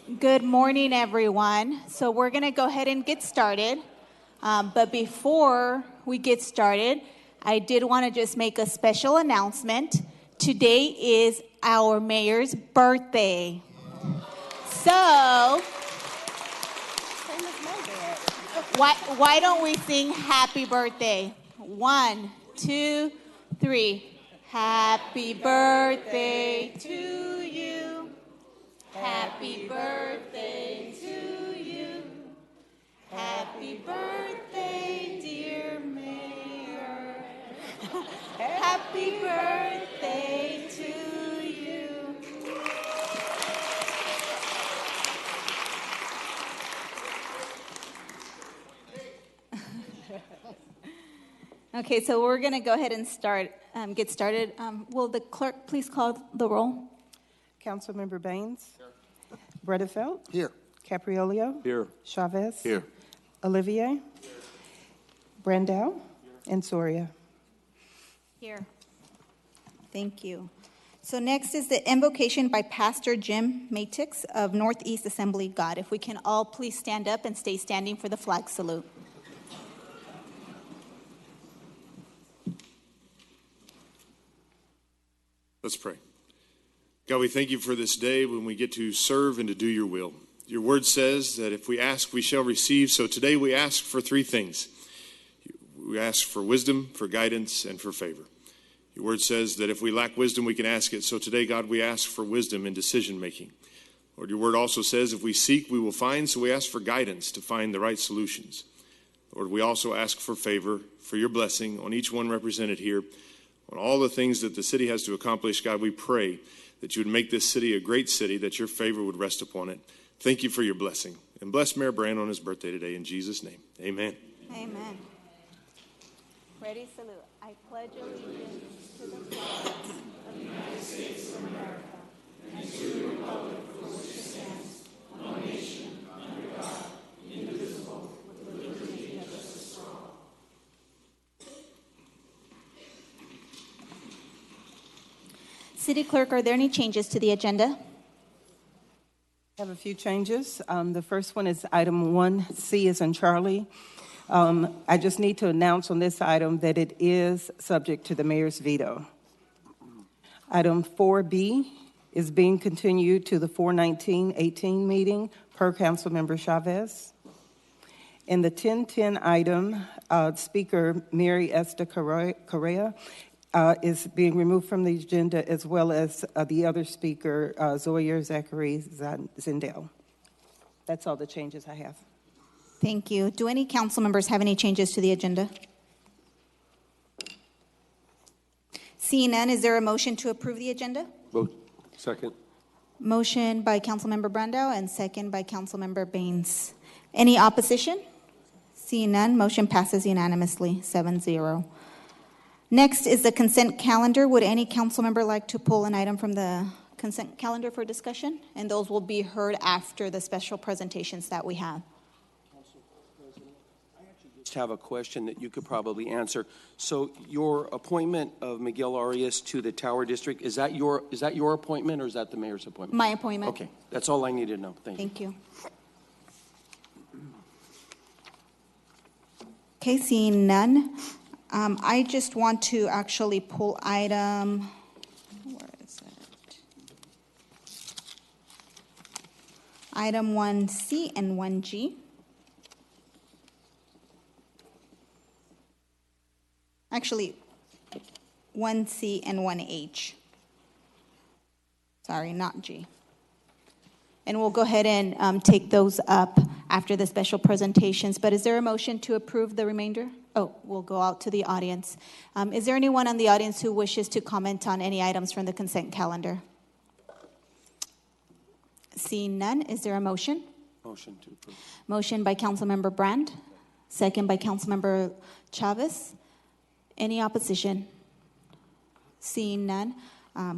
Good morning, everyone. So we're going to go ahead and get started. But before we get started, I did want to just make a special announcement. Today is our mayor's birthday. So why don't we sing happy birthday? 1, 2, 3. Happy birthday to you. Happy birthday to you. Happy birthday, dear Mayor. Happy birthday to you. Okay, so we're going to go ahead and get started. Will the clerk please call the roll? Councilmember Baines. Here. Bredefeld. Here. Capriolio. Here. Chavez. Here. Olivier. Here. Brandau. Here. And Soria. Here. Thank you. So next is the invocation by Pastor Jim Matix of Northeast Assembly God. If we can all please stand up and stay standing for the flag salute. Let's pray. God, we thank you for this day when we get to serve and to do your will. Your word says that if we ask, we shall receive. So today we ask for 3 things. We ask for wisdom, for guidance, and for favor. Your word says that if we lack wisdom, we can ask it. So today, God, we ask for wisdom in decision making. Lord, your word also says if we seek, we will find. So we ask for guidance to find the right solutions. Lord, we also ask for favor, for your blessing on each one represented here, on all the things that the city has to accomplish. God, we pray that you would make this city a great city, that your favor would rest upon it. Thank you for your blessing. And bless Mayor Brand on his birthday today in Jesus' name. Amen. Amen. Ready, salute. I pledge allegiance to the flag of the United States of America and to the republic for which it stands, one nation, under God, indivisible, with liberty and justice for all. City Clerk, are there any changes to the agenda? I have a few changes. The first one is item 1C as in Charlie. I just need to announce on this item that it is subject to the mayor's veto. Item 4B is being continued to the 4/19/18 meeting per Councilmember Chavez. In the 1010 item, Speaker Mary Esther Correa is being removed from the agenda, as well as the other speaker, Zoya Zachary Zindel. That's all the changes I have. Thank you. Do any council members have any changes to the agenda? Seeing none, is there a motion to approve the agenda? Vote. Second. Motion by Councilmember Brandau and second by Councilmember Baines. Any opposition? Seeing none, motion passes unanimously, 7-0. Next is the consent calendar. Would any council member like to pull an item from the consent calendar for discussion? And those will be heard after the special presentations that we have. Just have a question that you could probably answer. So your appointment of Miguel Arias to the Tower District, is that your appointment or is that the mayor's appointment? My appointment. Okay, that's all I need to know. Thank you. Thank you. Okay, seeing none. I just want to actually pull item, where is it? Item 1C and 1G. Actually, 1C and 1H. Sorry, not G. And we'll go ahead and take those up after the special presentations. But is there a motion to approve the remainder? Oh, we'll go out to the audience. Is there anyone in the audience who wishes to comment on any items from the consent calendar? Seeing none, is there a motion? Motion to approve. Motion by Councilmember Brand, second by Councilmember Chavez. Any opposition? Seeing none,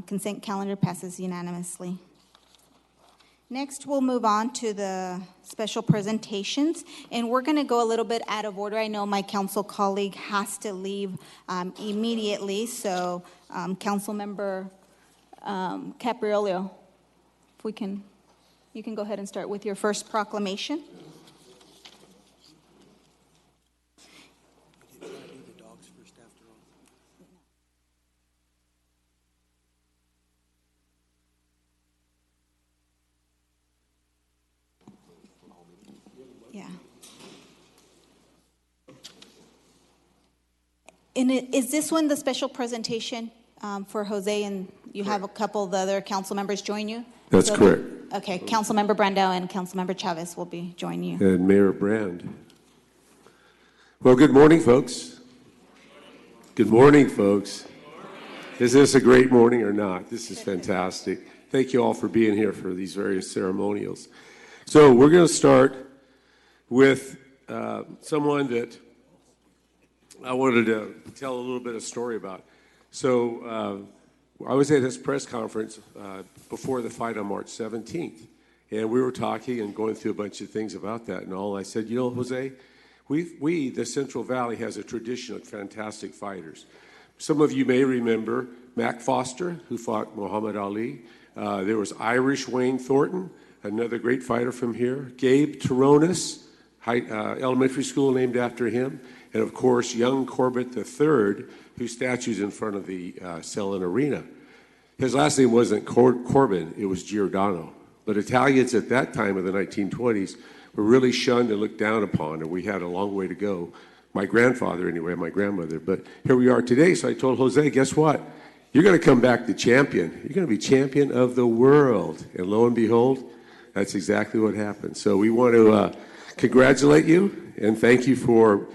consent calendar passes unanimously. Next, we'll move on to the special presentations, and we're going to go a little bit out of order. I know my council colleague has to leave immediately, so Councilmember Capriolio, if we can, you can go ahead and start with your first proclamation. Yeah. And is this one the special presentation for Jose, and you have a couple of the other council members join you? That's correct. Okay, Councilmember Brandao and Councilmember Chavez will be joining you. And Mayor Brand. Well, good morning, folks. Good morning, folks. Is this a great morning or not? This is fantastic. Thank you all for being here for these various ceremonials. So we're going to start with someone that I wanted to tell a little bit of story about. So I was at this press conference before the fight on March 17th, and we were talking and going through a bunch of things about that and all. I said, you know, Jose, we, the Central Valley, has a tradition of fantastic fighters. Some of you may remember Mac Foster, who fought Muhammad Ali. There was Irish Wayne Thornton, another great fighter from here. Gabe Turonis, elementary school named after him. And, of course, young Corbett III, whose statue's in front of the Selland Arena. His last name wasn't Corbin, it was Giordano. But Italians at that time of the 1920s were really shunned and looked down upon, and we had a long way to go. My grandfather, anyway, my grandmother. But here we are today, so I told Jose, guess what? You're going to come back the champion. You're going to be champion of the world. And lo and behold, that's exactly what happened. So we want to congratulate you and thank you for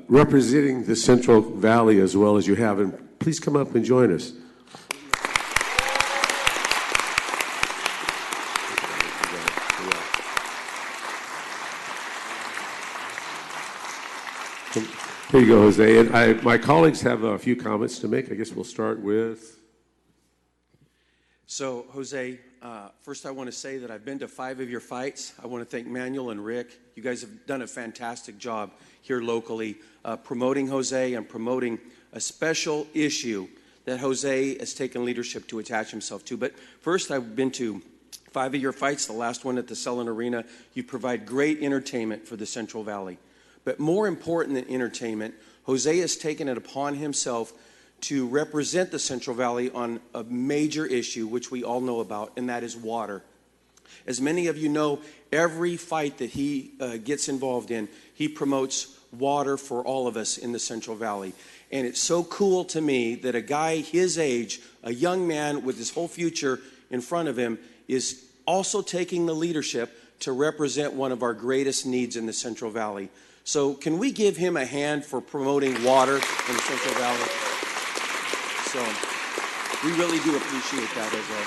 representing the Central Valley as well as you have. And please come up and join us. Here you go, Jose. And my colleagues have a few comments to make. I guess we'll start with... So, Jose, first I want to say that I've been to 5 of your fights. I want to thank Manuel and Rick. You guys have done a fantastic job here locally promoting Jose and promoting a special issue that Jose has taken leadership to attach himself to. But first, I've been to 5 of your fights, the last one at the Selland Arena. You provide great entertainment for the Central Valley. But more important than entertainment, Jose has taken it upon himself to represent the Central Valley on a major issue, which we all know about, and that is water. As many of you know, every fight that he gets involved in, he promotes water for all of us in the Central Valley. And it's so cool to me that a guy his age, a young man with his whole future in front of him, is also taking the leadership to represent one of our greatest needs in the Central Valley. So can we give him a hand for promoting water in the Central Valley? So we really do appreciate that as well.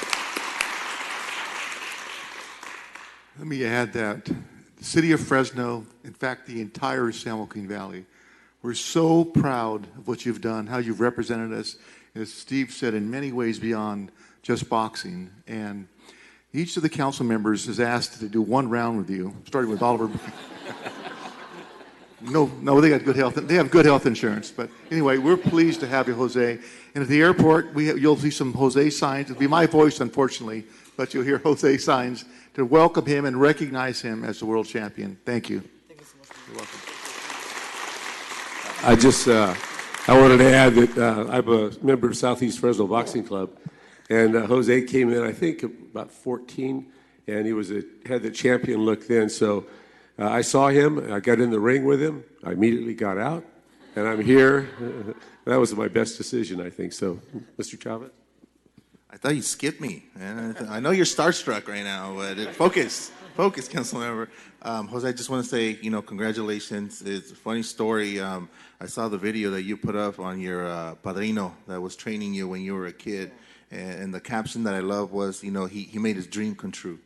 Let me add that the city of Fresno, in fact, the entire San Joaquin Valley, we're so proud of what you've done, how you've represented us, as Steve said, in many ways beyond just boxing. And each of the council members is asked to do one round with you, starting with Oliver. No, they got good health. They have good health insurance. But anyway, we're pleased to have you, Jose. And at the airport, you'll see some Jose signs. It'll be my voice, unfortunately, but you'll hear Jose signs to welcome him and recognize him as the world champion. Thank you. Thank you so much. You're welcome. I wanted to add that I'm a member of Southeast Fresno Boxing Club, and Jose came in, I think, about 14, and he had the champion look then. So I saw him, I got in the ring with him, I immediately got out, and I'm here. That was my best decision, I think. So, Mr. Chavez? I thought you skipped me, man. I know you're starstruck right now, but focus, Councilmember. Jose, I just want to say, congratulations. It's a funny story. I saw the video that you put up on your padrino that was training you when you were a kid, and the caption that I love was, he made his dream come true.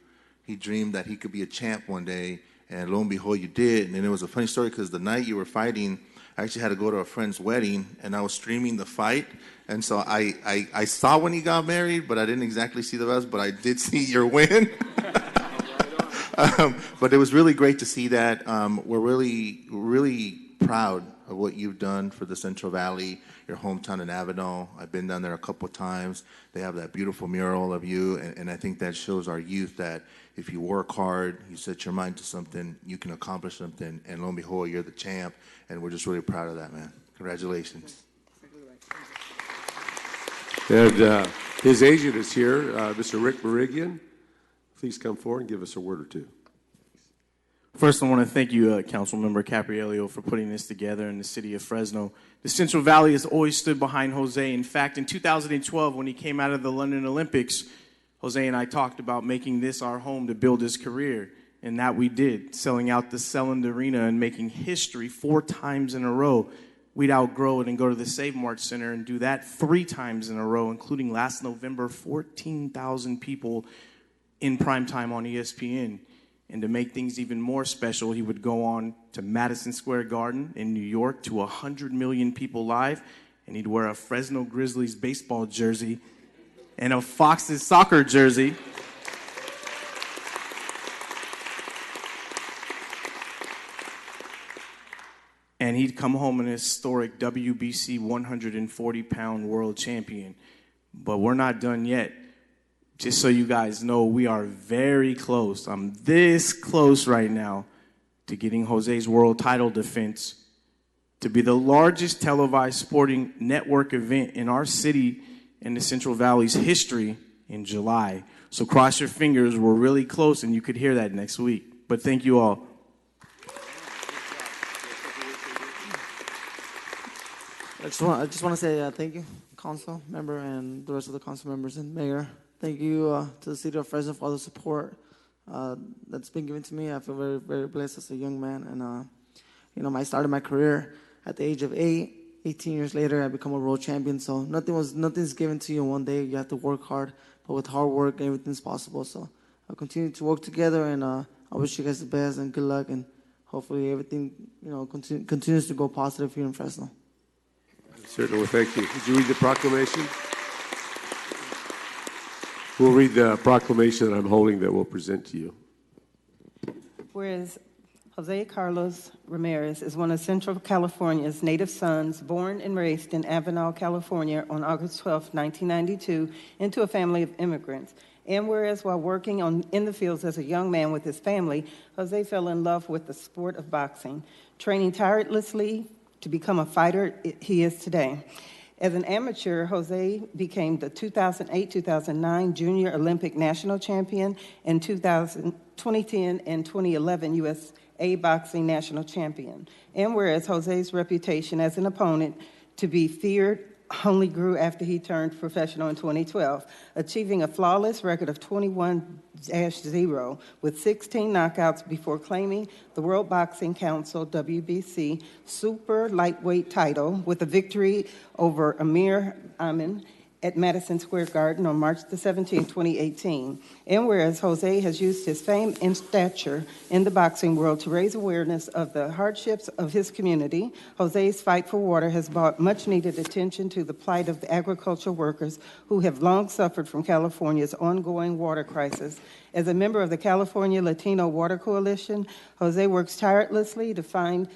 He dreamed that he could be a champ one day, and lo and behold, you did. And it was a funny story because the night you were fighting, I actually had to go to a friend's wedding, and I was streaming the fight. And so I saw when he got married, but I didn't exactly see the rest, but I did see your win. But it was really great to see that. We're really, really proud of what you've done for the Central Valley, your hometown in Avenal. I've been down there a couple of times. They have that beautiful mural of you, and I think that shows our youth that if you work hard, you set your mind to something, you can accomplish something. And lo and behold, you're the champ. And we're just really proud of that, man. Congratulations. And his agent is here, Mr. Rick Merigian. Please come forward and give us a word or two. First, I want to thank you, Councilmember Capriello, for putting this together in the city of Fresno. The Central Valley has always stood behind Jose. In fact, in 2012, when he came out of the London Olympics, Jose and I talked about making this our home to build his career, and that we did, selling out the Selland Arena and making history 4 times in a row. We'd outgrow it and go to the Save Mart Center and do that 3 times in a row, including last November, 14,000 people in prime time on ESPN. And to make things even more special, he would go on to Madison Square Garden in New York to 100 million people live, and he'd wear a Fresno Grizzlies baseball jersey and a Fox's soccer jersey. And he'd come home an historic WBC 140-pound world champion. But we're not done yet. Just so you guys know, we are very close. I'm this close right now to getting Jose's world title defense to be the largest televised sporting network event in our city and the Central Valley's history in July. So cross your fingers. We're really close, and you could hear that next week. But thank you all. I just want to say thank you, council member, and the rest of the council members and mayor. Thank you to the city of Fresno for all the support that's been given to me. I feel very, very blessed as a young man. And, I started my career at the age of 8. 18 years later, I become a world champion. So nothing's given to you in one day. You have to work hard. But with hard work, everything's possible. So I'll continue to work together, and I wish you guys the best and good luck. And hopefully everything, continues to go positive here in Fresno. Certainly, well, thank you. Did you read the proclamation? We'll read the proclamation that I'm holding that we'll present to you. Whereas Jose Carlos Ramirez is one of Central California's native sons, born and raised in Avenal, California on August 12, 1992, into a family of immigrants. And whereas while working in the fields as a young man with his family, Jose fell in love with the sport of boxing, training tirelessly to become a fighter he is today. As an amateur, Jose became the 2008-2009 Junior Olympic National Champion and 2010 and 2011 USA Boxing National Champion. And whereas Jose's reputation as an opponent to be feared only grew after he turned professional in 2012, achieving a flawless record of 21-0 with 16 knockouts before claiming the World Boxing Council WBC super lightweight title with a victory over Amir Amin at Madison Square Garden on March the 17th, 2018. And whereas Jose has used his fame and stature in the boxing world to raise awareness of the hardships of his community, Jose's fight for water has brought much-needed attention to the plight of the agricultural workers who have long suffered from California's ongoing water crisis. As a member of the California Latino Water Coalition, Jose works tirelessly to find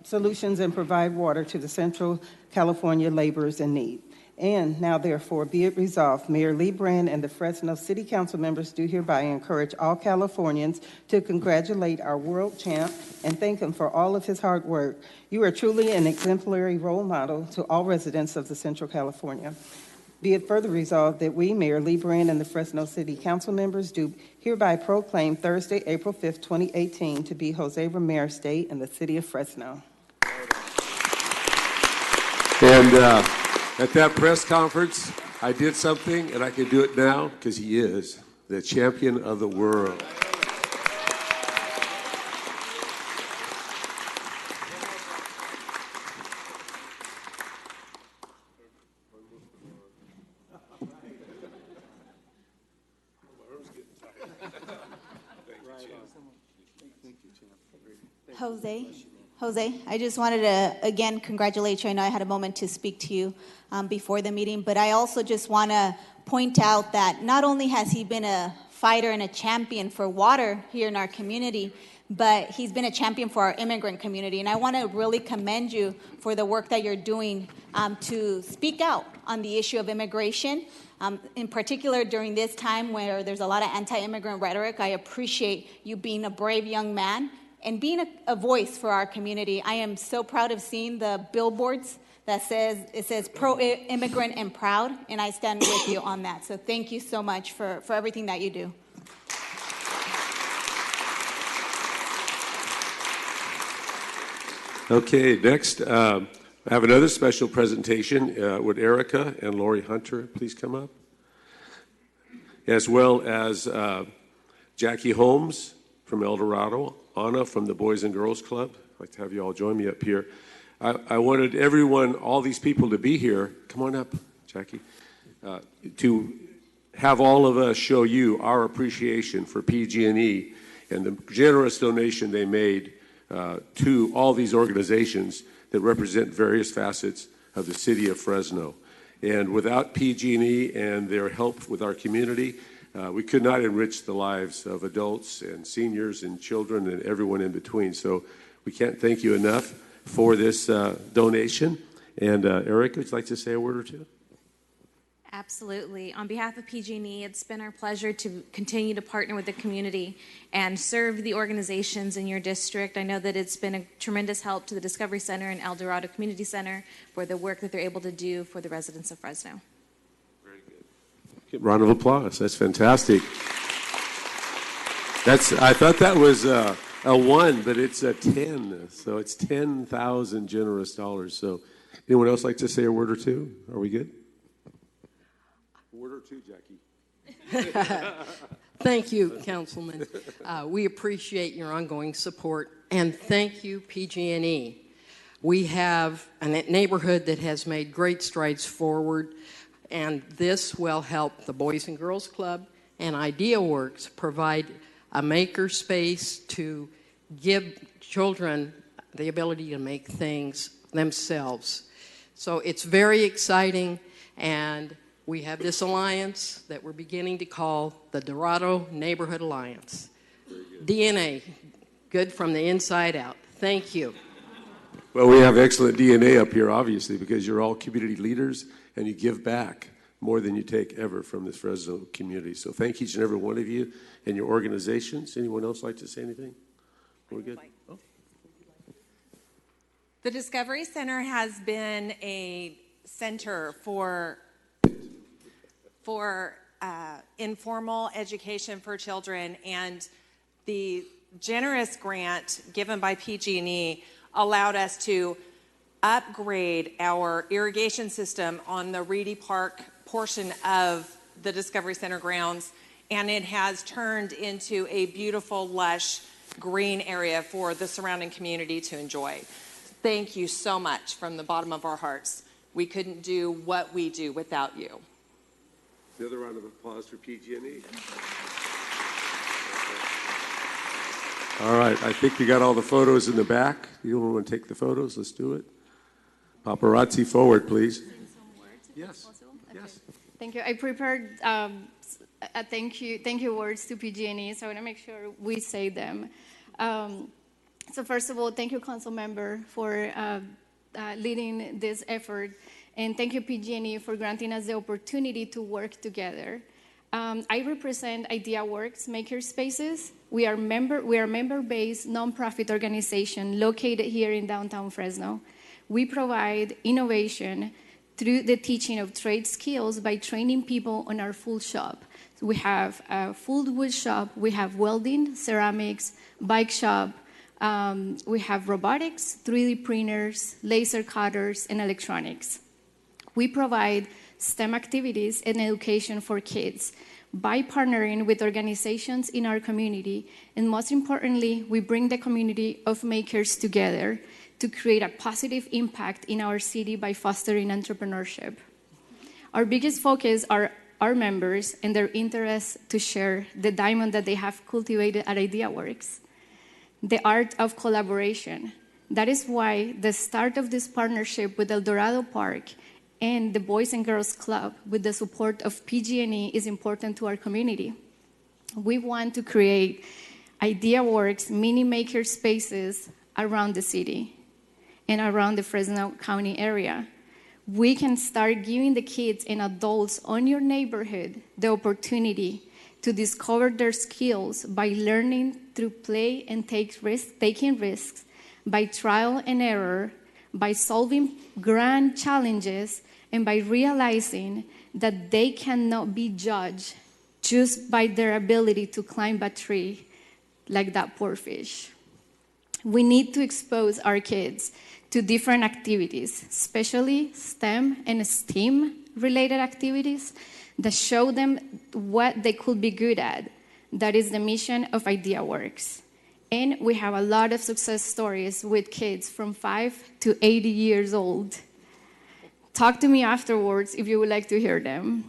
solutions and provide water to the Central California laborers in need. And now, therefore, be it resolved, Mayor Lee Brand and the Fresno City Council members do hereby encourage all Californians to congratulate our world champ and thank him for all of his hard work. You are truly an exemplary role model to all residents of the Central California. Be it further resolved that we, Mayor Lee Brand and the Fresno City Council members, do hereby proclaim Thursday, April 5th, 2018 to be Jose Ramirez Day in the city of Fresno. And at that press conference, I did something, and I can do it now because he is the champion of the world. Jose, I just wanted to, again, congratulate you. I know I had a moment to speak to you before the meeting, but I also just want to point out that not only has he been a fighter and a champion for water here in our community, but he's been a champion for our immigrant community. And I want to really commend you for the work that you're doing to speak out on the issue of immigration. In particular, during this time where there's a lot of anti-immigrant rhetoric, I appreciate you being a brave young man and being a voice for our community. I am so proud of seeing the billboards that says pro-immigrant and proud, and I stand with you on that. So thank you so much for everything that you do. Okay, next, I have another special presentation. Would Erica and Lori Hunter please come up? As well as Jackie Holmes from El Dorado, Anna from the Boys and Girls Club. I'd like to have you all join me up here. I wanted everyone, all these people to be here. Come on up, Jackie. To have all of us show you our appreciation for PG&E and the generous donation they made to all these organizations that represent various facets of the city of Fresno. And without PG&E and their help with our community, we could not enrich the lives of adults and seniors and children and everyone in between. So we can't thank you enough for this donation. And Eric, would you like to say a word or two? Absolutely. On behalf of PG&E, it's been our pleasure to continue to partner with the community and serve the organizations in your district. I know that it's been a tremendous help to the Discovery Center and El Dorado Community Center for the work that they're able to do for the residents of Fresno. Very good. Round of applause. That's fantastic. I thought that was a 1, but it's a 10. So it's 10,000 generous dollars. So anyone else like to say a word or two? Are we good? Word or two, Jackie. Thank you, Councilman. We appreciate your ongoing support, and thank you, PG&E. We have a neighborhood that has made great strides forward, and this will help the Boys and Girls Club and IdeaWorks provide a maker space to give children the ability to make things themselves. So it's very exciting, and we have this alliance that we're beginning to call the Dorado Neighborhood Alliance. DNA, good from the inside out. Thank you. Well, we have excellent DNA up here, obviously, because you're all community leaders and you give back more than you take ever from this Fresno community. So thank each and every one of you and your organizations. Anyone else like to say anything? We're good? Oh. The Discovery Center has been a center for informal education for children, and the generous grant given by PG&E allowed us to upgrade our irrigation system on the Reedy Park portion of the Discovery Center grounds, and it has turned into a beautiful, lush, green area for the surrounding community to enjoy. Thank you so much from the bottom of our hearts. We couldn't do what we do without you. Another round of applause for PG&E. All right, I think we got all the photos in the back. You want to take the photos? Let's do it. Paparazzi forward, please. Yes. Yes. Thank you. I prepared a thank you words to PG&E, so I want to make sure we say them. So first of all, thank you, Council Member, for leading this effort. And thank you, PG&E, for granting us the opportunity to work together. I represent IdeaWorks Makerspaces. We are member-based nonprofit organization located here in downtown Fresno. We provide innovation through the teaching of trade skills by training people on our full shop. So we have a full wood shop, we have welding, ceramics, bike shop, we have robotics, 3D printers, laser cutters, and electronics. We provide STEM activities and education for kids by partnering with organizations in our community, and most importantly, we bring the community of makers together to create a positive impact in our city by fostering entrepreneurship. Our biggest focus are our members and their interest to share the diamond that they have cultivated at IdeaWorks, the art of collaboration. That is why the start of this partnership with El Dorado Park and the Boys and Girls Club with the support of PG&E is important to our community. We want to create IdeaWorks mini maker spaces around the city and around the Fresno County area. We can start giving the kids and adults on your neighborhood the opportunity to discover their skills by learning through play and taking risks, by trial and error, by solving grand challenges, and by realizing that they cannot be judged just by their ability to climb a tree like that poor fish. We need to expose our kids to different activities, especially STEM and STEAM-related activities that show them what they could be good at. That is the mission of IdeaWorks. And we have a lot of success stories with kids from 5 to 80 years old. Talk to me afterwards if you would like to hear them.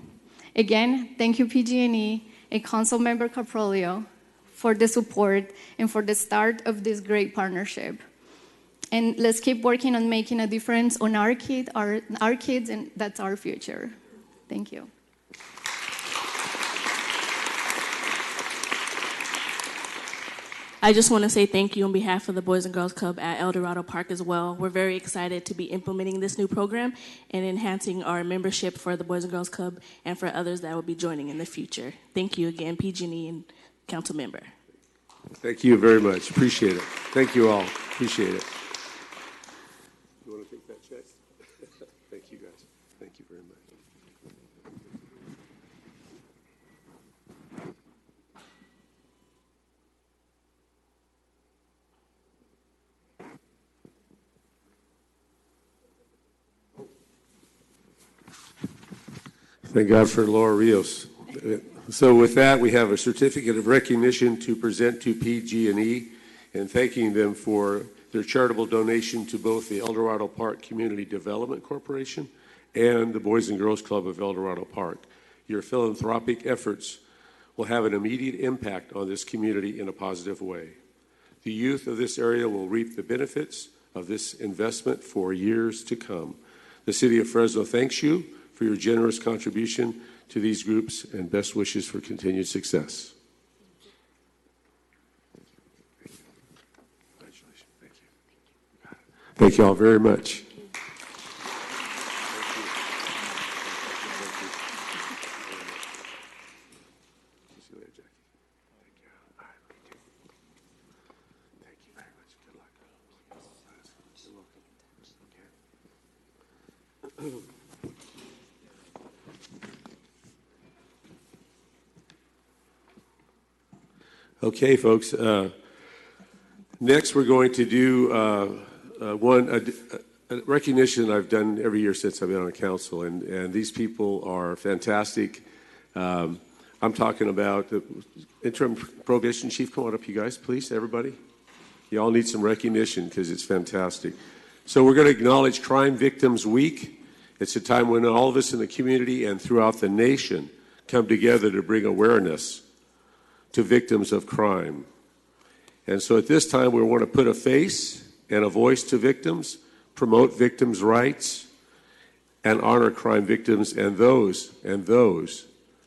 Again, thank you, PG&E and Councilmember Caprolio for the support and for the start of this great partnership. And let's keep working on making a difference on our kids, and that's our future. Thank you. I just want to say thank you on behalf of the Boys and Girls Club at El Dorado Park as well. We're very excited to be implementing this new program and enhancing our membership for the Boys and Girls Club and for others that will be joining in the future. Thank you again, PG&E and Council Member. Thank you very much. Appreciate it. Thank you all. Appreciate it. You want to take that check? Thank you, guys. Thank you very much. Thank God for Laura Rios. So with that, we have a certificate of recognition to present to PG&E and thanking them for their charitable donation to both the El Dorado Park Community Development Corporation and the Boys and Girls Club of El Dorado Park. Your philanthropic efforts will have an immediate impact on this community in a positive way. The youth of this area will reap the benefits of this investment for years to come. The City of Fresno thanks you for your generous contribution to these groups and best wishes for continued success. Congratulations. Thank you. Thank you all very much. Okay, folks. Next, we're going to do a recognition I've done every year since I've been on the council, and these people are fantastic. I'm talking about the interim prohibition chief. Come on up, you guys, please, everybody. You all need some recognition because it's fantastic. So we're going to acknowledge Crime Victims Week. It's a time when all of us in the community and throughout the nation come together to bring awareness to victims of crime. And so at this time, we want to put a face and a voice to victims, promote victims' rights, and honor crime victims and those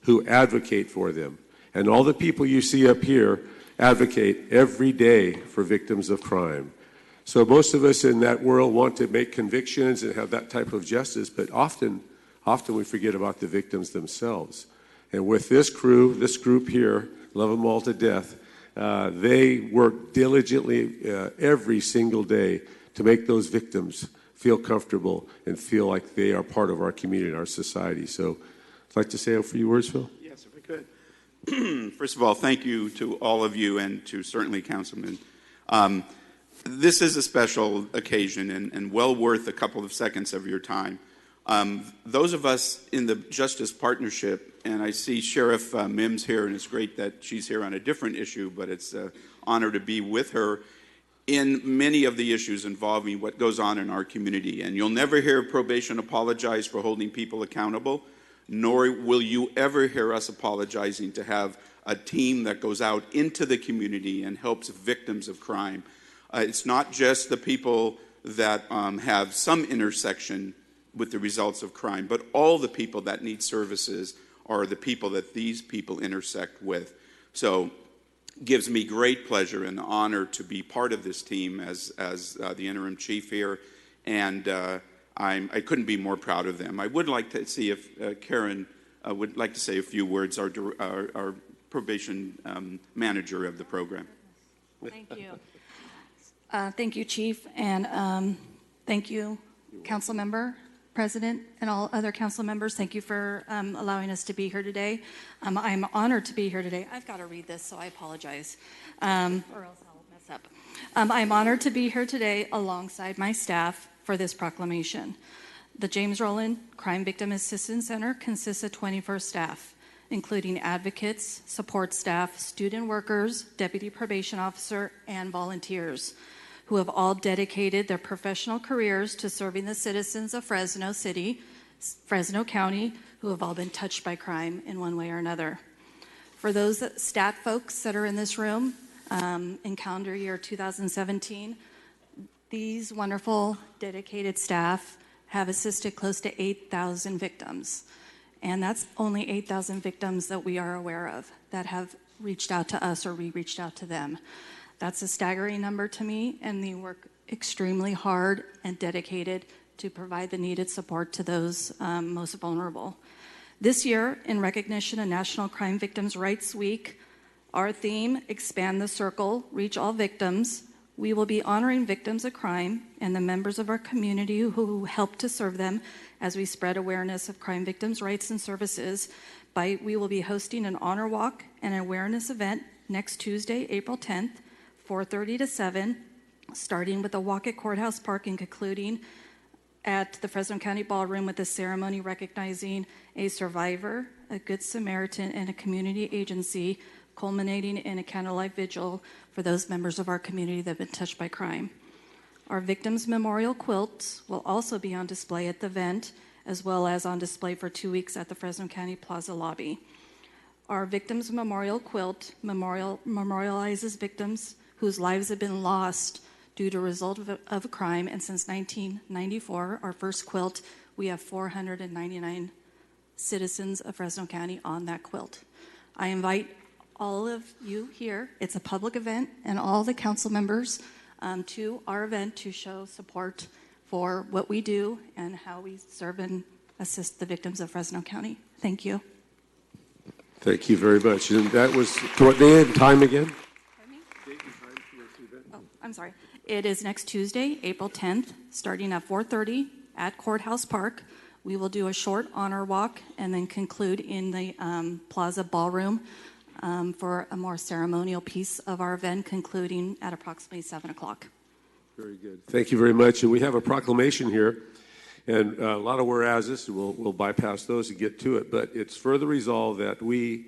who advocate for them. And all the people you see up here advocate every day for victims of crime. So most of us in that world want to make convictions and have that type of justice, but often we forget about the victims themselves. And with this group here, love them all to death, they work diligently every single day to make those victims feel comfortable and feel like they are part of our community and our society. So I'd like to say a few words, Phil. Yes, if we could. First of all, thank you to all of you and to certainly Councilman. This is a special occasion and well worth a couple of seconds of your time. Those of us in the Justice Partnership, and I see Sheriff Mims here, and it's great that she's here on a different issue, but it's an honor to be with her in many of the issues involving what goes on in our community. And you'll never hear probation apologize for holding people accountable, nor will you ever hear us apologizing to have a team that goes out into the community and helps victims of crime. It's not just the people that have some intersection with the results of crime, but all the people that need services are the people that these people intersect with. So gives me great pleasure and honor to be part of this team as the interim chief here, and I couldn't be more proud of them. I would like to see if Karen would like to say a few words, our probation manager of the program. Thank you. Thank you, Chief, and thank you, Council Member, President, and all other council members. Thank you for allowing us to be here today. I'm honored to be here today. I've got to read this, so I apologize, or else I'll mess up. I'm honored to be here today alongside my staff for this proclamation. The James Rowland Crime Victim Assistance Center consists of 24 staff, including advocates, support staff, student workers, deputy probation officer, and volunteers, who have all dedicated their professional careers to serving the citizens of Fresno City, Fresno County, who have all been touched by crime in one way or another. For those stat folks that are in this room, in calendar year 2017, these wonderful, dedicated staff have assisted close to 8,000 victims. And that's only 8,000 victims that we are aware of that have reached out to us or we reached out to them. That's a staggering number to me, and they work extremely hard and dedicated to provide the needed support to those most vulnerable. This year, in recognition of National Crime Victims' Rights Week, our theme, Expand the Circle, Reach All Victims, we will be honoring victims of crime and the members of our community who help to serve them as we spread awareness of crime victims' rights and services. We will be hosting an honor walk and awareness event next Tuesday, April 10th, 4:30 to 7, starting with a walk at Courthouse Park and concluding at the Fresno County Ballroom with a ceremony recognizing a survivor, a Good Samaritan, and a community agency, culminating in a candlelight vigil for those members of our community that have been touched by crime. Our Victims Memorial quilts will also be on display at the event, as well as on display for 2 weeks at the Fresno County Plaza lobby. Our Victims Memorial quilt memorializes victims whose lives have been lost due to a result of a crime, and since 1994, our first quilt, we have 499 citizens of Fresno County on that quilt. I invite all of you here, it's a public event, and all the council members to our event to show support for what we do and how we serve and assist the victims of Fresno County. Thank you. Thank you very much. And that was, what day and time again? I'm sorry. It is next Tuesday, April 10th, starting at 4:30 at Courthouse Park. We will do a short honor walk and then conclude in the Plaza Ballroom for a more ceremonial piece of our event, concluding at approximately 7 o'clock. Very good. Thank you very much. And we have a proclamation here, and a lot of whereases. We'll bypass those and get to it. But it's further resolved that we,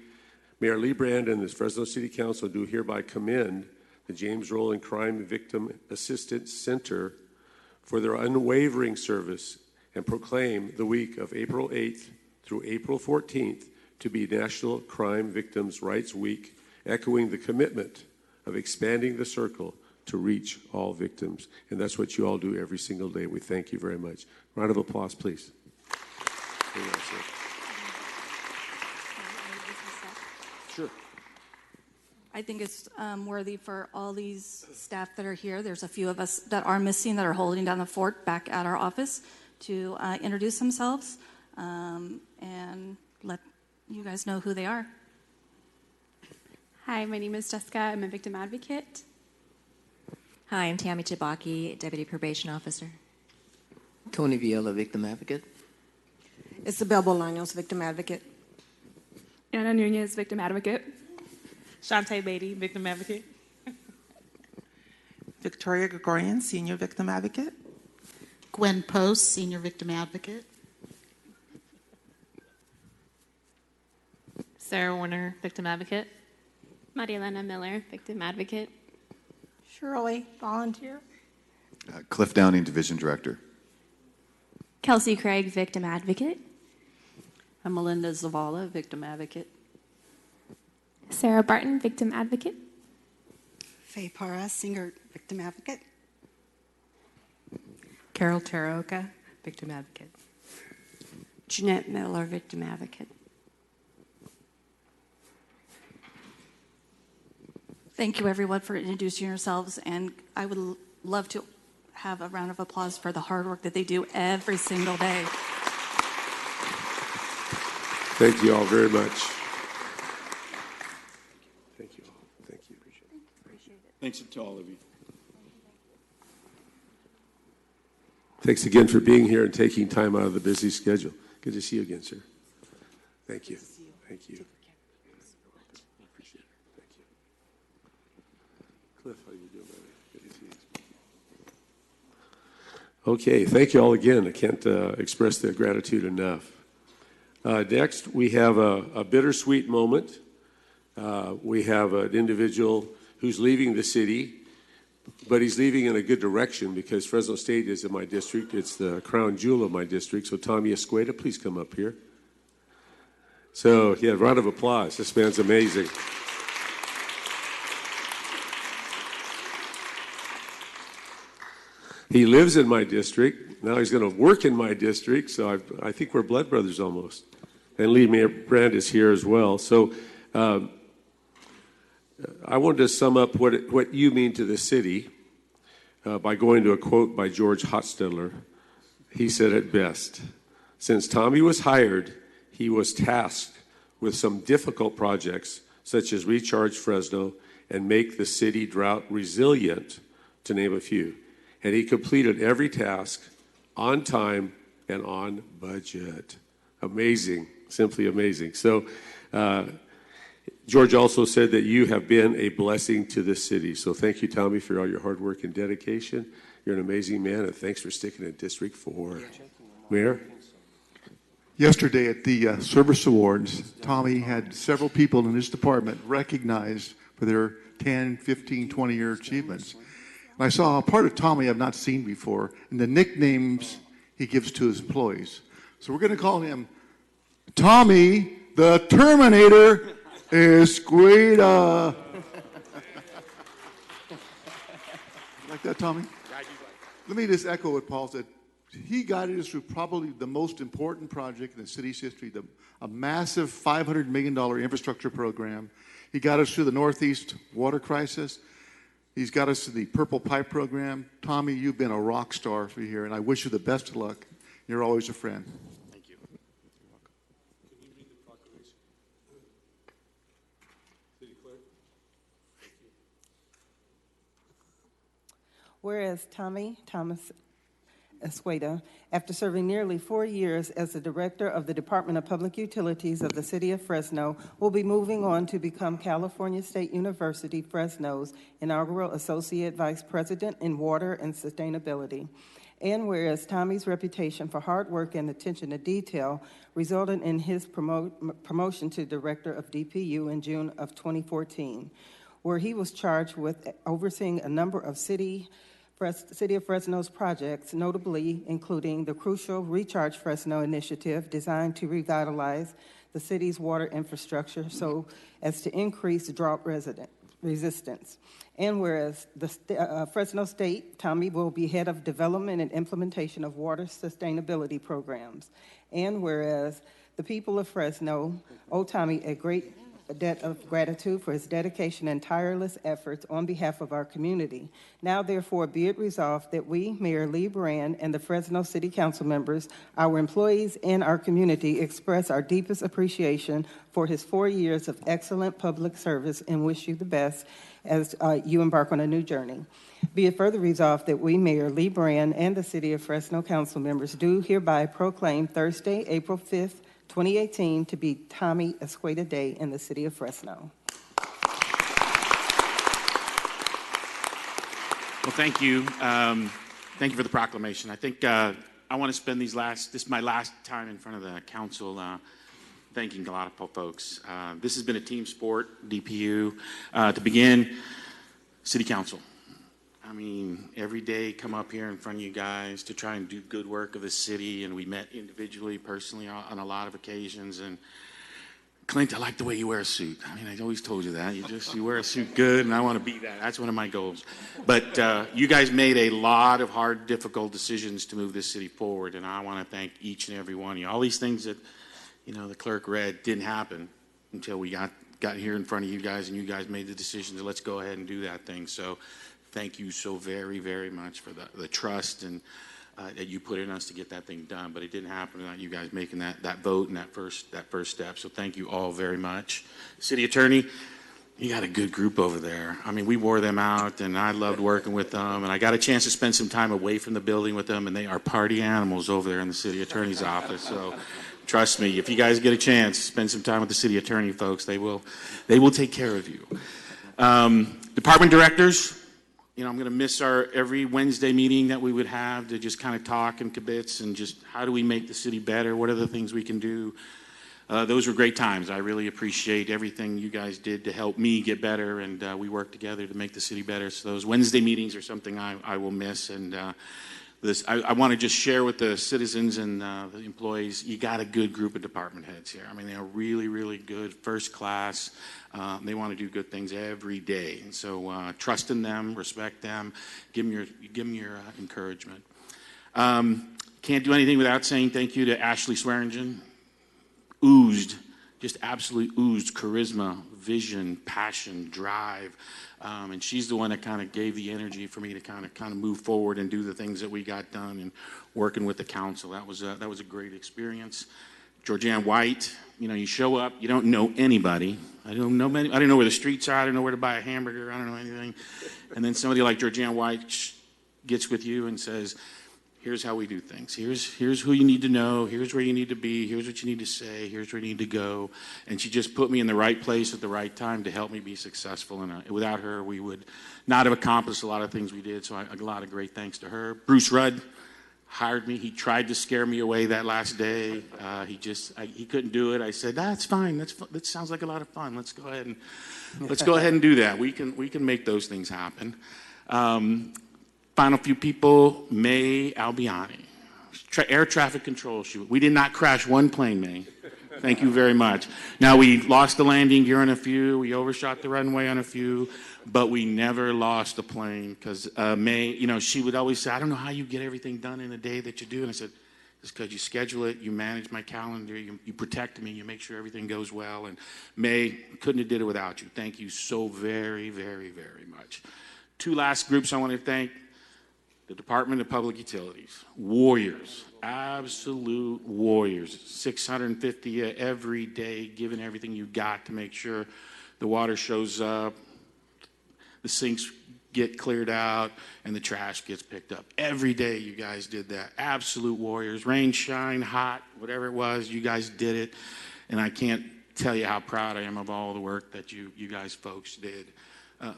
Mayor Lee Brand and the Fresno City Council, do hereby commend the James Rowland Crime Victim Assistance Center for their unwavering service and proclaim the week of April 8th through April 14th to be National Crime Victims' Rights Week, echoing the commitment of expanding the circle to reach all victims. And that's what you all do every single day. We thank you very much. Round of applause, please. Sure. I think it's worthy for all these staff that are here. There's a few of us that are missing that are holding down the fort back at our office to introduce themselves and let you guys know who they are. Hi, my name is Jessica. I'm a victim advocate. Hi, I'm Tammy Chibaki, Deputy Probation Officer. Tony Viola, victim advocate. Isabel Bolaños, victim advocate. Anna Nunez, victim advocate. Shantae Beatty, victim advocate. Victoria Gregorian, senior victim advocate. Gwen Post, senior victim advocate. Sarah Warner, victim advocate. Marielena Miller, victim advocate. Shirley, volunteer. Cliff Downing, division director. Kelsey Craig, victim advocate. I'm Melinda Zavala, victim advocate. Sarah Barton, victim advocate. Faye Parra, senior victim advocate. Carol Taroka, victim advocate. Jeanette Miller, victim advocate. Thank you, everyone, for introducing yourselves, and I would love to have a round of applause for the hard work that they do every single day. Thank you all very much. Thank you all. Thank you. Appreciate it. Thanks to all of you. Thanks again for being here and taking time out of the busy schedule. Good to see you again, sir. Thank you. Thank you. Appreciate it. Thank you. Cliff, how you doing, buddy? Good to see you. Okay, thank you all again. I can't express the gratitude enough. Next, we have a bittersweet moment. We have an individual who's leaving the city, but he's leaving in a good direction because Fresno State is in my district. It's the crown jewel of my district. So Tommy Escueda, please come up here. So, yeah, round of applause. This man's amazing. He lives in my district. Now he's going to work in my district. So I think we're blood brothers almost. And Lee Brand is here as well. So I wanted to sum up what you mean to the city by going to a quote by George Hostetler. He said it best. Since Tommy was hired, he was tasked with some difficult projects, such as Recharge Fresno and make the city drought resilient, to name a few. And he completed every task on time and on budget. Amazing, simply amazing. So George also said that you have been a blessing to this city. So thank you, Tommy, for all your hard work and dedication. You're an amazing man, and thanks for sticking in District 4. Mayor? Yesterday at the Service Awards, Tommy had several people in his department recognized for their 10, 15, 20-year achievements. And I saw a part of Tommy I've not seen before, and the nicknames he gives to his employees. So we're going to call him Tommy the Terminator Escueda. Like that, Tommy? Let me just echo what Paul said. He guided us through probably the most important project in the city's history, a massive $500 million infrastructure program. He got us through the Northeast water crisis. He's got us to the Purple Pipe program. Tommy, you've been a rock star for here, and I wish you the best of luck. You're always a friend. Thank you. Can you read the proclamation? City Clerk? Thank you. Whereas Thomas Escueda, after serving nearly 4 years as the Director of the Department of Public Utilities of the City of Fresno, will be moving on to become California State University Fresno's inaugural Associate Vice President in Water and Sustainability. And whereas Tommy's reputation for hard work and attention to detail resulted in his promotion to Director of DPU in June of 2014, where he was charged with overseeing a number of City of Fresno's projects, notably including the crucial Recharge Fresno initiative designed to revitalize the city's water infrastructure so as to increase drought resistance. And whereas the Fresno State, Tommy will be head of development and implementation of water sustainability programs. And whereas the people of Fresno owe Tommy a great debt of gratitude for his dedication and tireless efforts on behalf of our community. Now, therefore, be it resolved that we, Mayor Lee Brand, and the Fresno City Council members, our employees, and our community express our deepest appreciation for his 4 years of excellent public service and wish you the best as you embark on a new journey. Be it further resolved that we, Mayor Lee Brand, and the City of Fresno Council members do hereby proclaim Thursday, April 5th, 2018 to be Tommy Escueda Day in the City of Fresno. Well, thank you. Thank you for the proclamation. I think I want to spend this is my last time in front of the council thanking a lot of folks. This has been a team sport, DPU. To begin, City Council. I mean, every day come up here in front of you guys to try and do good work of the city, and we met individually, personally on a lot of occasions. And Clint, I like the way you wear a suit. I mean, I always told you that. You wear a suit good, and I want to be that. That's one of my goals. But you guys made a lot of hard, difficult decisions to move this city forward, and I want to thank each and every one of you. All these things that, the clerk read didn't happen until we got got here in front of you guys, and you guys made the decision to let's go ahead and do that thing. So thank you so very, very much for the trust and that you put in us to get that thing done. But it didn't happen without you guys making that vote and that first step. So thank you all very much. City Attorney, you got a good group over there. I mean, we wore them out, and I loved working with them. And I got a chance to spend some time away from the building with them, and they are party animals over there in the City Attorney's office. So trust me, if you guys get a chance, spend some time with the City Attorney, folks. They will take care of you. Department directors, you know, I'm going to miss our every Wednesday meeting that we would have to just kind of talk and kibitz and just how do we make the city better? What are the things we can do? Those were great times. I really appreciate everything you guys did to help me get better, and we worked together to make the city better. So those Wednesday meetings are something I will miss. And I want to just share with the citizens and the employees, you got a good group of department heads here. I mean, they're really, really good, first class. They want to do good things every day. And so trust in them, respect them, give them your encouragement. Can't do anything without saying thank you to Ashley Swearingen. Just absolutely oozed charisma, vision, passion, drive. And she's the one that kind of gave the energy for me to kind of move forward and do the things that we got done and working with the council. That was a great experience. Georgianne White, you know, you show up, you don't know anybody. I don't know where the streets are. I don't know where to buy a hamburger. I don't know anything. And then somebody like Georgianne White gets with you and says, here's how we do things. Here's who you need to know. Here's where you need to be. Here's what you need to say. Here's where you need to go. And she just put me in the right place at the right time to help me be successful. And without her, we would not have accomplished a lot of things we did. So a lot of great thanks to her. Bruce Rudd hired me. He tried to scare me away that last day. He couldn't do it. I said, that's fine. That sounds like a lot of fun. Let's go ahead and do that. We can make those things happen. Final few people, May Albiani, air traffic control shoot. We did not crash one plane, May. Thank you very much. Now, we lost the landing gear on a few. We overshot the runway on a few, but we never lost a plane because May, you know, she would always say, I don't know how you get everything done in a day that you do. And I said, it's because you schedule it, you manage my calendar, you protect me, you make sure everything goes well. And May, couldn't have did it without you. Thank you so very, very, very much. Two last groups I want to thank. The Department of Public Utilities, warriors, absolute warriors, 650 every day, giving everything you got to make sure the water shows up, the sinks get cleared out, and the trash gets picked up. Every day you guys did that. Absolute warriors, rain, shine, hot, whatever it was, you guys did it. And I can't tell you how proud I am of all the work that you guys folks did.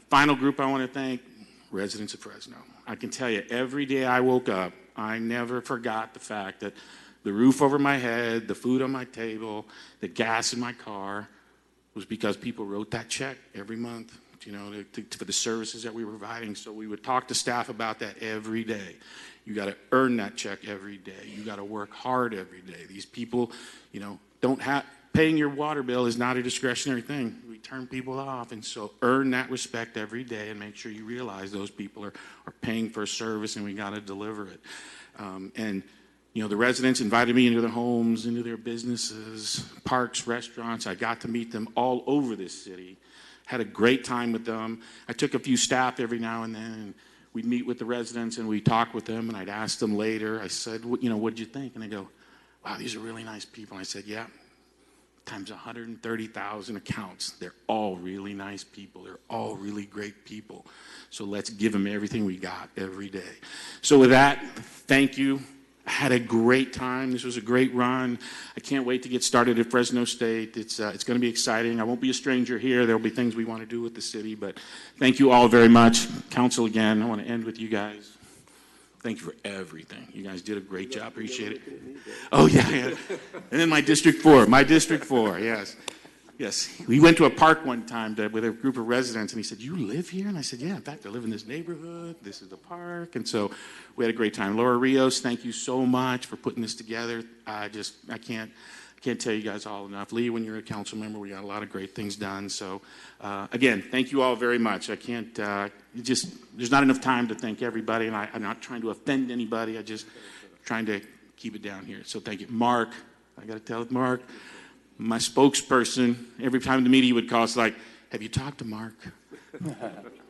Final group I want to thank, residents of Fresno. I can tell you, every day I woke up, I never forgot the fact that the roof over my head, the food on my table, the gas in my car was because people wrote that check every month, you know, for the services that we were providing. So we would talk to staff about that every day. You got to earn that check every day. You got to work hard every day. These people, you know, paying your water bill is not a discretionary thing. We turn people off, and so earn that respect every day and make sure you realize those people are paying for a service and we got to deliver it. And, you know, the residents invited me into their homes, into their businesses, parks, restaurants. I got to meet them all over this city. Had a great time with them. I took a few staff every now and then, and we'd meet with the residents and we'd talk with them, and I'd ask them later. I said, you know, what did you think? And they go, wow, these are really nice people. And I said, yeah. Times 130,000 accounts. They're all really nice people. They're all really great people. So let's give them everything we got every day. So with that, thank you. I had a great time. This was a great run. I can't wait to get started at Fresno State. It's going to be exciting. I won't be a stranger here. There will be things we want to do with the city. But thank you all very much. Council, again, I want to end with you guys. Thank you for everything. You guys did a great job. Appreciate it. Oh, yeah. And then my District 4, yes. Yes. We went to a park one time with a group of residents, and he said, you live here? And I said, yeah, in fact, I live in this neighborhood. This is the park. And so we had a great time. Laura Rios, thank you so much for putting this together. I can't tell you guys all enough. Lee, when you're a council member, we got a lot of great things done. So, again, thank you all very much. I can't, there's not enough time to thank everybody, and I'm not trying to offend anybody. I'm just trying to keep it down here. So thank you. Mark, I got to tell Mark, my spokesperson, every time the media would call, it's like, have you talked to Mark?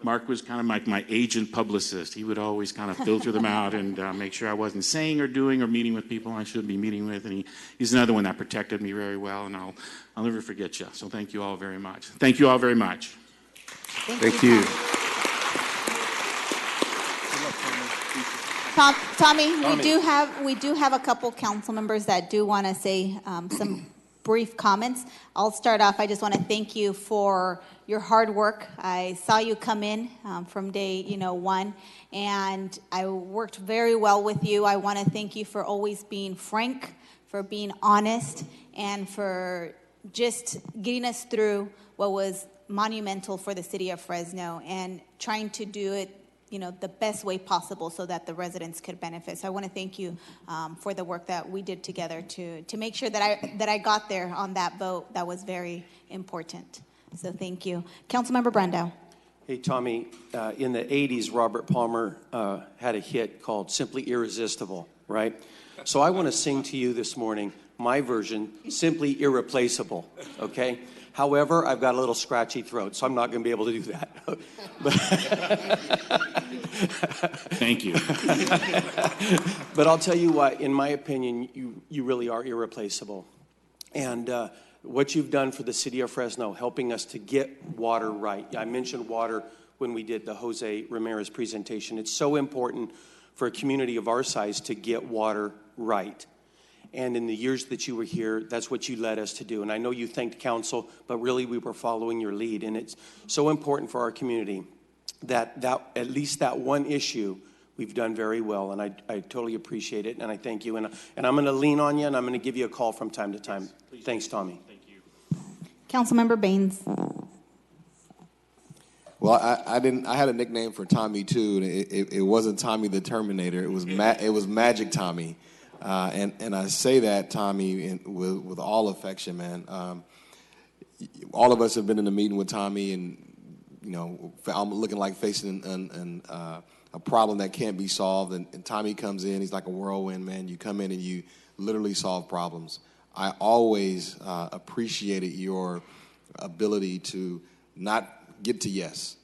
Mark was kind of like my agent publicist. He would always kind of filter them out and make sure I wasn't saying or doing or meeting with people I shouldn't be meeting with. And he's another one that protected me very well, and I'll never forget you. So thank you all very much. Thank you all very much. Thank you. Tommy, we do have a couple council members that do want to say some brief comments. I'll start off. I just want to thank you for your hard work. I saw you come in from day one, and I worked very well with you. I want to thank you for always being frank, for being honest, and for just getting us through what was monumental for the city of Fresno and trying to do it the best way possible so that the residents could benefit. So I want to thank you for the work that we did together to make sure that I got there on that vote. That was very important. So thank you. Councilmember Brando. Hey, Tommy, in the 80s, Robert Palmer had a hit called Simply Irresistible, right? So I want to sing to you this morning my version, Simply Irreplaceable, okay? However, I've got a little scratchy throat, so I'm not going to be able to do that. Thank you. But I'll tell you what, in my opinion, you really are irreplaceable. And what you've done for the city of Fresno, helping us to get water right. I mentioned water when we did the Jose Ramirez presentation. It's so important for a community of our size to get water right. And in the years that you were here, that's what you led us to do. And I know you thanked council, but really we were following your lead. And it's so important for our community that at least that one issue we've done very well. And I totally appreciate it, and I thank you. And I'm going to lean on you, and I'm going to give you a call from time to time. Yes, thanks, Tommy. Thank you. Councilmember Baines. Well, I had a nickname for Tommy too. It wasn't Tommy the Terminator. It was Magic Tommy. And I say that, Tommy, with all affection, man. All of us have been in a meeting with Tommy, and I'm looking like facing a problem that can't be solved. And Tommy comes in, he's like a whirlwind, man. You come in and you literally solve problems. I always appreciated your ability to not get to yes.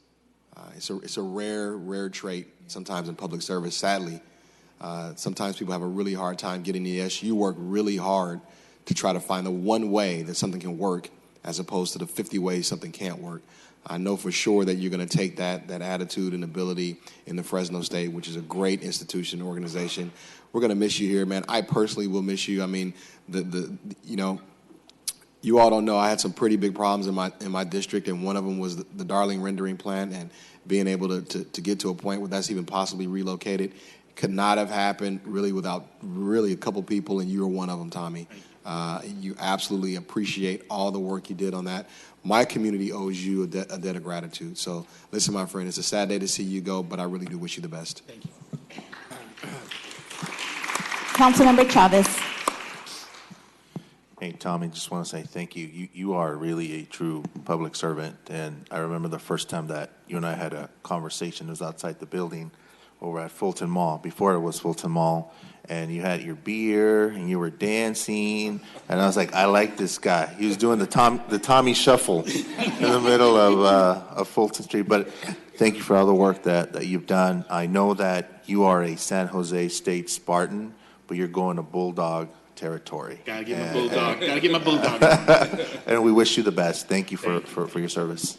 It's a rare trait sometimes in public service, sadly. Sometimes people have a really hard time getting the yes. You work really hard to try to find the one way that something can work as opposed to the 50 ways something can't work. I know for sure that you're going to take that attitude and ability in the Fresno State, which is a great institution, organization. We're going to miss you here, man. I personally will miss you. I mean, you all don't know, I had some pretty big problems in my district, and one of them was the Darling rendering plant, and being able to get to a point where that's even possibly relocated. Could not have happened really without really a couple people, and you were one of them, Tommy. You absolutely appreciate all the work you did on that. My community owes you a debt of gratitude. So listen, my friend, it's a sad day to see you go, but I really do wish you the best. Thank you. Councilmember Chavez. Hey, Tommy, just want to say thank you. You are really a true public servant. And I remember the first time that you and I had a conversation. It was outside the building over at Fulton Mall, before it was Fulton Mall. And you had your beer, and you were dancing. And I was like, I like this guy. He was doing the Tommy Shuffle in the middle of Fulton Street. But thank you for all the work that you've done. I know that you are a San Jose State Spartan, but you're going to Bulldog territory. Gotta get my Bulldog. Gotta get my Bulldog. And we wish you the best. Thank you for your service.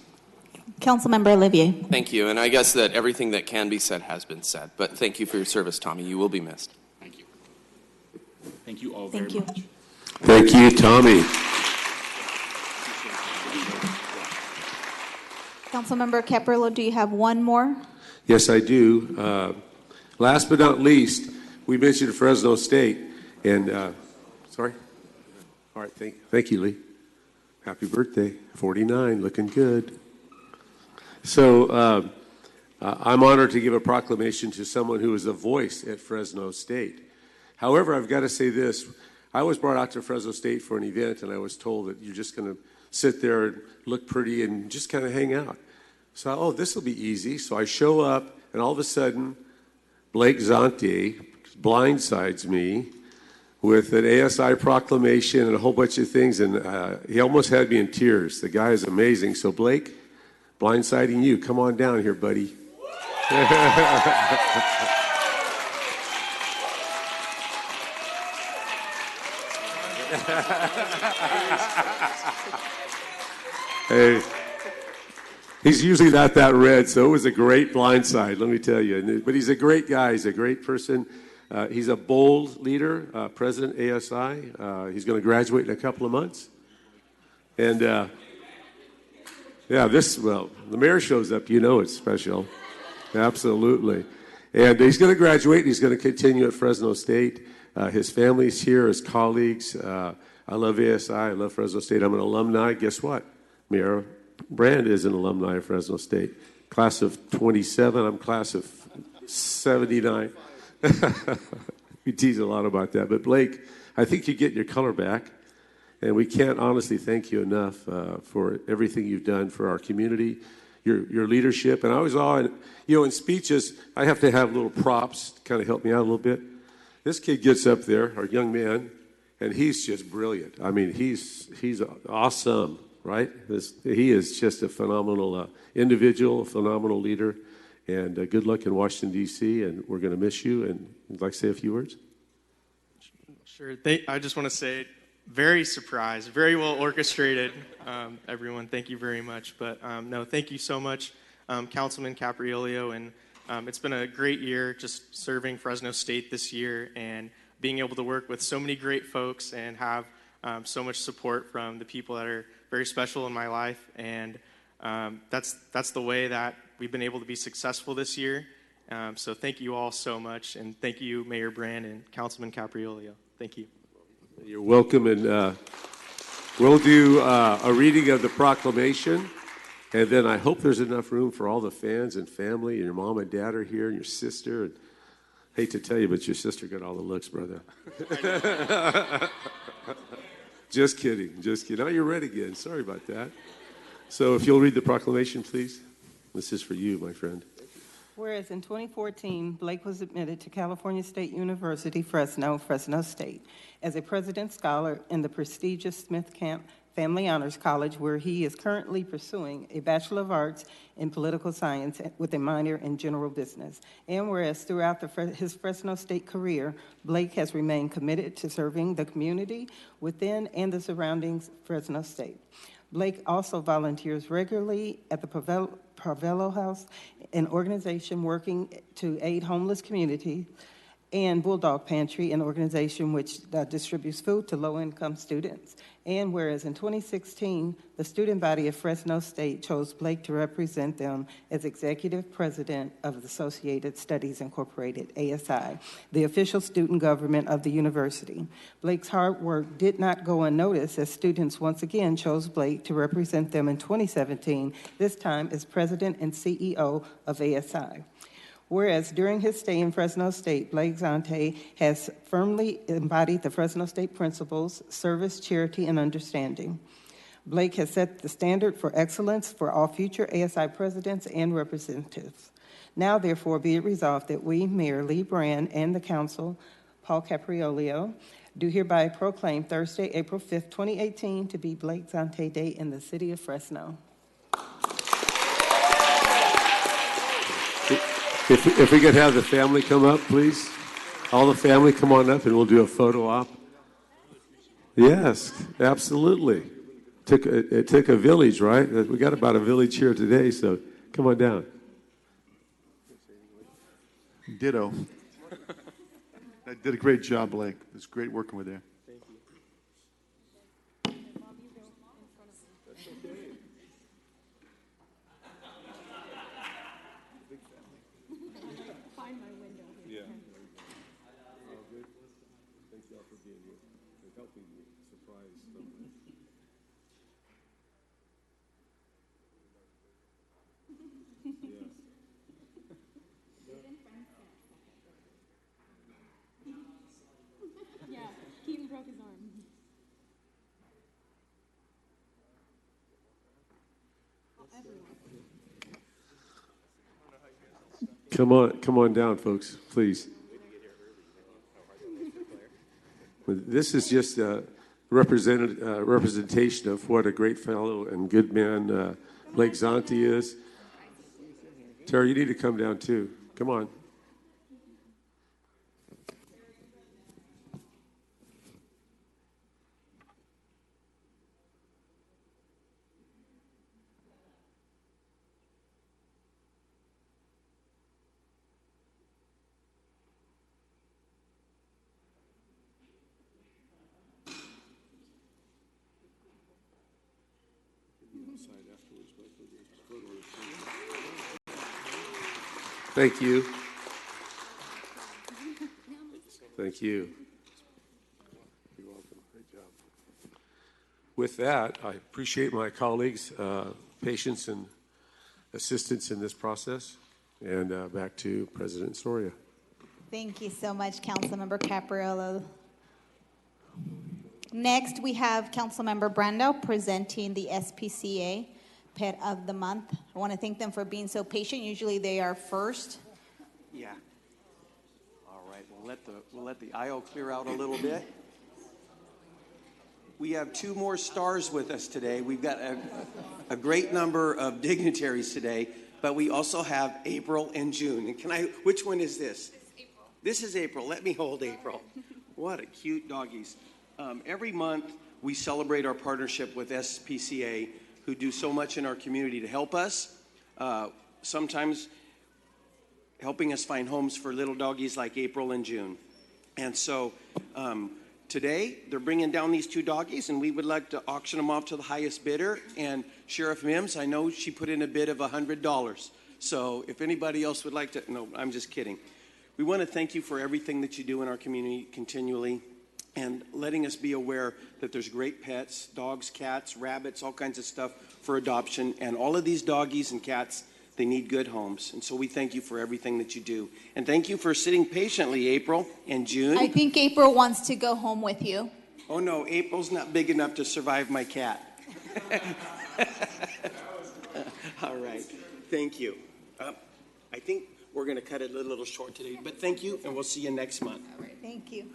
Councilmember Olivier. Thank you. And I guess that everything that can be said has been said. But thank you for your service, Tommy. You will be missed. Thank you. Thank you all very much. Thank you, Tommy. Councilmember Caperillo, do you have one more? Yes, I do. Last but not least, we mentioned Fresno State. And, sorry? All right, thank you, Lee. Happy birthday. 49, looking good. So I'm honored to give a proclamation to someone who is a voice at Fresno State. However, I've got to say this. I was brought out to Fresno State for an event, and I was told that you're just going to sit there and look pretty and just kind of hang out. So, this will be easy. So I show up, and all of a sudden, Blake Zonte blindsides me with an ASI proclamation and a whole bunch of things, and he almost had me in tears. The guy is amazing. So Blake, blindsiding you. Come on down here, buddy. Hey, he's usually not that red, so it was a great blindside, let me tell you. But he's a great guy. He's a great person. He's a bold leader, President ASI. He's going to graduate in a couple of months. And yeah, the mayor shows up, you know it's special. Absolutely. And he's going to graduate. He's going to continue at Fresno State. His family's here, his colleagues. I love ASI. I love Fresno State. I'm an alumni. Guess what? Mayor Brand is an alumni of Fresno State. Class of 27. I'm class of 79. We tease a lot about that. But Blake, I think you're getting your color back. And we can't honestly thank you enough for everything you've done for our community, your leadership. And I was in speeches, I have to have little props to kind of help me out a little bit. This kid gets up there, our young man, and he's just brilliant. I mean, he's awesome, right? He is just a phenomenal individual, a phenomenal leader. And good luck in Washington, D.C., and we're going to miss you. And would you like to say a few words? Sure. I just want to say, very surprised, very well orchestrated, everyone. Thank you very much. But no, thank you so much, Councilman Capriolio. And it's been a great year just serving Fresno State this year and being able to work with so many great folks and have so much support from the people that are very special in my life. And that's the way that we've been able to be successful this year. So thank you all so much. And thank you, Mayor Brand and Councilman Capriolio. Thank you. You're welcome. And we'll do a reading of the proclamation. And then I hope there's enough room for all the fans and family. And your mom and dad are here and your sister. And hate to tell you, but your sister got all the looks, brother. Just kidding. Just kidding. Now you're red again. Sorry about that. So if you'll read the proclamation, please. This is for you, my friend. Whereas in 2014, Blake was admitted to California State University, Fresno State, as a President's Scholar in the prestigious Smith Camp Family Honors College, where he is currently pursuing a Bachelor of Arts in Political Science with a minor in General Business. And whereas throughout his Fresno State career, Blake has remained committed to serving the community within and the surroundings of Fresno State. Blake also volunteers regularly at the Parvello House, an organization working to aid homeless communities, and Bulldog Pantry, an organization which distributes food to low-income students. And whereas in 2016, the student body of Fresno State chose Blake to represent them as executive president of the Associated Studies Incorporated, ASI, the official student government of the university. Blake's hard work did not go unnoticed as students once again chose Blake to represent them in 2017, this time as president and CEO of ASI. Whereas during his stay in Fresno State, Blake Zante has firmly embodied the Fresno State principles, service, charity, and understanding. Blake has set the standard for excellence for all future ASI presidents and representatives. Now, therefore, be it resolved that we, Mayor Lee Brand, and the Council, Paul Capriolio, do hereby proclaim Thursday, April 5th, 2018, to be Blake Zante Day in the city of Fresno. If we could have the family come up, please. All the family come on up and we'll do a photo op. Yes, absolutely. It took a village, right? We got about a village here today, so come on down. Ditto. I did a great job, Blake. It's great working with you. Come on down, folks, please. This is just a representation of what a great fellow and good man Blake Zonti is. Terry, you need to come down too. Come on. Thank you. Thank you. You're welcome. Great job. With that, I appreciate my colleagues' patience and assistance in this process. And back to President Soria. Thank you so much, Councilmember Capriolo. Next, we have Councilmember Brando presenting the SPCA Pet of the Month. I want to thank them for being so patient. Usually they are first. Yeah. All right, we'll let the aisle clear out a little bit. We have two more stars with us today. We've got a great number of dignitaries today, but we also have April and June. And which one is this? April. This is April. Let me hold April. What a cute doggies. Every month we celebrate our partnership with SPCA, who do so much in our community to help us, sometimes helping us find homes for little doggies like April and June. And so today they're bringing down these two doggies, and we would like to auction them off to the highest bidder. And Sheriff Mims, I know she put in a bid of $100. So if anybody else would like to, no, I'm just kidding. We want to thank you for everything that you do in our community continually, and letting us be aware that there's great pets, dogs, cats, rabbits, all kinds of stuff for adoption. And all of these doggies and cats, they need good homes. And so we thank you for everything that you do. And thank you for sitting patiently, April and June. I think April wants to go home with you. Oh no, April's not big enough to survive my cat. All right, thank you. I think we're gonna cut it a little short today, but thank you, and we'll see you next month. All right, thank you.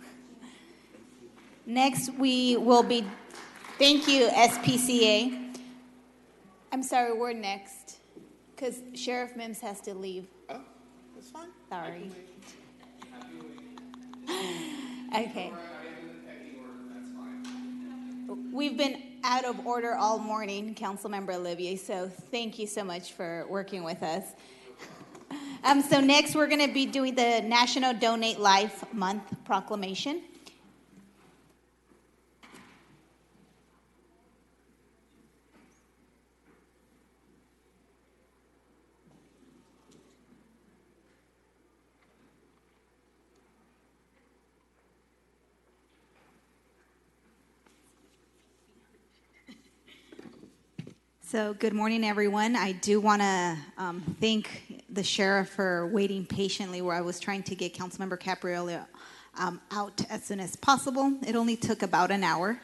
Next, we will be, thank you, SPCA. I'm sorry, we're next, because Sheriff Mims has to leave. Oh, that's fine. Sorry. Okay. We've been out of order all morning, Councilmember Olivier, so thank you so much for working with us. So next, we're going to be doing the National Donate Life Month proclamation. So good morning, everyone. I do want to thank the sheriff for waiting patiently where I was trying to get Councilmember Capriolo out as soon as possible. It only took about an hour.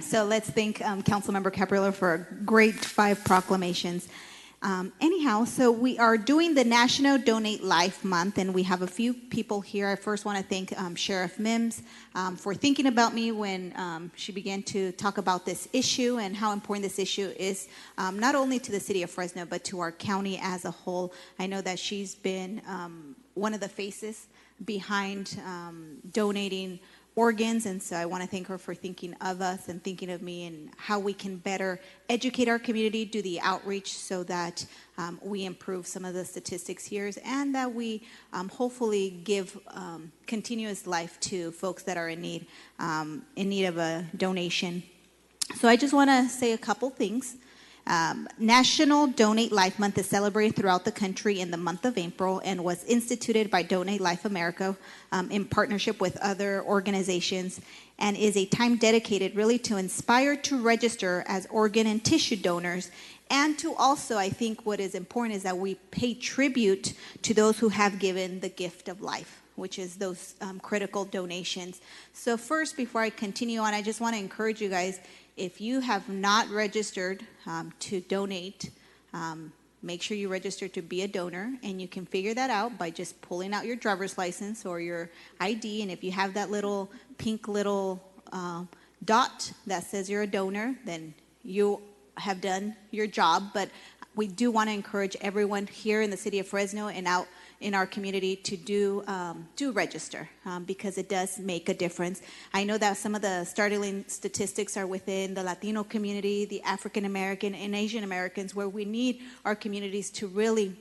So let's thank Councilmember Capriolo for a great 5 proclamations. Anyhow, so we are doing the National Donate Life Month, and we have a few people here. I first want to thank Sheriff Mims for thinking about me when she began to talk about this issue and how important this issue is, not only to the city of Fresno, but to our county as a whole. I know that she's been one of the faces behind donating organs, and so I want to thank her for thinking of us and thinking of me and how we can better educate our community, do the outreach so that we improve some of the statistics here, and that we hopefully give continuous life to folks that are in need of a donation. So I just want to say a couple things. National Donate Life Month is celebrated throughout the country in the month of April and was instituted by Donate Life America in partnership with other organizations, and is a time dedicated really to inspire to register as organ and tissue donors, and to also, I think what is important is that we pay tribute to those who have given the gift of life, which is those critical donations. So first, before I continue on, I just want to encourage you guys, if you have not registered to donate, make sure you register to be a donor, and you can figure that out by just pulling out your driver's license or your ID, and if you have that little pink dot that says you're a donor, then you have done your job. But we do want to encourage everyone here in the city of Fresno and out in our community to do register because it does make a difference. I know that some of the startling statistics are within the Latino community, the African American and Asian Americans, where we need our communities to really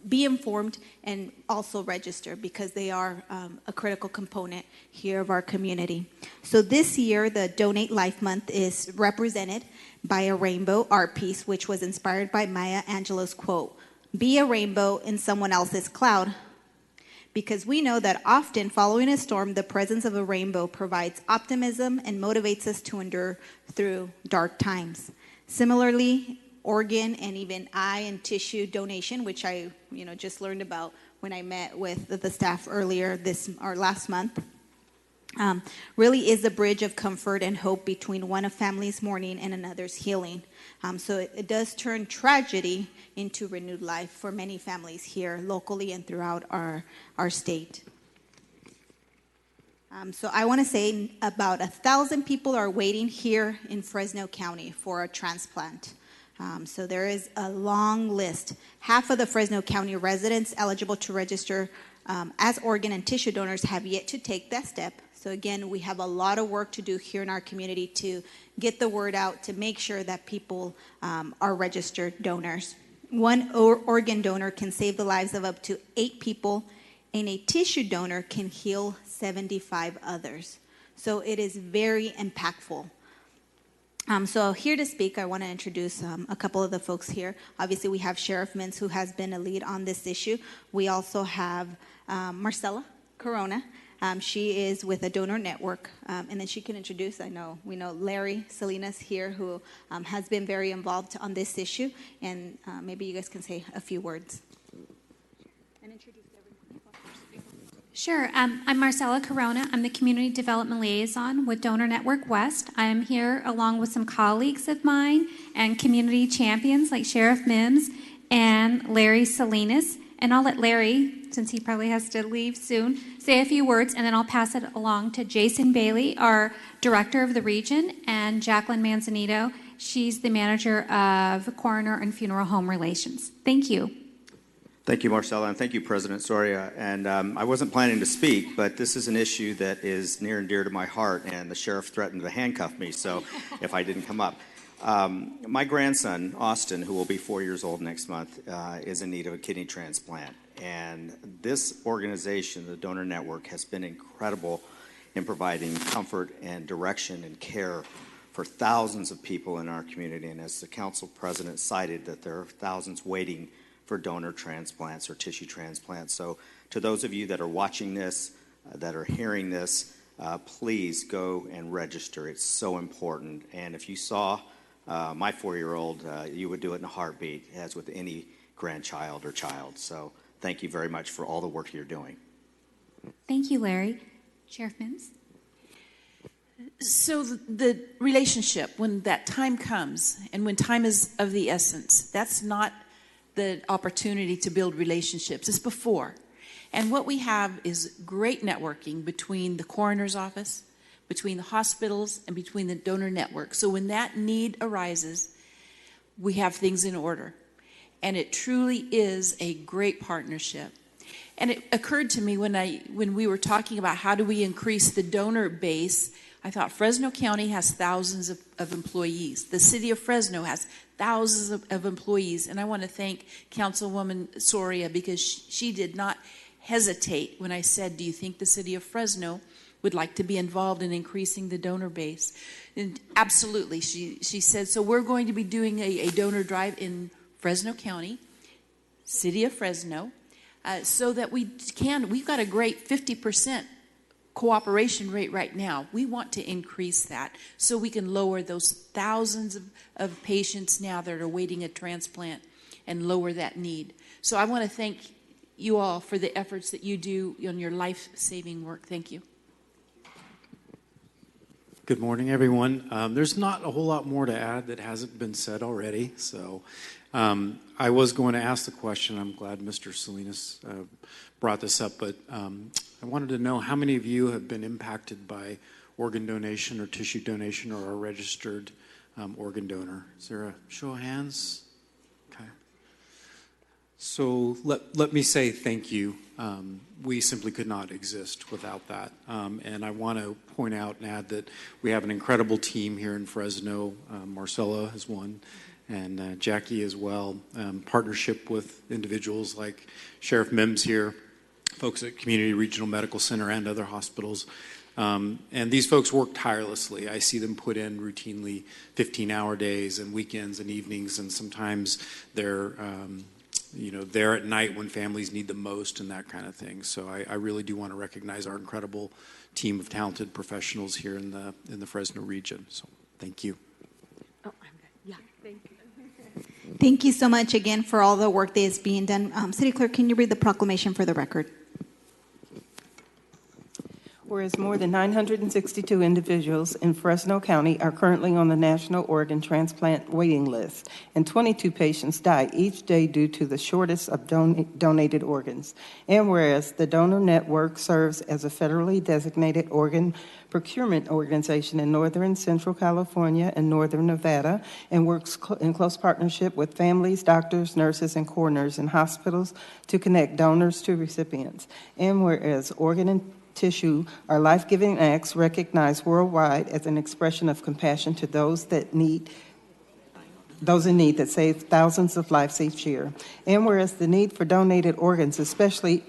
be informed and also register because they are a critical component here of our community. So this year, the Donate Life Month is represented by a rainbow art piece, which was inspired by Maya Angelou's quote, "Be a rainbow in someone else's cloud." Because we know that often following a storm, the presence of a rainbow provides optimism and motivates us to endure through dark times. Similarly, organ and even eye and tissue donation, which I just learned about when I met with the staff earlier last month, really is a bridge of comfort and hope between one of family's mourning and another's healing. So it does turn tragedy into renewed life for many families here locally and throughout our state. So I want to say about 1,000 people are waiting here in Fresno County for a transplant. So there is a long list. Half of the Fresno County residents eligible to register as organ and tissue donors have yet to take that step. So again, we have a lot of work to do here in our community to get the word out, to make sure that people are registered donors. One organ donor can save the lives of up to 8 people, and a tissue donor can heal 75 others. So it is very impactful. So here to speak, I want to introduce a couple of the folks here. Obviously, we have Sheriff Mintz, who has been a lead on this issue. We also have Marcela Corona. She is with a donor network, and then she can introduce, we know Larry Salinas here, who has been very involved on this issue, and maybe you guys can say a few words. And introduce Sure. I'm Marcela Corona. I'm the Community Development Liaison with Donor Network West. I am here along with some colleagues of mine and community champions like Sheriff Mims and Larry Salinas. And I'll let Larry, since he probably has to leave soon, say a few words, and then I'll pass it along to Jason Bailey, our Director of the Region, and Jacqueline Manzanito. She's the Manager of Coroner and Funeral Home Relations. Thank you. Thank you, Marcella, and thank you, President Soria. And I wasn't planning to speak, but this is an issue that is near and dear to my heart, and the sheriff threatened to handcuff me, so if I didn't come up. My grandson, Austin, who will be 4 years old next month, is in need of a kidney transplant. And this organization, the Donor Network, has been incredible in providing comfort and direction and care for thousands of people in our community. And as the council president cited, that there are thousands waiting for donor transplants or tissue transplants. So to those of you that are watching this, that are hearing this, please go and register. It's so important. And if you saw my 4-year-old, you would do it in a heartbeat, as with any grandchild or child. So thank you very much for all the work you're doing. Thank you, Larry. Sheriff Mims? So the relationship, when that time comes, and when time is of the essence, that's not the opportunity to build relationships. It's before. And what we have is great networking between the coroner's office, between the hospitals, and between the donor network. So when that need arises, we have things in order. And it truly is a great partnership. And it occurred to me when we were talking about how do we increase the donor base, I thought Fresno County has thousands of employees. The city of Fresno has thousands of employees. And I want to thank Councilwoman Soria because she did not hesitate when I said, do you think the city of Fresno would like to be involved in increasing the donor base? And absolutely, she said, so we're going to be doing a donor drive in Fresno County, city of Fresno, so that we've got a great 50% cooperation rate right now. We want to increase that so we can lower those thousands of patients now that are waiting a transplant and lower that need. So I want to thank you all for the efforts that you do on your life-saving work. Thank you. Good morning, everyone. There's not a whole lot more to add that hasn't been said already. So I was going to ask the question. I'm glad Mr. Salinas brought this up, but I wanted to know how many of you have been impacted by organ donation or tissue donation or are a registered organ donor. Is there a show of hands? Okay. So let me say thank you. We simply could not exist without that. And I want to point out and add that we have an incredible team here in Fresno. Marcella is one, and Jackie as well. Partnership with individuals like Sheriff Mims here, folks at Community Regional Medical Center and other hospitals. And these folks work tirelessly. I see them put in routinely 15-hour days and weekends and evenings, and sometimes they're there at night when families need them most and that kind of thing. So I really do want to recognize our incredible team of talented professionals here in the Fresno region. So thank you. Oh, I'm good. Yeah, thank you. Thank you so much again for all the work that is being done. City Clerk, can you read the proclamation for the record? Whereas more than 962 individuals in Fresno County are currently on the National Organ Transplant waiting list, and 22 patients die each day due to the shortage of donated organs. And whereas the Donor Network serves as a federally designated organ procurement organization in Northern Central California and Northern Nevada, and works in close partnership with families, doctors, nurses, and coroners in hospitals to connect donors to recipients. And whereas organ and tissue are life-giving acts recognized worldwide as an expression of compassion to those in need that save thousands of lives each year. And whereas the need for donated organs is especially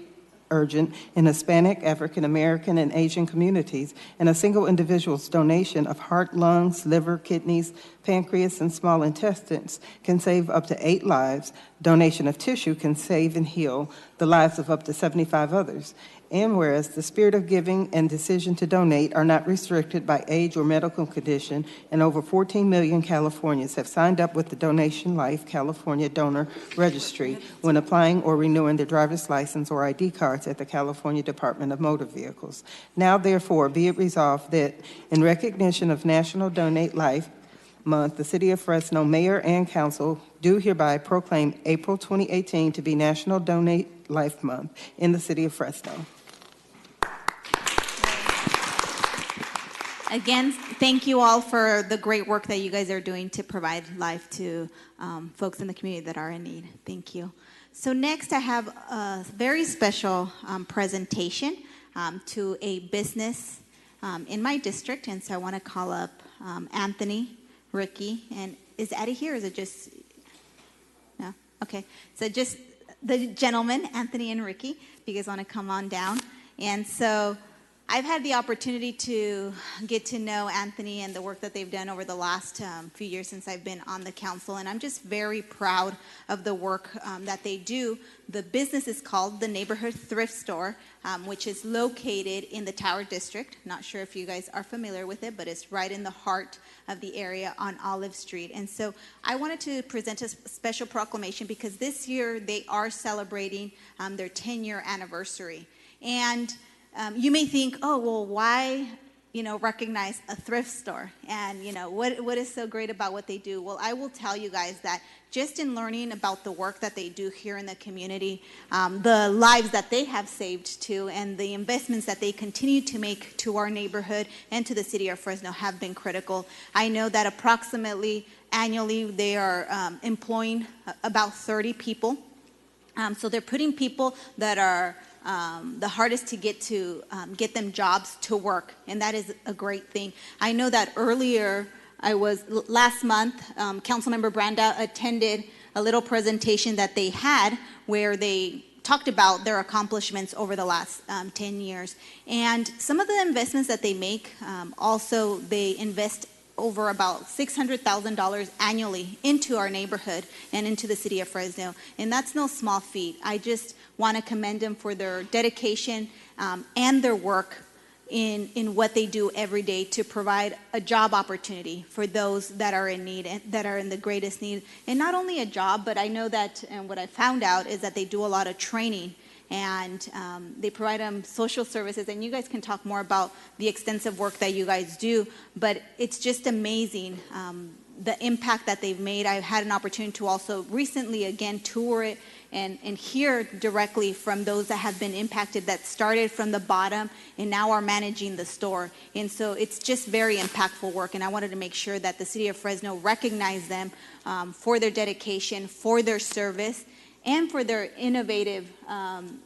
urgent in Hispanic, African American, and Asian communities, and a single individual's donation of heart, lungs, liver, kidneys, pancreas, and small intestines can save up to 8 lives. Donation of tissue can save and heal the lives of up to 75 others. And whereas the spirit of giving and decision to donate are not restricted by age or medical condition, and over 14 million Californians have signed up with the Donation Life California Donor Registry when applying or renewing their driver's license or ID cards at the California Department of Motor Vehicles. Now, therefore, be it resolved that in recognition of National Donate Life Month, the City of Fresno Mayor and Council do hereby proclaim April 2018 to be National Donate Life Month in the City of Fresno. Again, thank you all for the great work that you guys are doing to provide life to folks in the community that are in need. Thank you. So next I have a very special presentation to a business in my district. And so I want to call up Anthony, Ricky, and is Addie here or is it just, no? Okay, so just the gentlemen, Anthony and Ricky, if you guys want to come on down. And so I've had the opportunity to get to know Anthony and the work that they've done over the last few years since I've been on the council, and I'm just very proud of the work that they do. The business is called the Neighborhood Thrift Store, which is located in the Tower District. Not sure if you guys are familiar with it, but it's right in the heart of the area on Olive Street. And so I wanted to present a special proclamation because this year they are celebrating their 10-year anniversary. And you may think, oh, well, why, recognize a thrift store? And, what is so great about what they do? Well, I will tell you guys that just in learning about the work that they do here in the community, the lives that they have saved too, and the investments that they continue to make to our neighborhood and to the city of Fresno have been critical. I know that approximately annually they are employing about 30 people. So they're putting people that are the hardest to get them jobs to work, and that is a great thing. I know that last month, Councilmember Branda attended a little presentation that they had where they talked about their accomplishments over the last 10 years. And some of the investments that they make, also they invest over about $600,000 annually into our neighborhood and into the city of Fresno. And that's no small feat. I just want to commend them for their dedication and their work in what they do every day to provide a job opportunity for those that are in need and that are in the greatest need. And not only a job, but I know that, and what I found out is that they do a lot of training, and they provide them social services, and you guys can talk more about the extensive work that you guys do, but it's just amazing the impact that they've made. I've had an opportunity to also recently again tour it and hear directly from those that have been impacted, that started from the bottom and now are managing the store. And so it's just very impactful work, and I wanted to make sure that the City of Fresno recognized them for their dedication, for their service, and for their innovative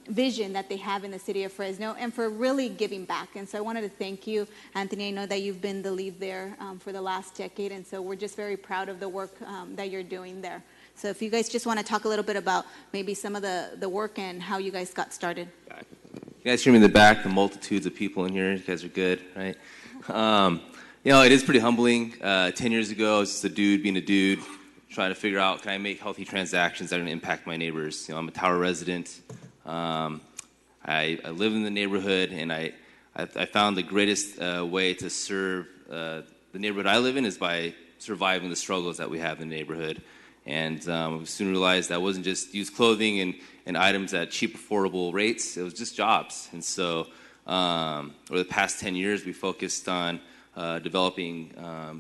vision that they have in the City of Fresno, and for really giving back. And so I wanted to thank you, Anthony. I know that you've been the lead there for the last decade, and so we're just very proud of the work that you're doing there. So if you guys just want to talk a little bit about maybe some of the work and how you guys got started. You guys hear me in the back, the multitudes of people in here. You guys are good, right? It is pretty humbling. 10 years ago, I was just a dude being a dude, trying to figure out, can I make healthy transactions that are going to impact my neighbors? I'm a Tower resident. I live in the neighborhood, and I found the greatest way to serve the neighborhood I live in is by surviving the struggles that we have in the neighborhood. And we soon realized that wasn't just used clothing and items at cheap, affordable rates. It was just jobs. And so over the past 10 years, we focused on developing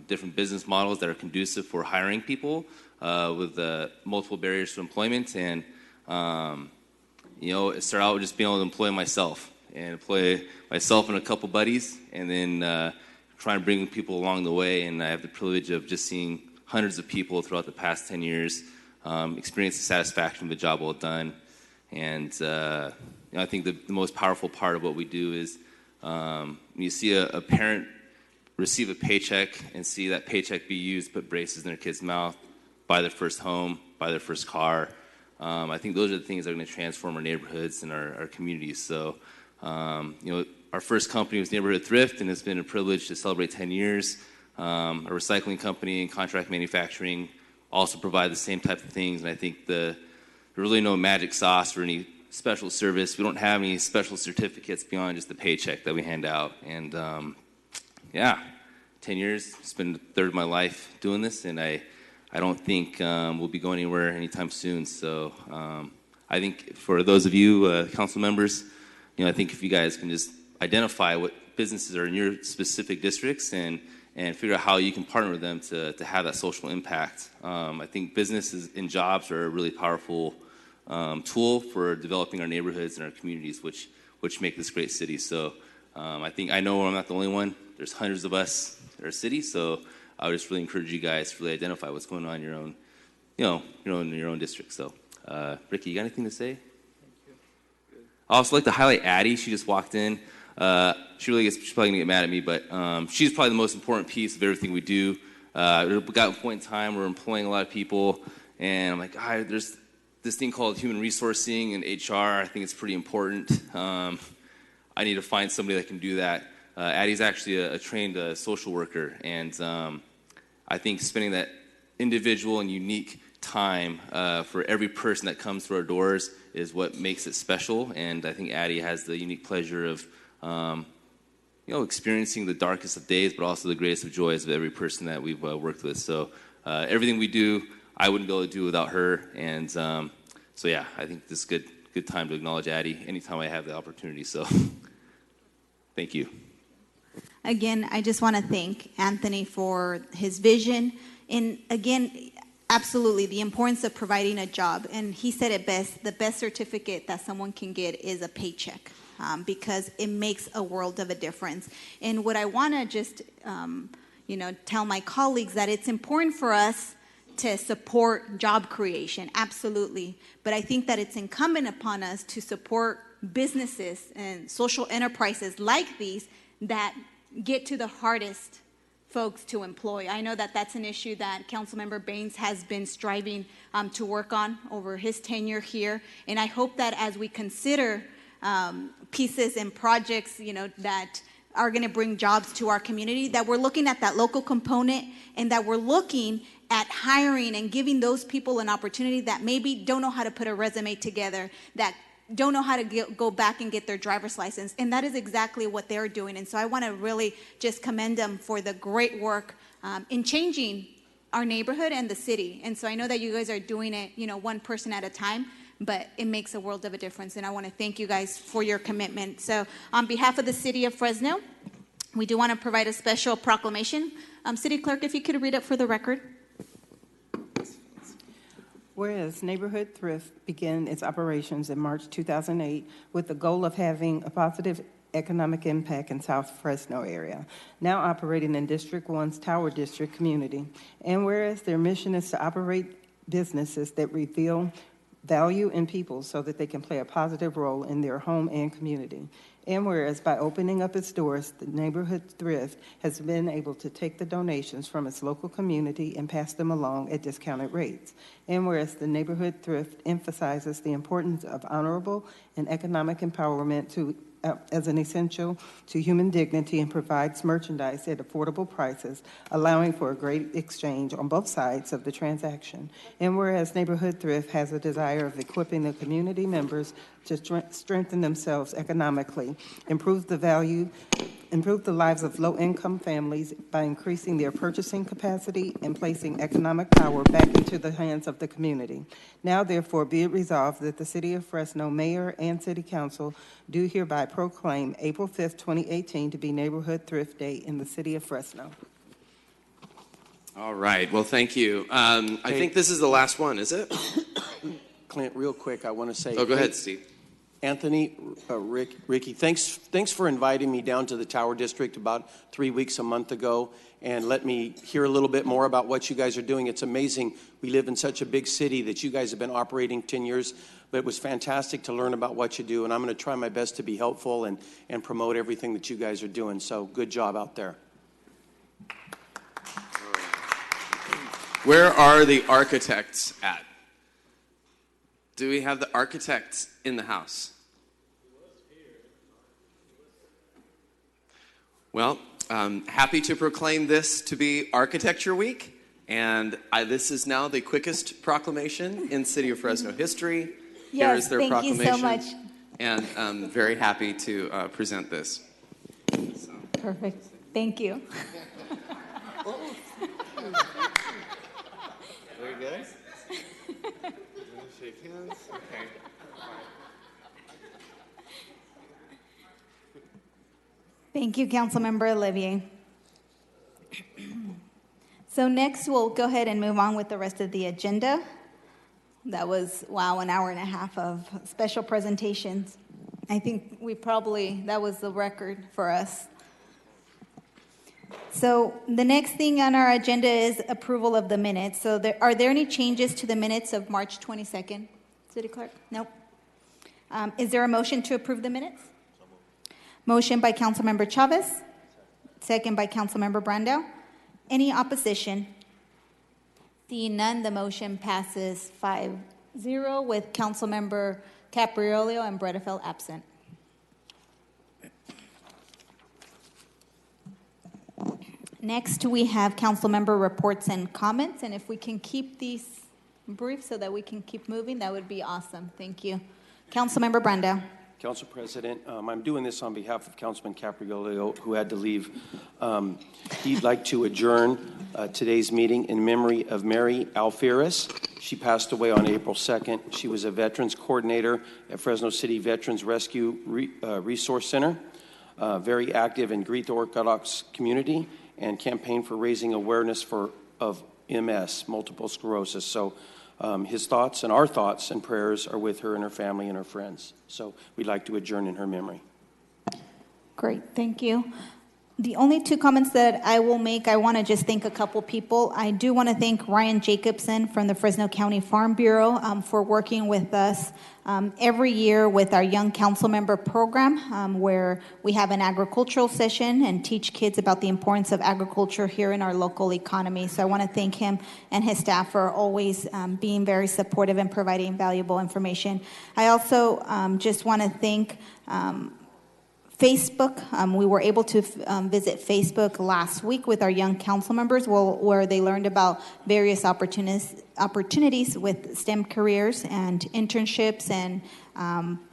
different business models that are conducive for hiring people with multiple barriers to employment. And, it started out with just being able to employ myself and a couple buddies, and then trying to bring people along the way. And I have the privilege of just seeing hundreds of people throughout the past 10 years experience the satisfaction of the job well done. And I think the most powerful part of what we do is when you see a parent receive a paycheck and see that paycheck be used to put braces in their kid's mouth, buy their first home, buy their first car. I think those are the things that are going to transform our neighborhoods and our communities. So, our first company was Neighborhood Thrift, and it's been a privilege to celebrate 10 years. A recycling company and contract manufacturing also provide the same type of things, and I think there's really no magic sauce or any special service. We don't have any special certificates beyond just the paycheck that we hand out. And 10 years, spent a third of my life doing this, and I don't think we'll be going anywhere anytime soon. So I think for those of you council members, I think if you guys can just identify what businesses are in your specific districts and figure out how you can partner with them to have that social impact. I think businesses and jobs are a really powerful tool for developing our neighborhoods and our communities, which make this great city. So I know I'm not the only one. There's hundreds of us in our city, so I would just really encourage you guys to really identify what's going on in your own, in your own district. So, Ricky, you got anything to say? I'd also like to highlight Addie. She just walked in. She's probably gonna get mad at me, but she's probably the most important piece of everything we do. We got a point in time we're employing a lot of people, and I'm like, there's this thing called human resourcing and HR. I think it's pretty important. I need to find somebody that can do that. Addie's actually a trained social worker, and I think spending that individual and unique time for every person that comes through our doors is what makes it special. And I think Addie has the unique pleasure of experiencing the darkest of days, but also the greatest of joys of every person that we've worked with. So everything we do, I wouldn't be able to do without her. And I think this is a good time to acknowledge Addie anytime I have the opportunity. So thank you. Again, I just want to thank Anthony for his vision. And again, absolutely, the importance of providing a job. And he said it best, the best certificate that someone can get is a paycheck. Because it makes a world of a difference. And what I want to just, tell my colleagues that it's important for us to support job creation, absolutely. But I think that it's incumbent upon us to support businesses and social enterprises like these that get to the hardest folks to employ. I know that that's an issue that Councilmember Baines has been striving to work on over his tenure here. And I hope that as we consider pieces and projects, that are going to bring jobs to our community, that we're looking at that local component and that we're looking at hiring and giving those people an opportunity that maybe don't know how to put a resume together, that don't know how to go back and get their driver's license. And that is exactly what they're doing. And so I want to really just commend them for the great work in changing our neighborhood and the city. And so I know that you guys are doing it, one person at a time, but it makes a world of a difference. And I want to thank you guys for your commitment. So on behalf of the city of Fresno, we do want to provide a special proclamation. City Clerk, if you could read it for the record. Whereas Neighborhood Thrift began its operations in March 2008 with the goal of having a positive economic impact in South Fresno area, now operating in District 1's Tower District community. And whereas their mission is to operate businesses that reveal value in people so that they can play a positive role in their home and community. And whereas by opening up its doors, the Neighborhood Thrift has been able to take the donations from its local community and pass them along at discounted rates. And whereas the Neighborhood Thrift emphasizes the importance of honorable and economic empowerment as an essential to human dignity and provides merchandise at affordable prices, allowing for a great exchange on both sides of the transaction. And whereas Neighborhood Thrift has a desire of equipping the community members to strengthen themselves economically, improve the lives of low-income families by increasing their purchasing capacity and placing economic power back into the hands of the community. Now, therefore, be it resolved that the City of Fresno Mayor and City Council do hereby proclaim April 5th, 2018 to be Neighborhood Thrift Day in the City of Fresno. All right. Well, thank you. I think this is the last one, is it? Clint, real quick, I want to say. Oh, go ahead, Steve. Anthony, Ricky, thanks for inviting me down to the Tower District about 3 weeks, a month ago, and let me hear a little bit more about what you guys are doing. It's amazing. We live in such a big city that you guys have been operating 10 years, but it was fantastic to learn about what you do, and I'm going to try my best to be helpful and promote everything that you guys are doing. So good job out there. Where are the architects at? Do we have the architects in the house? Well, happy to proclaim this to be Architecture Week, and this is now the quickest proclamation in City of Fresno history. Here is their proclamation. Thank you so much. And I'm very happy to present this. Perfect. Thank you. Very good. Shake hands. Okay. Thank you, Councilmember Olivier. So next, we'll go ahead and move on with the rest of the agenda. That was, wow, an hour and a half of special presentations. I think that was the record for us. So the next thing on our agenda is approval of the minutes. So are there any changes to the minutes of March 22nd, City Clerk? Nope. Is there a motion to approve the minutes? Motion by Councilmember Chavez, second by Councilmember Brando. Any opposition? Seeing none, the motion passes 5-0 with Councilmember Capriolio and Bredefeld absent. Next, we have Councilmember reports and comments, and if we can keep these brief so that we can keep moving, that would be awesome. Thank you. Councilmember Brando. Council President, I'm doing this on behalf of Councilman Capriolio, who had to leave. He'd like to adjourn today's meeting in memory of Mary Alferez. She passed away on April 2nd. She was a veterans coordinator at Fresno City Veterans Rescue Resource Center, very active in Greek Orthodox community, and campaigned for raising awareness of MS, multiple sclerosis. So his thoughts and our thoughts and prayers are with her and her family and her friends. So we'd like to adjourn in her memory. Great, thank you. The only two comments that I will make, I want to just thank a couple people. I do want to thank Ryan Jacobson from the Fresno County Farm Bureau for working with us every year with our Young Council Member program, where we have an agricultural session and teach kids about the importance of agriculture here in our local economy. So I want to thank him and his staff for always being very supportive and providing valuable information. I also just want to thank Facebook. We were able to visit Facebook last week with our young council members, where they learned about various opportunities with STEM careers and internships and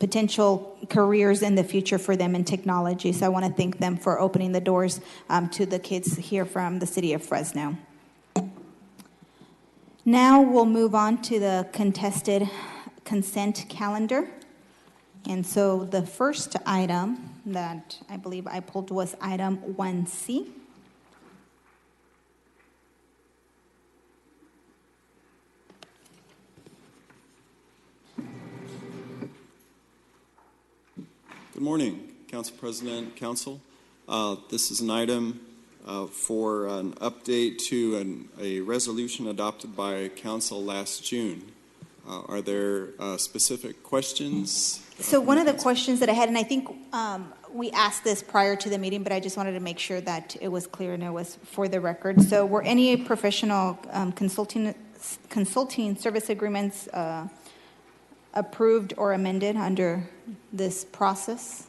potential careers in the future for them in technology. So I want to thank them for opening the doors to the kids here from the city of Fresno. Now we'll move on to the contested consent calendar. And so the first item that I believe I pulled was item 1C. Good morning, Council President, Council. This is an item for an update to a resolution adopted by Council last June. Are there specific questions? So one of the questions that I had, and I think we asked this prior to the meeting, but I just wanted to make sure that it was clear and it was for the record. So were any professional consulting service agreements approved or amended under this process?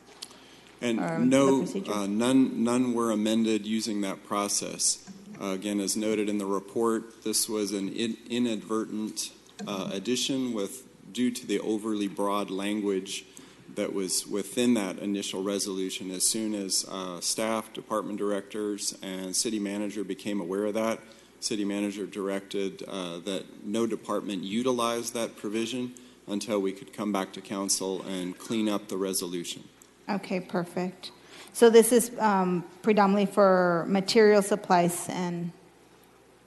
And no, none were amended using that process. Again, as noted in the report, this was an inadvertent addition due to the overly broad language that was within that initial resolution. As soon as staff, department directors, and city manager became aware of that, city manager directed that no department utilize that provision until we could come back to council and clean up the resolution. Okay, perfect. So this is predominantly for material supplies and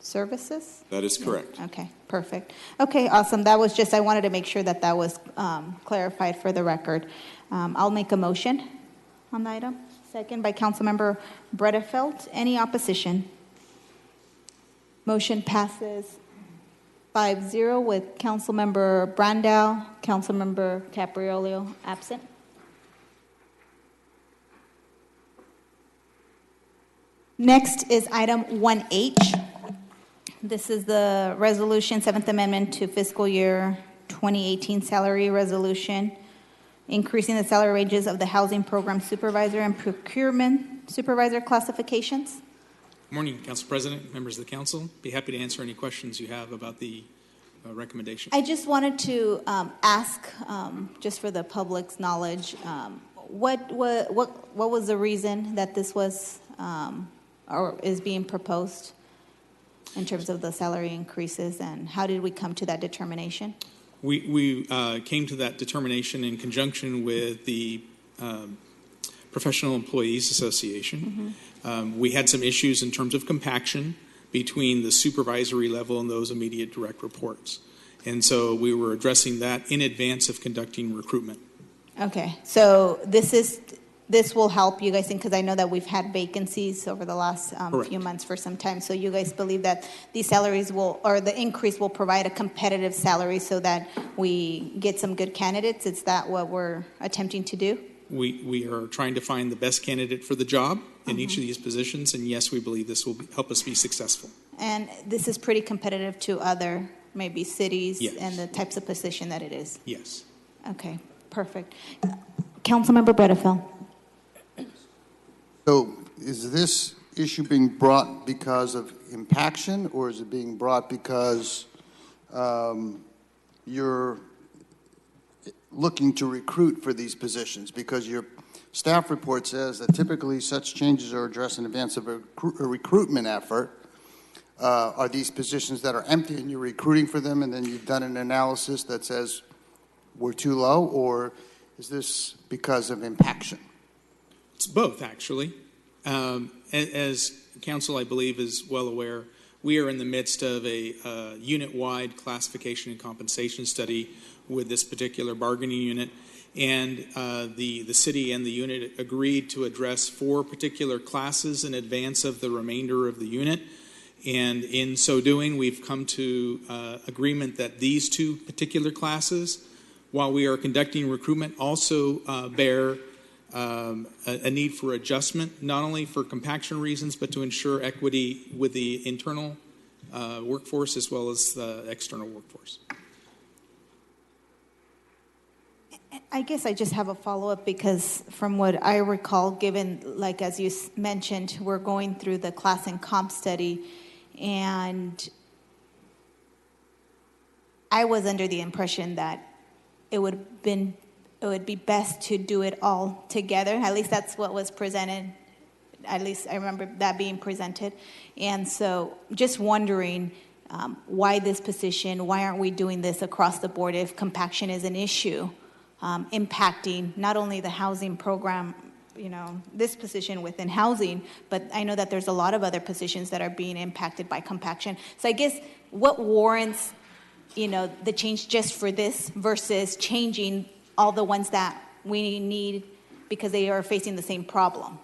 services? That is correct. Okay, perfect. Okay, awesome. That was just, I wanted to make sure that that was clarified for the record. I'll make a motion on the item. Second by Councilmember Bredefeld. Any opposition? Motion passes 5-0 with Councilmember Brandau, Councilmember Capriolio absent. Next is item 1H. This is the resolution, 7th Amendment to fiscal year 2018 salary resolution, increasing the salary ranges of the housing program supervisor and procurement supervisor classifications. Morning, Council President, members of the council. Be happy to answer any questions you have about the recommendation. I just wanted to ask, just for the public's knowledge, what was the reason that this was or is being proposed in terms of the salary increases, and how did we come to that determination? We came to that determination in conjunction with the Professional Employees Association. Mm-hmm. We had some issues in terms of compaction between the supervisory level and those immediate direct reports. And so we were addressing that in advance of conducting recruitment. Okay, so this will help you guys, because I know that we've had vacancies over the last few months for some time. So you guys believe that these salaries will, or the increase will provide a competitive salary so that we get some good candidates? Is that what we're attempting to do? We are trying to find the best candidate for the job in each of these positions, and yes, we believe this will help us be successful. And this is pretty competitive to other maybe cities and the types of position that it is? Yes. Okay, perfect. Councilmember Bredefeld. So is this issue being brought because of impaction, or is it being brought because you're looking to recruit for these positions? Because your staff report says that typically such changes are addressed in advance of a recruitment effort. Are these positions that are empty and you're recruiting for them, and then you've done an analysis that says we're too low, or is this because of impaction? It's both, actually. As council, I believe, is well aware, we are in the midst of a unit-wide classification and compensation study with this particular bargaining unit. And the city and the unit agreed to address 4 particular classes in advance of the remainder of the unit. And in so doing, we've come to agreement that these 2 particular classes, while we are conducting recruitment, also bear a need for adjustment, not only for compaction reasons, but to ensure equity with the internal workforce as well as the external workforce. I guess I just have a follow-up, because from what I recall, given, like as you mentioned, we're going through the class and comp study, and I was under the impression that it would be best to do it all together. At least that's what was presented. At least I remember that being presented. And so just wondering why this position, why aren't we doing this across the board if compaction is an issue impacting not only the housing program, this position within housing, but I know that there's a lot of other positions that are being impacted by compaction. So I guess what warrants, the change just for this versus changing all the ones that we need because they are facing the same problem.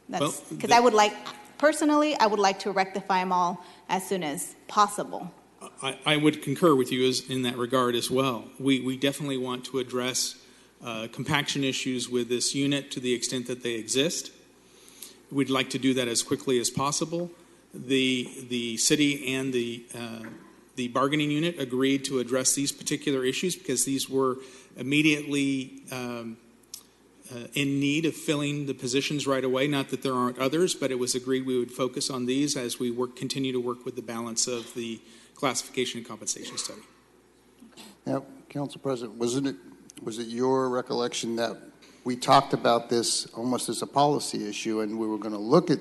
That's Well, because I would like, personally, I would like to rectify them all as soon as possible. I would concur with you in that regard as well. We definitely want to address compaction issues with this unit to the extent that they exist. We'd like to do that as quickly as possible. The city and the bargaining unit agreed to address these particular issues because these were immediately in need of filling the positions right away. Not that there aren't others, but it was agreed we would focus on these as we continue to work with the balance of the classification and compensation study. Now, Council President, was it your recollection that we talked about this almost as a policy issue, and we were going to look at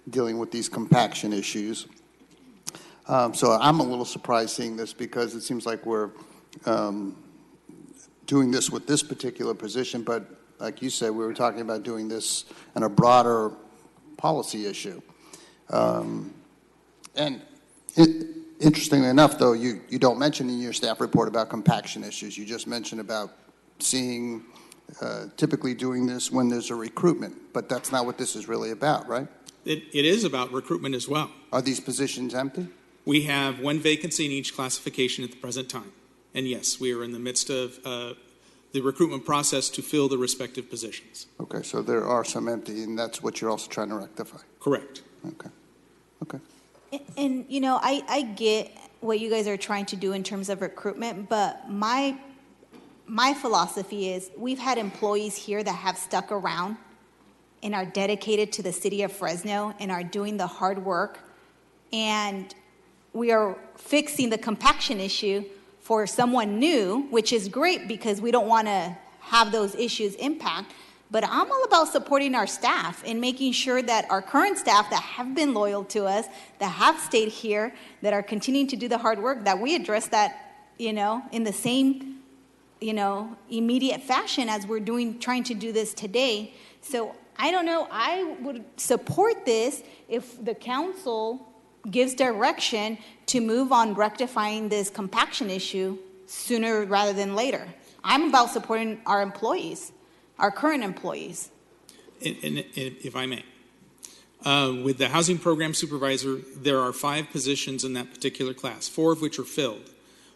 dealing with these compaction issues? So I'm a little surprised seeing this because it seems like we're doing this with this particular position, but like you said, we were talking about doing this in a broader policy issue. Interestingly enough, though, you don't mention in your staff report about compaction issues. You just mentioned about seeing, typically doing this when there's a recruitment, but that's not what this is really about, right? It is about recruitment as well. Are these positions empty? We have one vacancy in each classification at the present time. And yes, we are in the midst of the recruitment process to fill the respective positions. Okay, so there are some empty, and that's what you're also trying to rectify. Correct. Okay. Okay. And, you know, I get what you guys are trying to do in terms of recruitment, but my philosophy is we've had employees here that have stuck around and are dedicated to the city of Fresno and are doing the hard work. And we are fixing the compaction issue for someone new, which is great because we don't want to have those issues impact. But I'm all about supporting our staff and making sure that our current staff that have been loyal to us, that have stayed here, that are continuing to do the hard work, that we address that, you know, in the same, you know, immediate fashion as we're trying to do this today. So I don't know, I would support this if the council gives direction to move on rectifying this compaction issue sooner rather than later. I'm about supporting our employees, our current employees. And if I may, with the housing program supervisor, there are 5 positions in that particular class, 4 of which are filled,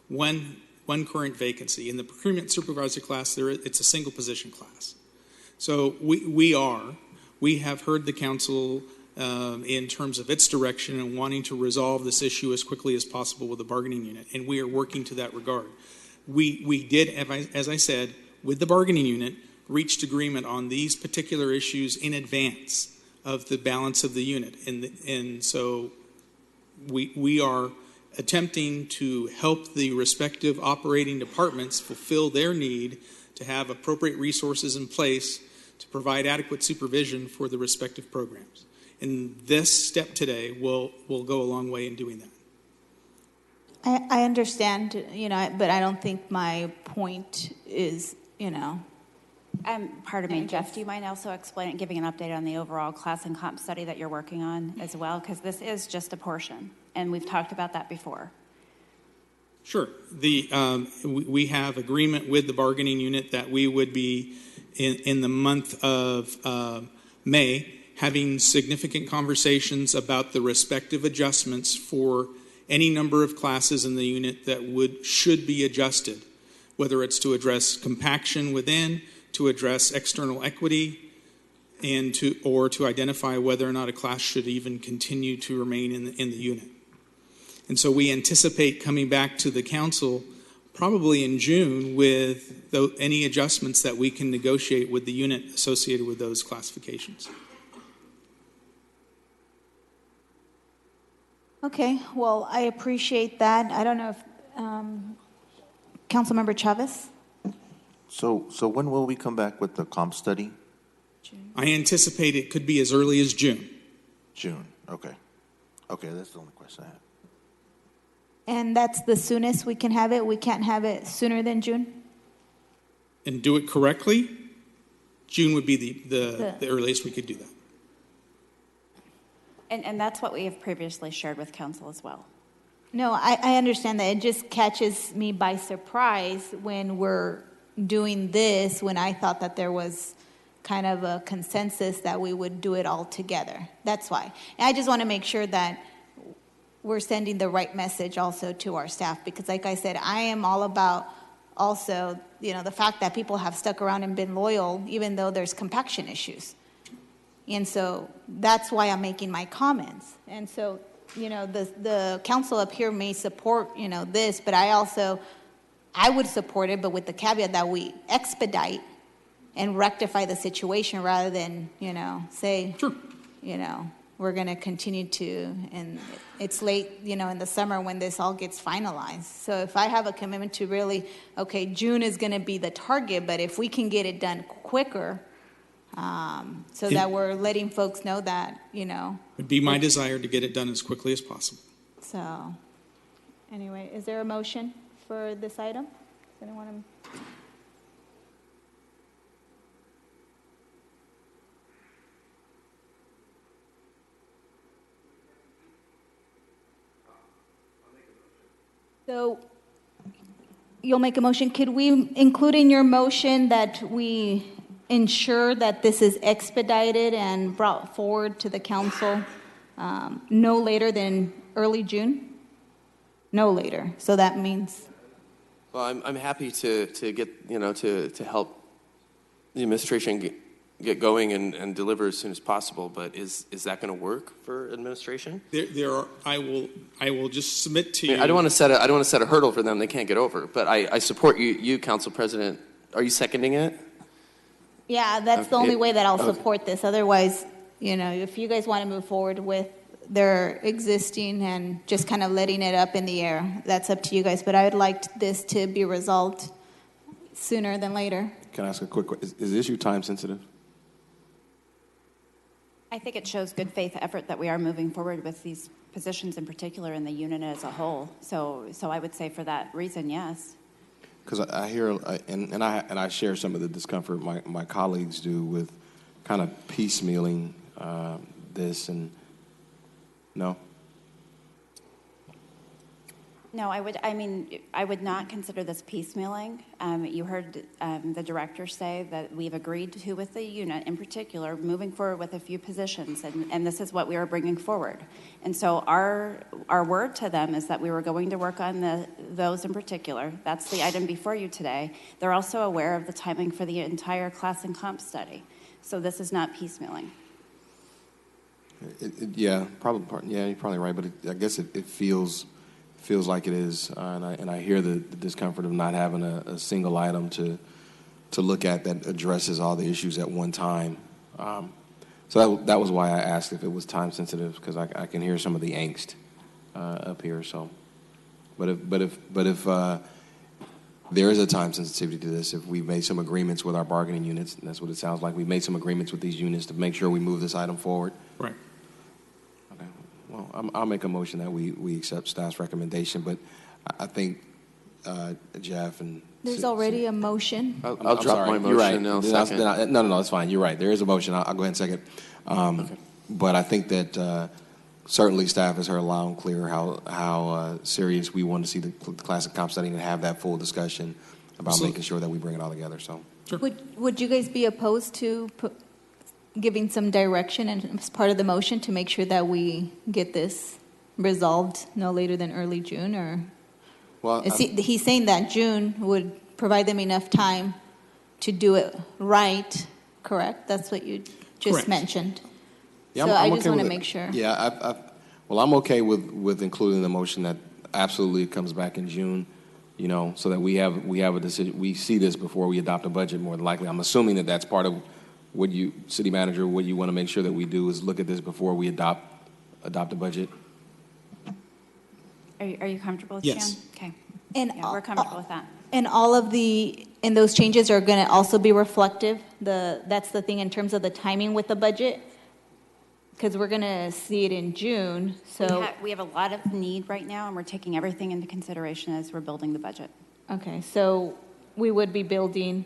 one current vacancy. In the procurement supervisor class, it's a single position class. So we have heard the council in terms of its direction and wanting to resolve this issue as quickly as possible with the bargaining unit, and we are working to that regard. We did, as I said, with the bargaining unit, reached agreement on these particular issues in advance of the balance of the unit. And so we are attempting to help the respective operating departments fulfill their need to have appropriate resources in place to provide adequate supervision for the respective programs. And this step today will go a long way in doing that. I understand, you know, but I don't think my point is, you know. Pardon me, Jeff, do you mind also giving an update on the overall class and comp study that you're working on as well? Because this is just a portion, and we've talked about that before. Sure. We have agreement with the bargaining unit that we would be, in the month of May, having significant conversations about the respective adjustments for any number of classes in the unit that should be adjusted, whether it's to address compaction within, to address external equity, and to identify whether or not a class should even continue to remain in the unit. And so we anticipate coming back to the council probably in June with any adjustments that we can negotiate with the unit associated with those classifications. Okay, well, I appreciate that. I don't know if Councilmember Chavez? So when will we come back with the comp study? I anticipate it could be as early as June. June, okay. Okay, that's the only question I have. And that's the soonest we can have it? We can't have it sooner than June? And do it correctly, June would be the earliest we could do that. And that's what we have previously shared with council as well. No, I understand that. It just catches me by surprise when we're doing this, when I thought that there was kind of a consensus that we would do it all together. That's why. And I just want to make sure that we're sending the right message also to our staff, because like I said, I am all about also, the fact that people have stuck around and been loyal even though there's compaction issues. And so that's why I'm making my comments. And so, the council up here may support, this, but I would support it, but with the caveat that we expedite and rectify the situation rather than, say, we're going to continue to, and it's late, in the summer when this all gets finalized. So if I have a commitment to really, okay, June is going to be the target, but if we can get it done quicker, so that we're letting folks know that, It'd be my desire to get it done as quickly as possible. So, anyway, is there a motion for this item? Does anyone? So, you'll make a motion. Could we include in your motion that we ensure that this is expedited and brought forward to the council no later than early June? No later. So that means. Well, I'm happy to get, to help the administration get going and deliver as soon as possible. But is that going to work for administration? I will just submit to you. I don't want to set a hurdle for them they can't get over. But I support you, Council President. Are you seconding it? Yeah, that's the only way that I'll support this. Otherwise, if you guys want to move forward with their existing and just kind of letting it up in the air, that's up to you guys. But I would like this to be resolved sooner than later. Can I ask a quick question? Is the issue time sensitive? I think it shows good faith effort that we are moving forward with these positions in particular and the unit as a whole. So I would say for that reason, yes. Because I hear, and I share some of the discomfort my colleagues do with kind of piecemealing this, and no? No, I would not consider this piecemealing. You heard the director say that we've agreed to, with the unit in particular, moving forward with a few positions, and this is what we are bringing forward. And so our word to them is that we were going to work on those in particular. That's the item before you today. They're also aware of the timing for the entire class and comp study. So this is not piecemealing. Yeah, probably. Yeah, you're probably right. But I guess it feels like it is, and I hear the discomfort of not having a single item to look at that addresses all the issues at one time. So that was why I asked if it was time sensitive, because I can hear some of the angst up here. So, but if there is a time sensitivity to this, if we've made some agreements with our bargaining units, and that's what it sounds like, we've made some agreements with these units to make sure we move this item forward. Right. Well, I'll make a motion that we accept staff's recommendation, but I think Jeff and... There's already a motion. I'll drop my motion. You're right. And I'll second. No, it's fine. You're right. There is a motion. I'll go ahead and second. Okay. But I think that certainly staff has heard loud and clear how serious we want to see the classic comp study and have that full discussion about making sure that we bring it all together. So, sure. Would you guys be opposed to giving some direction and as part of the motion to make sure that we get this resolved no later than early June? Or he's saying that June would provide them enough time to do it right, correct? That's what you just mentioned. Yeah, so I just want to make sure. Yeah, I'm okay with including the motion that absolutely comes back in June, so that we have a decision. We see this before we adopt a budget more than likely. I'm assuming that that's part of what you, city manager, what you want to make sure that we do is look at this before we adopt a budget. Are you comfortable with Yes. Jan? Okay. And we're comfortable with that. And those changes are going to also be reflective. That's the thing in terms of the timing with the budget, because we're going to see it in June. So We have a lot of need right now, and we're taking everything into consideration as we're building the budget. Okay, so we would be building.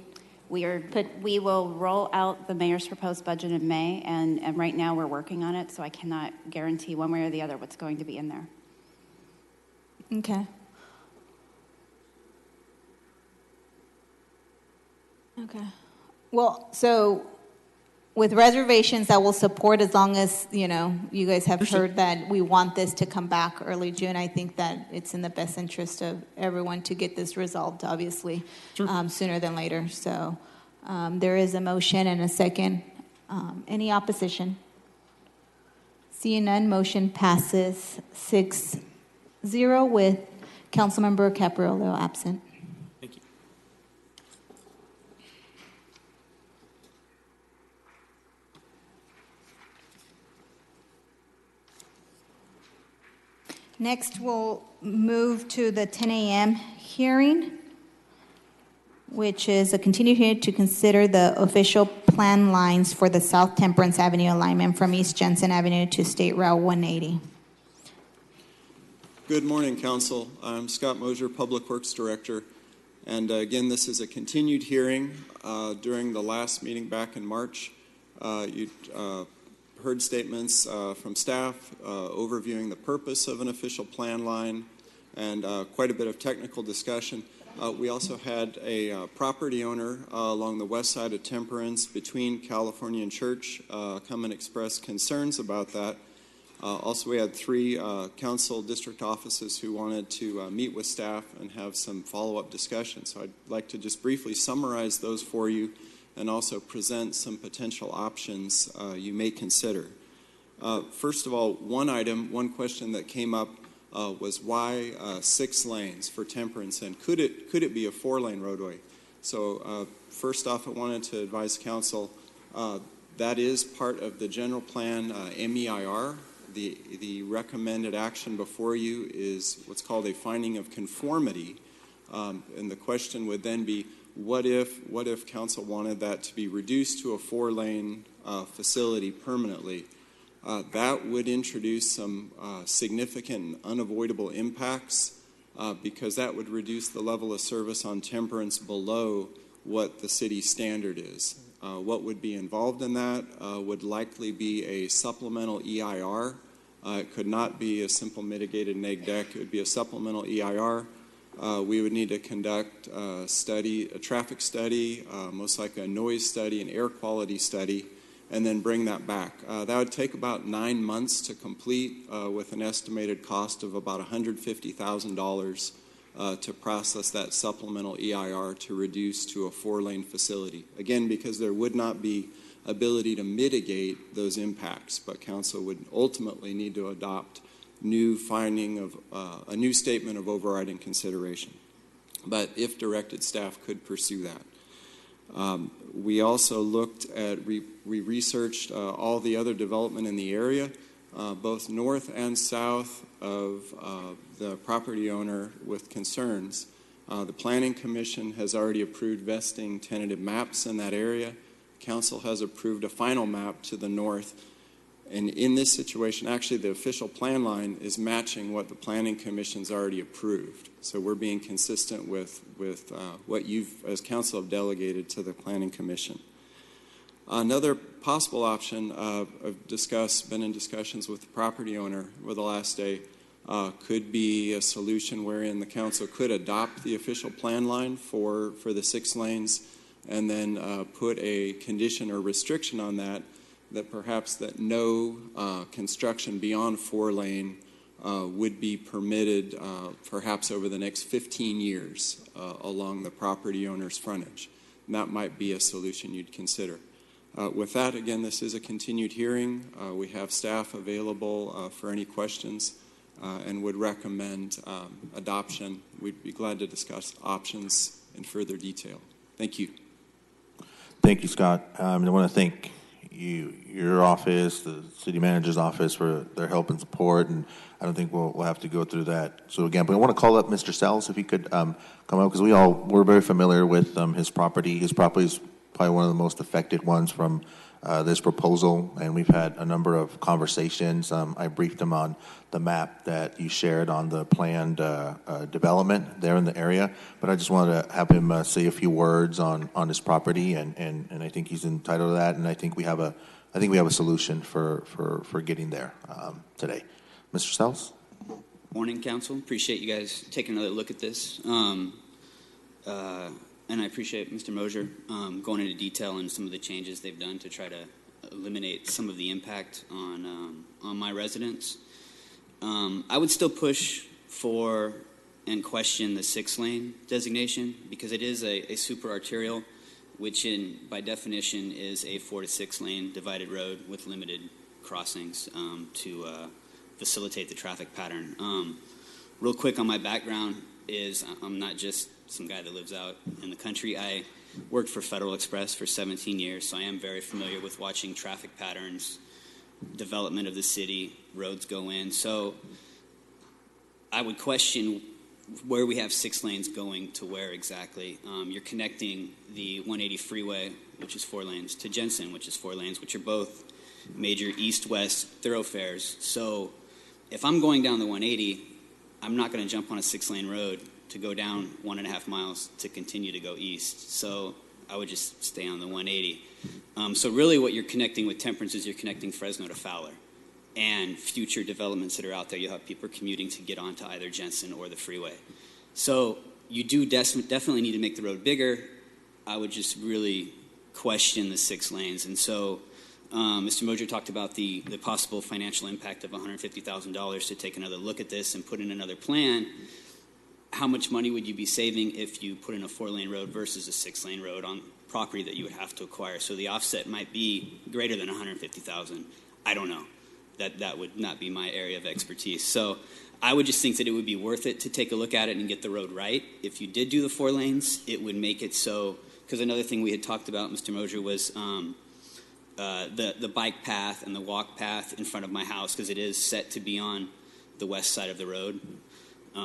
We will roll out the mayor's proposed budget in May, and right now we're working on it, so I cannot guarantee one way or the other what's going to be in there. Okay. Okay. Well, so with reservations that will support as long as, you know, you guys have heard that we want this to come back early June. I think that it's in the best interest of everyone to get this resolved, obviously, sooner than later. So there is a motion and a second. Any opposition? Seeing none, motion passes 6-0 with Councilmember Capriolo absent. Thank you. Next, we'll move to the 10 a.m. hearing, which is a continued hearing to consider the official plan lines for the South Temperance Avenue alignment from East Jensen Avenue to State Route 180. Good morning, Council. I'm Scott Mosier, Public Works Director. And again, this is a continued hearing. During the last meeting back in March, you heard statements from staff overviewing the purpose of an official plan line and quite a bit of technical discussion. We also had a property owner along the west side of Temperance between California and Church come and express concerns about that. Also, we had 3 council district offices who wanted to meet with staff and have some follow-up discussion. So I'd like to just briefly summarize those for you and also present some potential options you may consider. First of all, one question that came up was why 6 lanes for Temperance, and could it be a 4-lane roadway? So first off, I wanted to advise council that is part of the general plan MEIR. The recommended action before you is what's called a finding of conformity, and the question would then be, what if council wanted that to be reduced to a 4-lane facility permanently? That would introduce some significant and unavoidable impacts because that would reduce the level of service on Temperance below what the city standard is. What would be involved in that would likely be a supplemental EIR. It could not be a simple mitigated neg deck. It would be a supplemental EIR. We would need to conduct a traffic study, most likely a noise study, an air quality study, and then bring that back. That would take about 9 months to complete with an estimated cost of about $150,000 to process that supplemental EIR to reduce to a 4-lane facility. Again, because there would not be ability to mitigate those impacts, but council would ultimately need to adopt a new statement of overriding consideration. But if directed, staff could pursue that. We also looked at, we researched all the other development in the area, both north and south of the property owner with concerns. The Planning Commission has already approved vesting tentative maps in that area. Council has approved a final map to the north. And in this situation, actually the official plan line is matching what the Planning Commission's already approved. So we're being consistent with what you've, as council, have delegated to the Planning Commission. Another possible option I've been in discussions with the property owner over the last day, could be a solution wherein the council could adopt the official plan line for the 6 lanes and then put a condition or restriction on that perhaps that no construction beyond 4-lane would be permitted perhaps over the next 15 years along the property owner's frontage. And that might be a solution you'd consider. With that, again, this is a continued hearing. We have staff available for any questions and would recommend adoption. We'd be glad to discuss options in further detail. Thank you. Thank you, Scott. I want to thank your office, the city manager's office, for their help and support, and I don't think we'll have to go through that. So again, but I want to call up Mr. Sells if he could come up, because we're very familiar with his property. His property is probably one of the most affected ones from this proposal, and we've had a number of conversations. I briefed him on the map that you shared on the planned development there in the area, but I just wanted to have him say a few words on his property, and I think he's entitled to that, and I think we have a solution for getting there today. Mr. Sells? Morning, Council. Appreciate you guys taking another look at this. and I appreciate Mr. Mosier going into detail on some of the changes they've done to try to eliminate some of the impact on my residents. I would still push for and question the 6-lane designation because it is a super arterial, which by definition is a 4 to 6 lane divided road with limited crossings to facilitate the traffic pattern. Real quick on my background is I'm not just some guy that lives out in the country. I worked for Federal Express for 17 years, so I am very familiar with watching traffic patterns, development of the city, roads go in. So I would question where we have 6 lanes going to where exactly. You're connecting the 180 freeway, which is 4 lanes, to Jensen, which is 4 lanes, which are both major east-west thoroughfares. So if I'm going down the 180, I'm not going to jump on a 6-lane road to go down 1.5 miles to continue to go east. So I would just stay on the 180. So really what you're connecting with Temperance is you're connecting Fresno to Fowler. And future developments that are out there, you'll have people commuting to get onto either Jensen or the freeway. So you do definitely need to make the road bigger. I would just really question the 6 lanes. And so Mr. Mosier talked about the possible financial impact of $150,000 to take another look at this and put in another plan. How much money would you be saving if you put in a 4-lane road versus a 6-lane road on property that you would have to acquire? So the offset might be greater than $150,000. I don't know. That would not be my area of expertise. So I would just think that it would be worth it to take a look at it and get the road right. If you did do the 4 lanes, it would make it so, because another thing we had talked about, Mr. Mosier, was the bike path and the walk path in front of my house, because it is set to be on the west side of the road,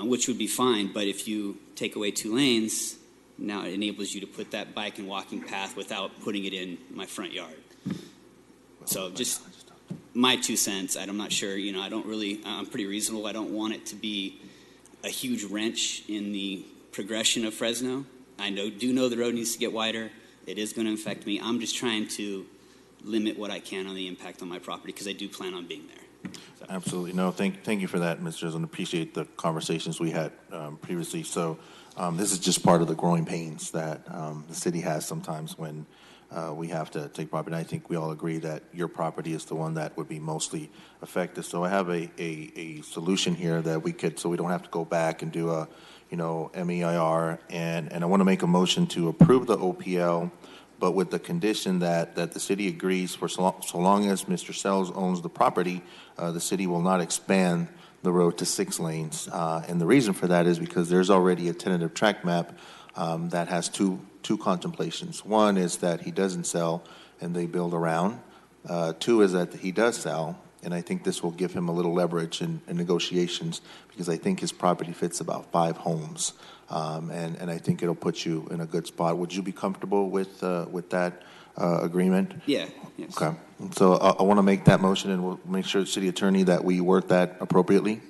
which would be fine. But if you take away 2 lanes, now it enables you to put that bike and walking path without putting it in my front yard. So just my 2 cents. I'm not sure. I'm pretty reasonable. I don't want it to be a huge wrench in the progression of Fresno. I do know the road needs to get wider. It is going to affect me. I'm just trying to limit what I can on the impact on my property because I do plan on being there. So. Absolutely. No, thank you for that, Mr. Jones. Appreciate the conversations we had previously. So this is just part of the growing pains that the city has sometimes when we have to take property. And I think we all agree that your property is the one that would be mostly affected. So I have a solution here that we could, so we don't have to go back and do a, MEIR. And I want to make a motion to approve the OPL, but with the condition that the city agrees for so long as Mr. Sells owns the property, the city will not expand the road to 6 lanes. And the reason for that is because there's already a tentative track map that has two contemplations. One is that he doesn't sell and they build around. 2 is that he does sell, and I think this will give him a little leverage in negotiations because I think his property fits about 5 homes. And I think it'll put you in a good spot. Would you be comfortable with that agreement? Yeah. Yes. Okay. So I want to make that motion, and we'll make sure, city attorney, that we word that appropriately.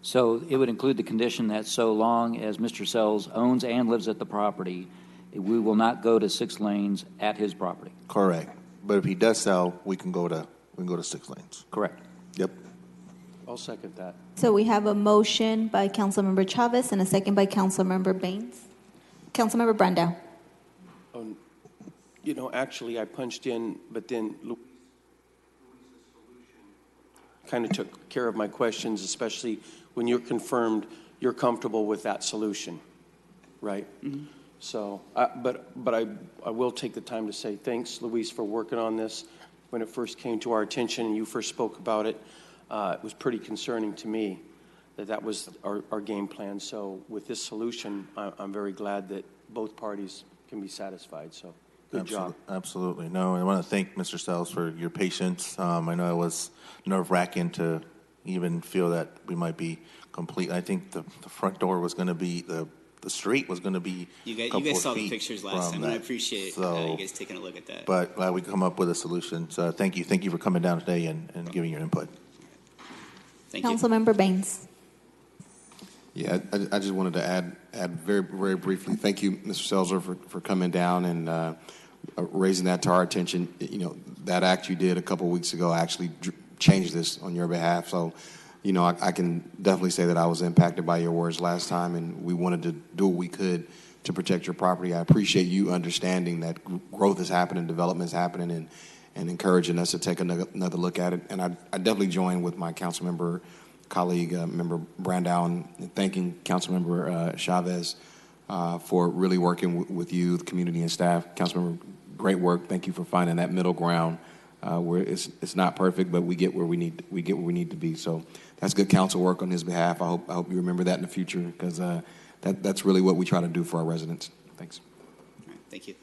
So it would include the condition that so long as Mr. Sells owns and lives at the property, we will not go to 6 lanes at his property. Correct. But if he does sell, we can go to 6 lanes. Correct. Yep. I'll second that. So we have a motion by Councilmember Chavez and a second by Councilmember Baines. Councilmember Brando. Actually, I punched in, but then kind of took care of my questions, especially when you're confirmed you're comfortable with that solution, right? Mm-hmm. So, but I will take the time to say thanks, Luis, for working on this. When it first came to our attention and you first spoke about it, it was pretty concerning to me that was our game plan. So with this solution, I'm very glad that both parties can be satisfied. So good job. Absolutely. No, I want to thank Mr. Sells for your patience. I know it was nerve-wracking to even feel that we might be complete. I think the front door was going to be, the street was going to be You guys saw the pictures last time, and I appreciate you guys taking a look at that. But glad we come up with a solution. So thank you. Thank you for coming down today and giving your input. Thank you. Councilmember Baines. Yeah, I just wanted to add very, very briefly. Thank you, Mr. Selzer, for coming down and raising that to our attention. That act you did a couple weeks ago actually changed this on your behalf. So, I can definitely say that I was impacted by your words last time, and we wanted to do what we could to protect your property. I appreciate you understanding that growth is happening, development is happening, and encouraging us to take another look at it. And I definitely join with my council member colleague, Member Brandow, and thanking Councilmember Chavez for really working with you, the community, and staff. Councilmember, great work. Thank you for finding that middle ground where it's not perfect, but we get where we need to be. So that's good council work on his behalf. I hope you remember that in the future, because that's really what we try to do for our residents. Thanks. All right, thank you.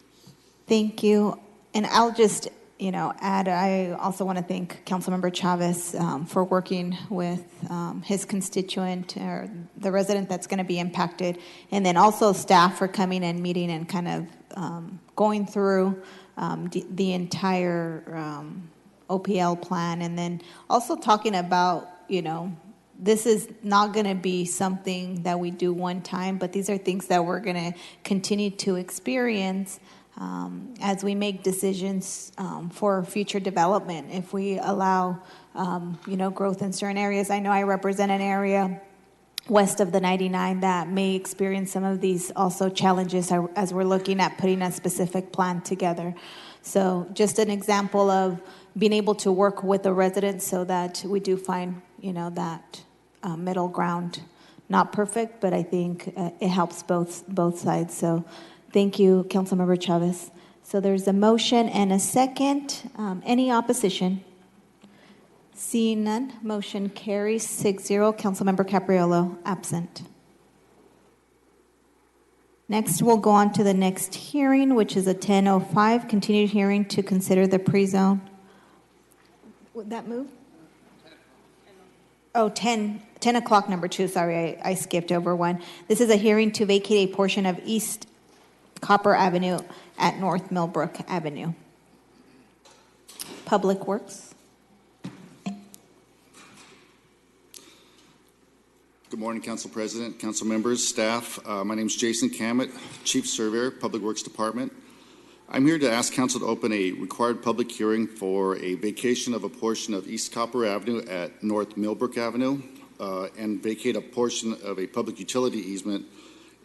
Thank you. And I'll just, add, I also want to thank Councilmember Chavez for working with his constituent or the resident that's going to be impacted, and then also staff for coming and meeting and kind of going through the entire OPL plan, and then also talking about, this is not going to be something that we do one time, but these are things that we're going to continue to experience as we make decisions for future development. If we allow, growth in certain areas. I know I represent an area west of the 99 that may experience some of these also challenges as we're looking at putting a specific plan together. So just an example of being able to work with the residents so that we do find, that middle ground. Not perfect, but I think it helps both sides. So thank you, Councilmember Chavez. So there's a motion and a second. Any opposition? Seeing none, motion carries 6-0. Councilmember Capriolo, absent. Next, we'll go on to the next hearing, which is a 10:05, continued hearing to consider the pre-zone. Would that move? Oh, 10 o'clock, number 2. Sorry, I skipped over one. This is a hearing to vacate a portion of East Copper Avenue at North Millbrook Avenue. Public Works. Good morning, Council President, Council members, staff. My name is Jason Cammett, Chief Surveyor, Public Works Department. I'm here to ask Council to open a required public hearing for a vacation of a portion of East Copper Avenue at North Millbrook Avenue and vacate a portion of a public utility easement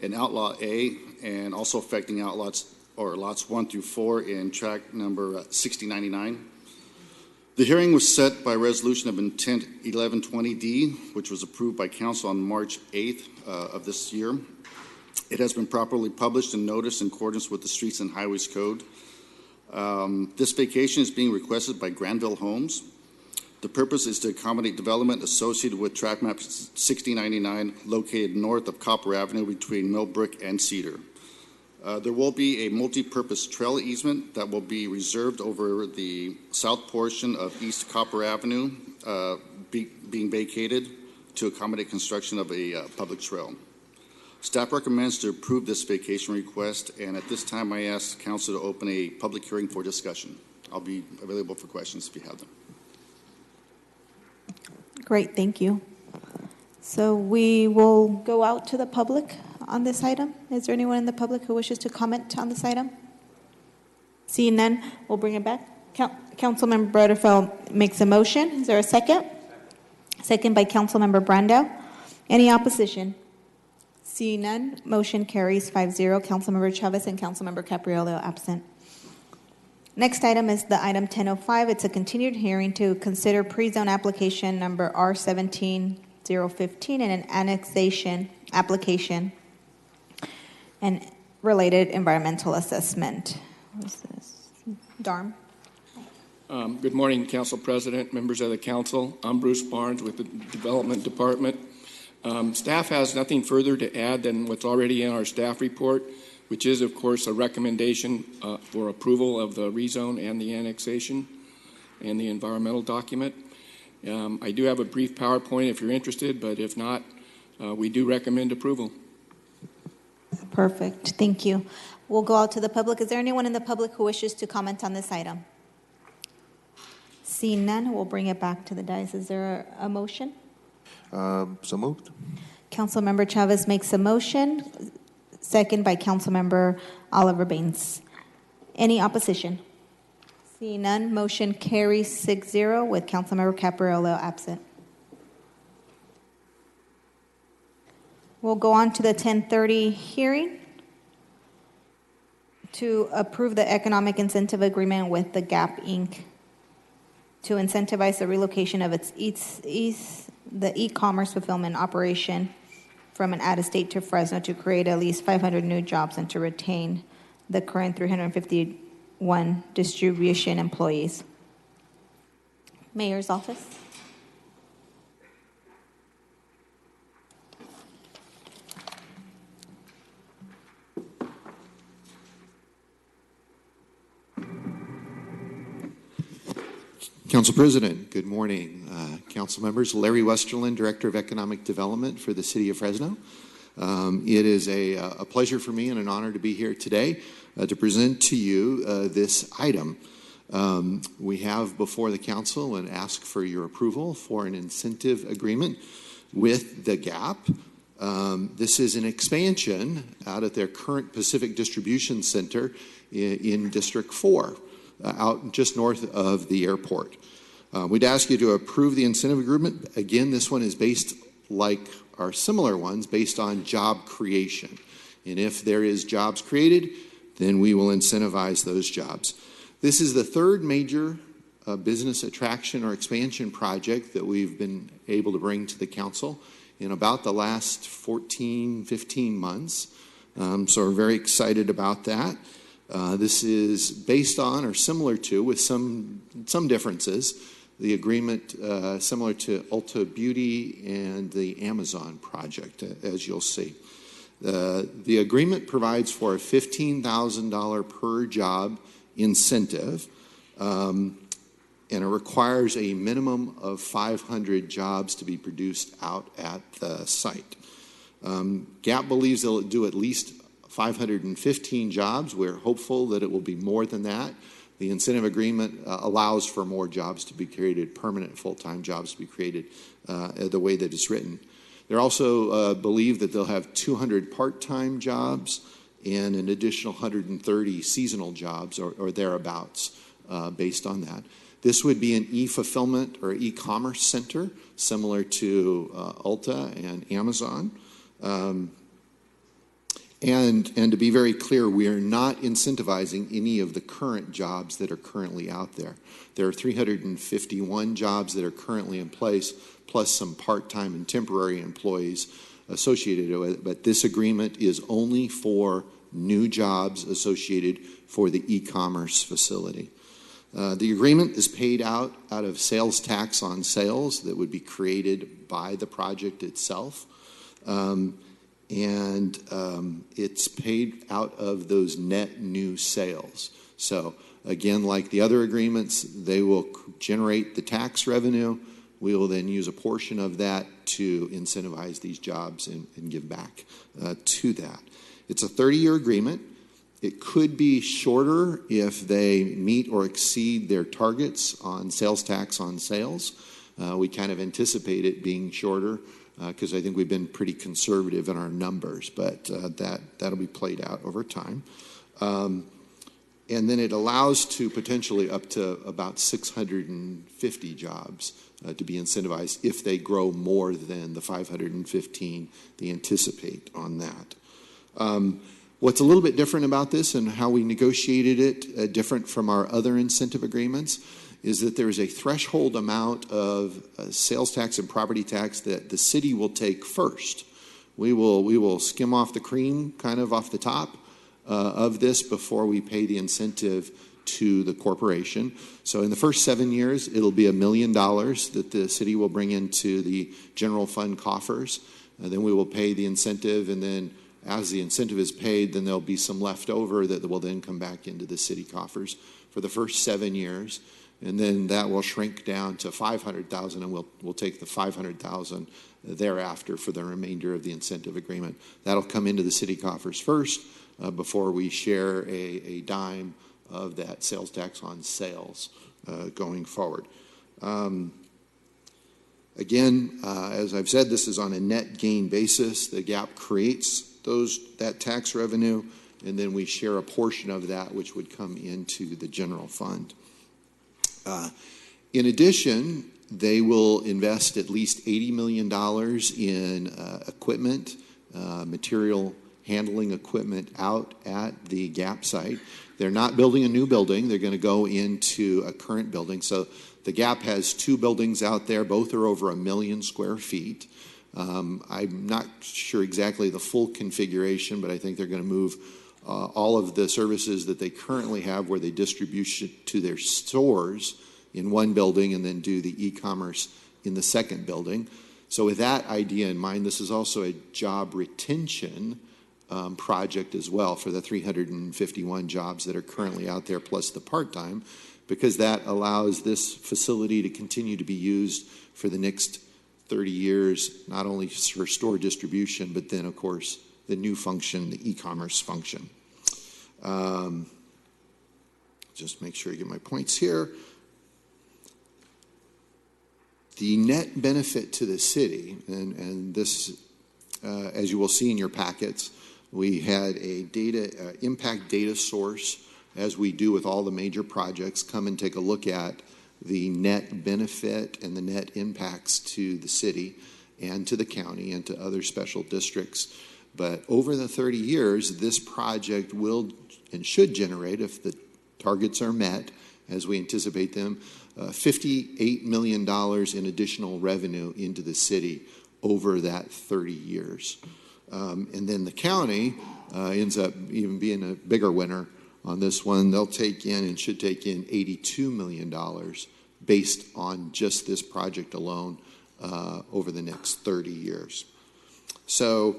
in Outlaw A and also affecting outlots or lots 1 through 4 in tract number 6099. The hearing was set by resolution of intent 1120D, which was approved by Council on March 8th of this year. It has been properly published and noticed in accordance with the Streets and Highways Code. This vacation is being requested by Granville Homes. The purpose is to accommodate development associated with tract map 6099 located north of Copper Avenue between Millbrook and Cedar. There will be a multi-purpose trail easement that will be reserved over the south portion of East Copper Avenue being vacated to accommodate construction of a public trail. Staff recommends to approve this vacation request, and at this time I ask Council to open a public hearing for discussion. I'll be available for questions if you have them. Great, thank you. So we will go out to the public on this item. Is there anyone in the public who wishes to comment on this item? Seeing none, we'll bring it back. Councilmember Broderfeld makes a motion. Is there a second? Second by Councilmember Brandow. Any opposition? Seeing none, motion carries 5-0. Councilmember Chavez and Councilmember Capriolo absent. Next item is the item 1005. It's a continued hearing to consider pre-zone application number R17015 and an annexation application and related environmental assessment. What is this? Darm. Good morning, Council President, members of the Council. I'm Bruce Barnes with the Development Department. Staff has nothing further to add than what's already in our staff report, which is, of course, a recommendation for approval of the rezone and the annexation and the environmental document. I do have a brief PowerPoint if you're interested, but if not, we do recommend approval. Perfect. Thank you. We'll go out to the public. Is there anyone in the public who wishes to comment on this item? Seeing none, we'll bring it back to the dais. Is there a motion? So moved. Councilmember Chavez makes a motion, second by Councilmember Oliver Baines. Any opposition? Seeing none, motion carries 6-0 with Councilmember Capriolo absent. We'll go on to the 10:30 hearing. to approve the economic incentive agreement with the Gap Inc. to incentivize the relocation of its the e-commerce fulfillment operation from an out-of-state to Fresno to create at least 500 new jobs and to retain the current 351 distribution employees. Mayor's office. Council President, good morning. Council members, Larry Westerland, Director of Economic Development for the City of Fresno. It is a pleasure for me and an honor to be here today to present to you this item. We have before the Council and ask for your approval for an incentive agreement with the Gap. This is an expansion out at their current Pacific Distribution Center in District 4. Out just north of the airport. We'd ask you to approve the incentive agreement. Again, this one is based, like our similar ones, based on job creation. And if there is jobs created, then we will incentivize those jobs. This is the third major business attraction or expansion project that we've been able to bring to the council in about the last 14, 15 months. So we're very excited about that. This is based on or similar to, with some differences, the agreement similar to Ulta Beauty and the Amazon project, as you'll see. The agreement provides for a $15,000 per job incentive, and it requires a minimum of 500 jobs to be produced out at the site. Gap believes they'll do at least 515 jobs. We're hopeful that it will be more than that. The incentive agreement allows for more jobs to be created, permanent full-time jobs to be created the way that it's written. They also believe that they'll have 200 part-time jobs and an additional 130 seasonal jobs or thereabouts based on that. This would be an e-fulfillment or e-commerce center similar to Ulta and Amazon. And to be very clear, we are not incentivizing any of the current jobs that are currently out there. There are 351 jobs that are currently in place, plus some part-time and temporary employees associated with it. But this agreement is only for new jobs associated for the e-commerce facility. The agreement is paid out of sales tax on sales that would be created by the project itself. It's paid out of those net new sales. So again, like the other agreements, they will generate the tax revenue. We will then use a portion of that to incentivize these jobs and give back to that. It's a 30-year agreement. It could be shorter if they meet or exceed their targets on sales tax on sales. We kind of anticipate it being shorter because I think we've been pretty conservative in our numbers, but that'll be played out over time. And then it allows to potentially up to about 650 jobs to be incentivized if they grow more than the 515 they anticipate on that. What's a little bit different about this and how we negotiated it, different from our other incentive agreements, is that there is a threshold amount of sales tax and property tax that the city will take first. We will skim off the cream kind of off the top of this before we pay the incentive to the corporation. So in the first 7 years, it'll be $1 million that the city will bring into the general fund coffers. Then we will pay the incentive, and then as the incentive is paid, then there'll be some left over that will then come back into the city coffers for the first 7 years. And then that will shrink down to $500,000, and we'll take the $500,000 thereafter for the remainder of the incentive agreement. That'll come into the city coffers first before we share a dime of that sales tax on sales going forward. Again, as I've said, this is on a net gain basis. The Gap creates that tax revenue, and then we share a portion of that which would come into the general fund. In addition, they will invest at least $80 million in equipment, material handling equipment out at the Gap site. They're not building a new building. They're going to go into a current building. So the Gap has 2 buildings out there. Both are over 1 million square feet. I'm not sure exactly the full configuration, but I think they're going to move all of the services that they currently have where they distribute to their stores in one building and then do the e-commerce in the second building. So with that idea in mind, this is also a job retention project as well for the 351 jobs that are currently out there, plus the part-time, because that allows this facility to continue to be used for the next 30 years, not only for store distribution, but then, of course, the new function, the e-commerce function. Just make sure I get my points here. The net benefit to the city, and this, as you will see in your packets, we had a impact data source, as we do with all the major projects, come and take a look at the net benefit and the net impacts to the city and to the county and to other special districts. But over the 30 years, this project will and should generate, if the targets are met, as we anticipate them, $58 million in additional revenue into the city over that 30 years. And then the county ends up even being a bigger winner on this one. They'll take in and should take in $82 million based on just this project alone over the next 30 years. So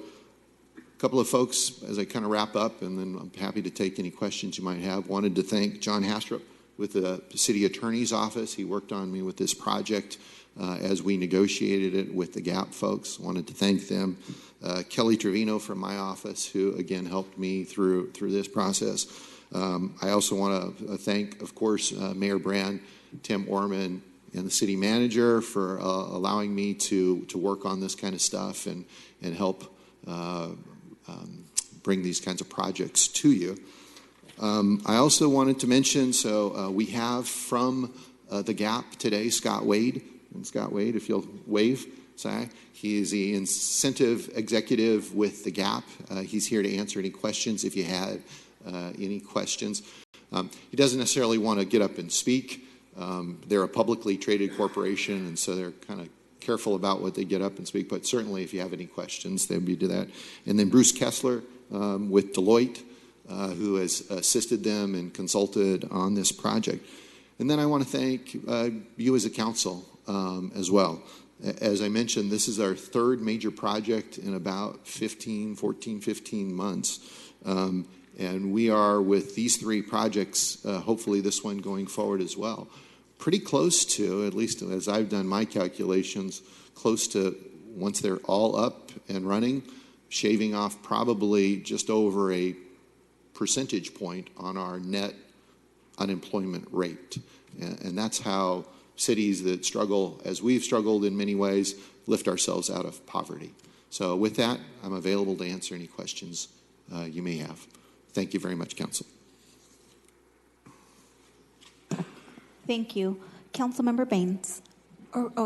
a couple of folks, as I kind of wrap up, and then I'm happy to take any questions you might have, wanted to thank John Hastrup with the city attorney's office. He worked on me with this project as we negotiated it with the Gap folks. Wanted to thank them. Kelly Trevino from my office, who again helped me through this process. I also want to thank, of course, Mayor Brand, Tim Orman, and the city manager for allowing me to work on this kind of stuff and help bring these kinds of projects to you. I also wanted to mention, we have from the Gap today, Scott Wade. And Scott Wade, if you'll wave, sorry. He is the incentive executive with the Gap. He's here to answer any questions if you had any questions. He doesn't necessarily want to get up and speak. They're a publicly traded corporation, and so they're kind of careful about what they get up and speak, but certainly if you have any questions, they'd be to that. And then Bruce Kessler with Deloitte, who has assisted them and consulted on this project. And then I want to thank you as a council as well. As I mentioned, this is our third major project in about 15 months. And we are, with these 3 projects, hopefully this one going forward as well, pretty close to, at least as I've done my calculations, close to, once they're all up and running, shaving off probably just over a percentage point on our net unemployment rate. And that's how cities that struggle, as we've struggled in many ways, lift ourselves out of poverty. So with that, I'm available to answer any questions you may have. Thank you very much, Council. Thank you. Councilmember Baines.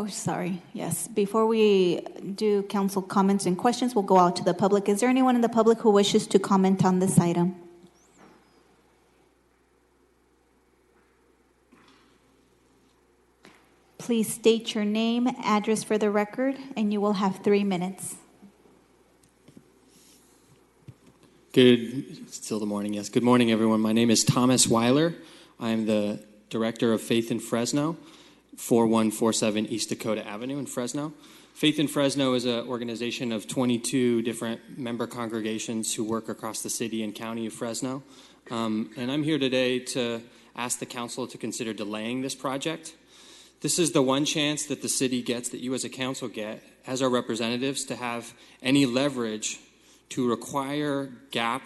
Sorry. Yes. Before we do council comments and questions, we'll go out to the public. Is there anyone in the public who wishes to comment on this item? Please state your name, address for the record, and you will have 3 minutes. Still the morning, yes. Good morning, everyone. My name is Thomas Weiler. I'm the Director of Faith in Fresno, 4147 East Dakota Avenue in Fresno. Faith in Fresno is an organization of 22 different member congregations who work across the city and county of Fresno. And I'm here today to ask the council to consider delaying this project. This is the one chance that the city gets, that you as a council get, as our representatives, to have any leverage to require Gap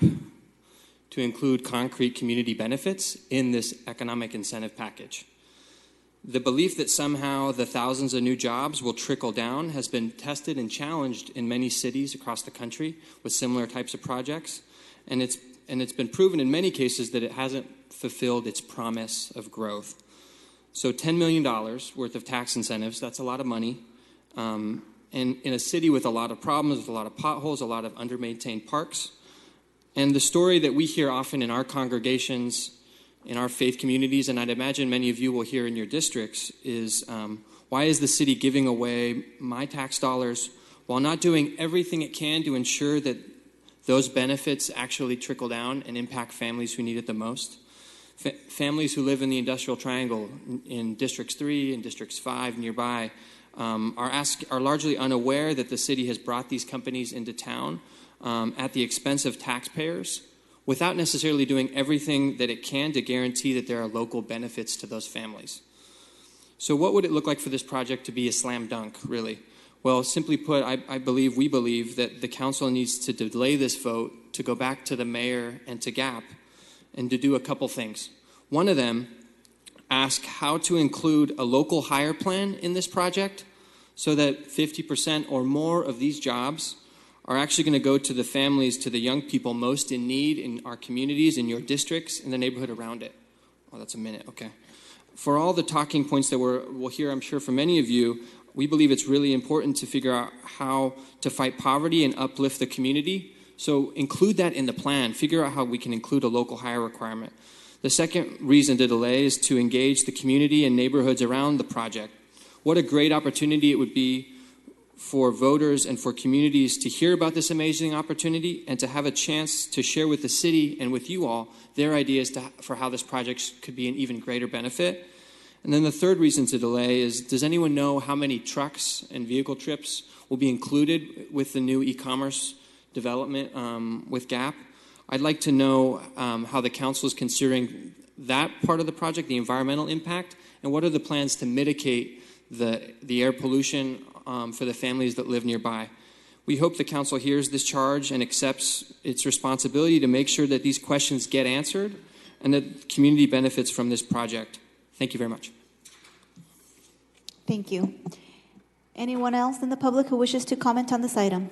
to include concrete community benefits in this economic incentive package. The belief that somehow the thousands of new jobs will trickle down has been tested and challenged in many cities across the country with similar types of projects. And it's been proven in many cases that it hasn't fulfilled its promise of growth. So $10 million worth of tax incentives, that's a lot of money. And in a city with a lot of problems, with a lot of potholes, a lot of under-maintained parks, And the story that we hear often in our congregations, in our faith communities, and I'd imagine many of you will hear in your districts, is why is the city giving away my tax dollars while not doing everything it can to ensure that those benefits actually trickle down and impact families who need it the most? Families who live in the Industrial Triangle in Districts 3 and Districts 5 nearby are largely unaware that the city has brought these companies into town at the expense of taxpayers without necessarily doing everything that it can to guarantee that there are local benefits to those families. So what would it look like for this project to be a slam dunk, really? Well, simply put, we believe that the council needs to delay this vote, to go back to the mayor and to GAP, and to do a couple things. One of them, ask how to include a local hire plan in this project so that 50% or more of these jobs are actually going to go to the families, to the young people most in need in our communities, in your districts, in the neighborhood around it. Oh, that's a minute, okay. For all the talking points that we'll hear, I'm sure, from many of you, we believe it's really important to figure out how to fight poverty and uplift the community. So include that in the plan. Figure out how we can include a local hire requirement. The second reason to delay is to engage the community and neighborhoods around the project. What a great opportunity it would be for voters and for communities to hear about this amazing opportunity and to have a chance to share with the city and with you all their ideas for how this project could be an even greater benefit. And then the third reason to delay is, does anyone know how many trucks and vehicle trips will be included with the new e-commerce development with GAP? I'd like to know how the council is considering that part of the project, the environmental impact, and what are the plans to mitigate the air pollution for the families that live nearby. We hope the council hears this charge and accepts its responsibility to make sure that these questions get answered and that the community benefits from this project. Thank you very much. Thank you. Anyone else in the public who wishes to comment on this item?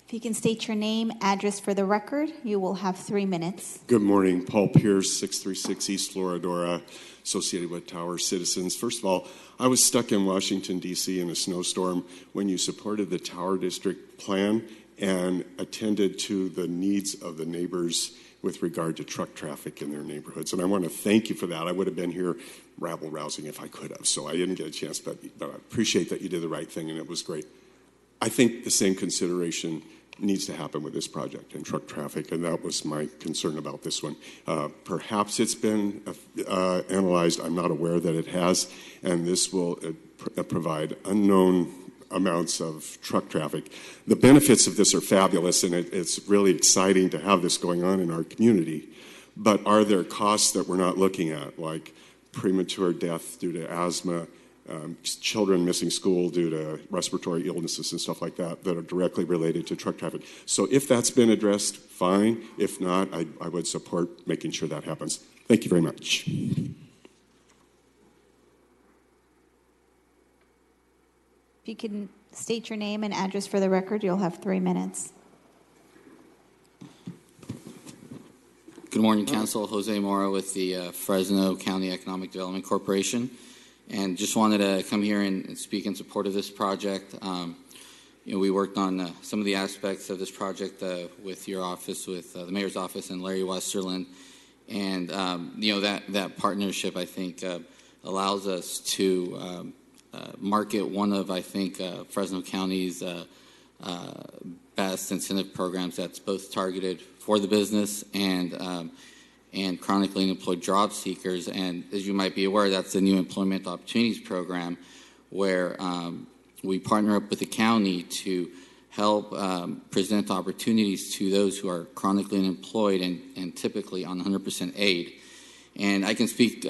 If you can state your name, address for the record, you will have 3 minutes. Good morning. Paul Pierce, 636 East Floridora, associated with Tower Citizens. First of all, I was stuck in Washington, D.C. in a snowstorm when you supported the Tower District plan and attended to the needs of the neighbors with regard to truck traffic in their neighborhoods. And I want to thank you for that. I would have been here rabble-rousing if I could have, so I didn't get a chance, but I appreciate that you did the right thing, and it was great. I think the same consideration needs to happen with this project and truck traffic, and that was my concern about this one. Perhaps it's been analyzed. I'm not aware that it has, and this will provide unknown amounts of truck traffic. The benefits of this are fabulous, and it's really exciting to have this going on in our community. But are there costs that we're not looking at, like premature death due to asthma, children missing school due to respiratory illnesses and stuff like that that are directly related to truck traffic? So if that's been addressed, fine. If not, I would support making sure that happens. Thank you very much. If you can state your name and address for the record, you'll have 3 minutes. Good morning, Council. Jose Mora with the Fresno County Economic Development Corporation. And just wanted to come here and speak in support of this project. We worked on some of the aspects of this project with your office, with the mayor's office and Larry Westerland. And, that partnership, I think, allows us to market one of, I think, Fresno County's best incentive programs that's both targeted for the business and chronically unemployed job seekers. And as you might be aware, that's the New Employment Opportunities Program, where we partner up with the county to help present opportunities to those who are chronically unemployed and typically on 100% aid. And I can speak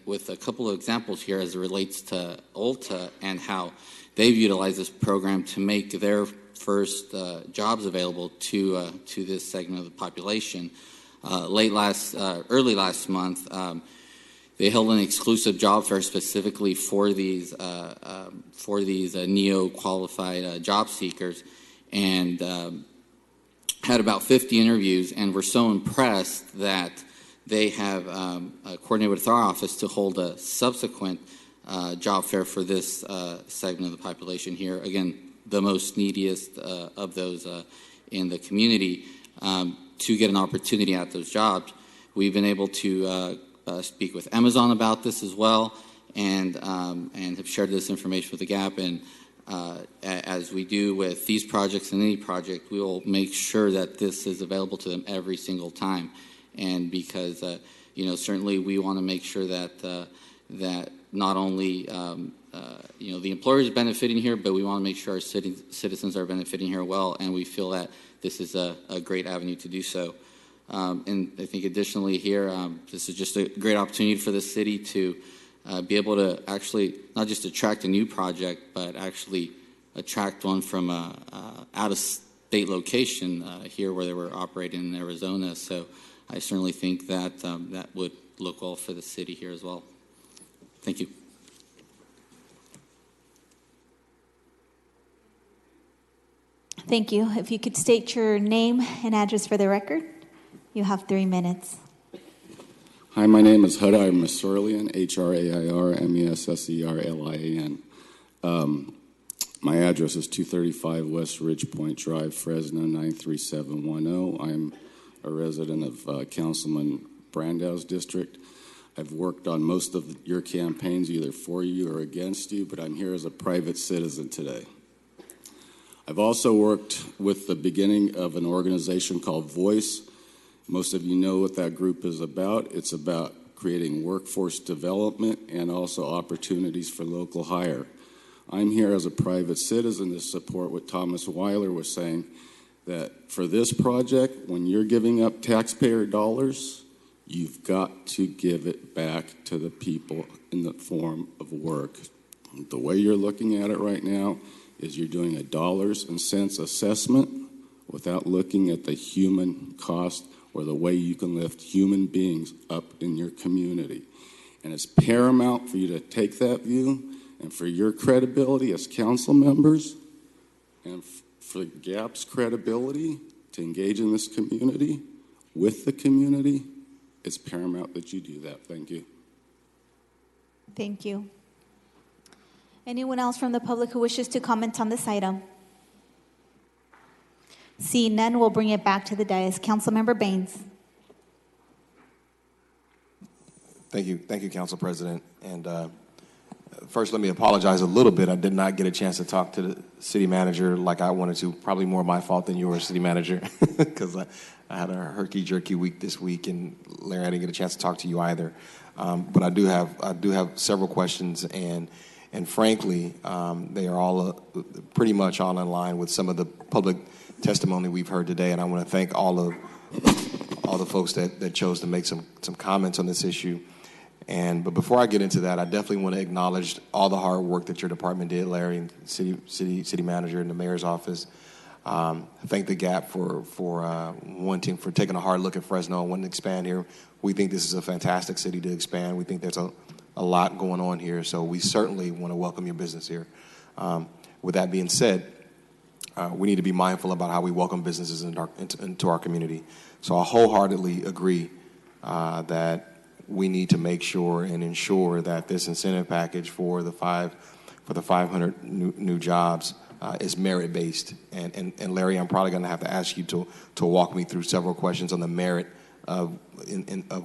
with a couple of examples here as it relates to Ulta and how they've utilized this program to make their first jobs available to this segment of the population. Early last month, they held an exclusive job fair specifically for these neo-qualified job seekers, and had about 50 interviews, and were so impressed that they have coordinated with our office to hold a subsequent job fair for this segment of the population here. Again, the most neediest of those in the community to get an opportunity at those jobs. We've been able to speak with Amazon about this as well, and have shared this information with the GAP. And as we do with these projects and any project, we will make sure that this is available to them every single time. And because certainly we want to make sure that that not only the employers are benefiting here, but we want to make sure our citizens are benefiting here well. And we feel that this is a great avenue to do so. And I think additionally here, this is just a great opportunity for the city to be able to actually not just attract a new project, but actually attract one from a out-of-state location here where they were operating in Arizona. So I certainly think that that would look well for the city here as well. Thank you. Thank you. If you could state your name and address for the record, you have 3 minutes. Hi, my name is Hudair Messerlian, H-R-A-I-R-M-E-S-S-E-R-L-I-A-N. My address is 235 West Ridge Point Drive, Fresno, 93710. I'm a resident of Councilman Brandau's district. I've worked on most of your campaigns, either for you or against you, but I'm here as a private citizen today. I've also worked with the beginning of an organization called Voice. Most of you know what that group is about. It's about creating workforce development and also opportunities for local hire. I'm here as a private citizen to support what Thomas Weiler was saying, that for this project, when you're giving up taxpayer dollars, you've got to give it back to the people in the form of work. The way you're looking at it right now is you're doing a dollars and cents assessment without looking at the human cost or the way you can lift human beings up in your community. And it's paramount for you to take that view, and for your credibility as council members and for GAP's credibility to engage in this community with the community, it's paramount that you do that. Thank you. Thank you. Anyone else from the public who wishes to comment on this item? Seeing none, we'll bring it back to the dais. Councilmember Baines. Thank you, Council President. And first, let me apologize a little bit. I did not get a chance to talk to the city manager like I wanted to. Probably more my fault than yours, city manager, because I had a herky-jerky week this week, and Larry, I didn't get a chance to talk to you either. But I do have several questions, and frankly, they are all pretty much all in line with some of the public testimony we've heard today. And I want to thank all the folks that chose to make some comments on this issue. But before I get into that, I definitely want to acknowledge all the hard work that your department did, Larry, and city manager and the mayor's office. Thank the GAP for taking a hard look at Fresno and wanting to expand here. We think this is a fantastic city to expand. We think there's a lot going on here, so we certainly want to welcome your business here. With that being said, we need to be mindful about how we welcome businesses into our community. So I wholeheartedly agree that we need to make sure and ensure that this incentive package for the 500 new jobs is merit-based. And Larry, I'm probably going to have to ask you to walk me through several questions on the merit of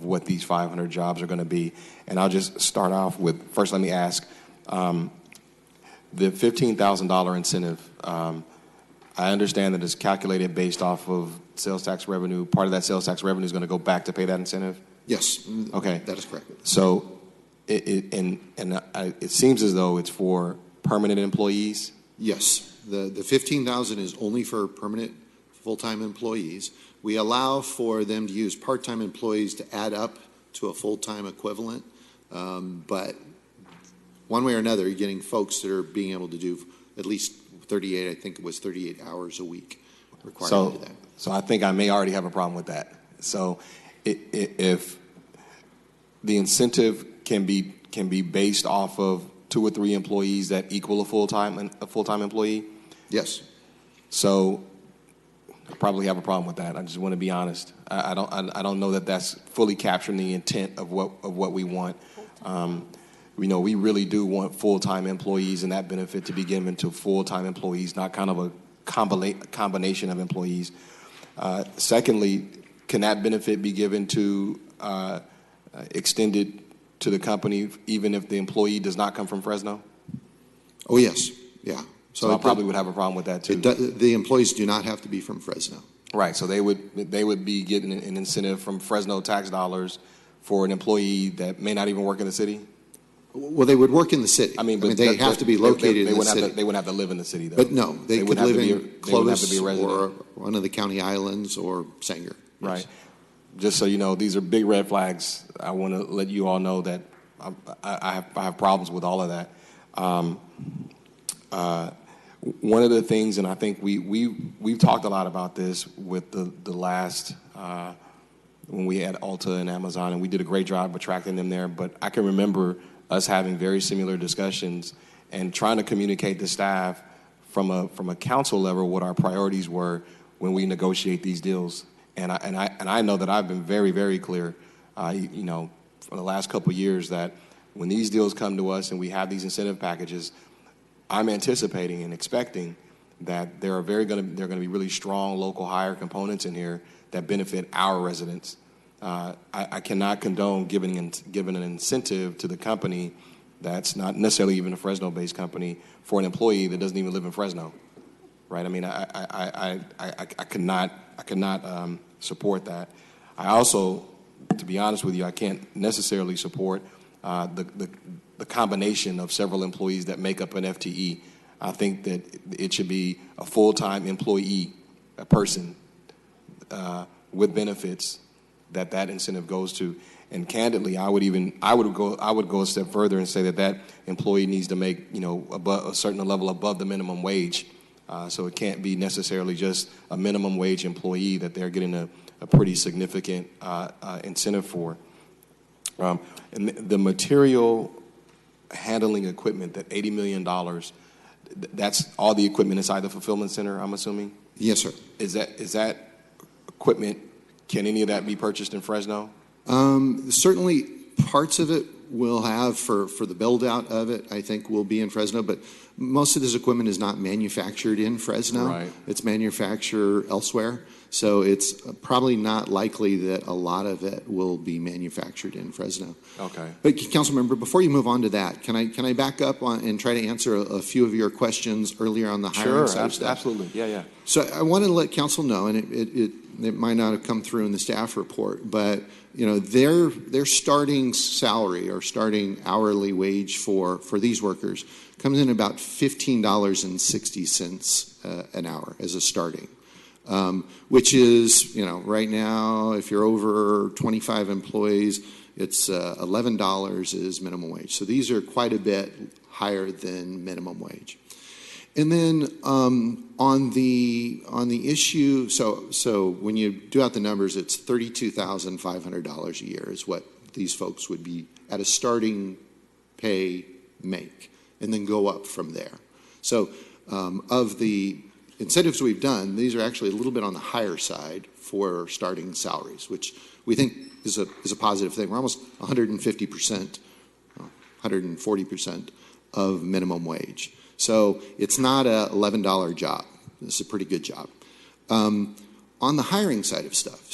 what these 500 jobs are going to be. And I'll just start off with, first let me ask, the $15,000 incentive, I understand that it's calculated based off of sales tax revenue. Part of that sales tax revenue is going to go back to pay that incentive? Yes. Okay. That is correct. So it seems as though it's for permanent employees? Yes. The $15,000 is only for permanent full-time employees. We allow for them to use part-time employees to add up to a full-time equivalent. But one way or another, you're getting folks that are being able to do at least 38, I think it was 38 hours a week required to do that. So I think I may already have a problem with that. So if the incentive can be based off of 2 or 3 employees that equal a full-time employee? Yes. So I probably have a problem with that. I just want to be honest. I don't know that that's fully capturing the intent of what we want. we really do want full-time employees and that benefit to be given to full-time employees, not kind of a combination of employees. Secondly, can that benefit be given to extended to the company even if the employee does not come from Fresno? Oh, yes. Yeah. So I probably would have a problem with that too. The employees do not have to be from Fresno. Right. So they would be getting an incentive from Fresno tax dollars for an employee that may not even work in the city. Well, they would work in the city. They have to be located in the city. They wouldn't have to live in the city, though. But no, they could live in Clovis or or one of the county islands or Sanger. Right. Just so you know, these are big red flags. I want to let you all know that I have problems with all of that. One of the things, and I think we've talked a lot about this with the last when we had Ulta and Amazon, and we did a great job attracting them there. But I can remember us having very similar discussions and trying to communicate to staff from a council level what our priorities were when we negotiate these deals. And I know that I've been very, very clear, for the last couple of years that when these deals come to us and we have these incentive packages, I'm anticipating and expecting that there are going to be really strong local hire components in here that benefit our residents. I cannot condone giving an incentive to the company that's not necessarily even a Fresno-based company for an employee that doesn't even live in Fresno, right? I mean, I cannot support that. I also, to be honest with you, I can't necessarily support the combination of several employees that make up an FTE. I think that it should be a full-time employee, a person with benefits that incentive goes to. And candidly, I would go a step further and say that employee needs to make above a certain level above the minimum wage. So it can't be necessarily just a minimum wage employee that they're getting a pretty significant incentive for. And the material handling equipment, that $80 million, that's all the equipment inside the fulfillment center, I'm assuming? Yes, sir. Is that equipment, can any of that be purchased in Fresno? Certainly parts of it will have for the build out of it, I think will be in Fresno, but most of this equipment is not manufactured in Fresno. Right. It's manufactured elsewhere. So it's probably not likely that a lot of it will be manufactured in Fresno. Okay. But Councilmember, before you move on to that, can I back up and try to answer a few of your questions earlier on the hiring side of stuff? Absolutely. Yeah. So I wanted to let council know, and it might not have come through in the staff report, but their starting salary or starting hourly wage for these workers comes in about $15.60 an hour as a starting, which is right now if you're over 25 employees, it's $11 is minimum wage. So these are quite a bit higher than minimum wage. And then on the issue, so when you do out the numbers, it's $32,500 a year is what these folks would be at a starting pay make, and then go up from there. So of the incentives we've done, these are actually a little bit on the higher side for starting salaries, which we think is a positive thing. We're almost 150%, 140% of minimum wage. So it's not a $11 job. This is a pretty good job. On the hiring side of stuff,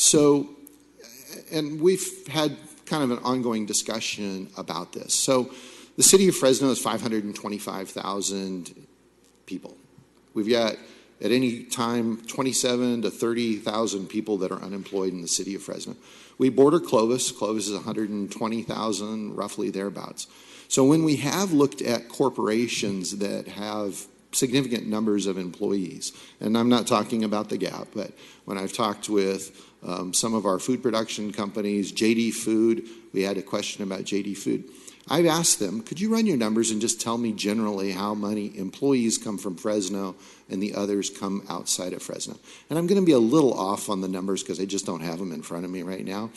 and we've had kind of an ongoing discussion about this. So the city of Fresno is 525,000 people. We've got at any time 27 to 30,000 people that are unemployed in the city of Fresno. We border Clovis. Clovis is 120,000, roughly thereabouts. So when we have looked at corporations that have significant numbers of employees, and I'm not talking about the Gap, but when I've talked with some of our food production companies, JD Food, we had a question about JD Food. I've asked them, could you run your numbers and just tell me generally how many employees come from Fresno and the others come outside of Fresno? And I'm going to be a little off on the numbers because I just don't have them in front of me right now.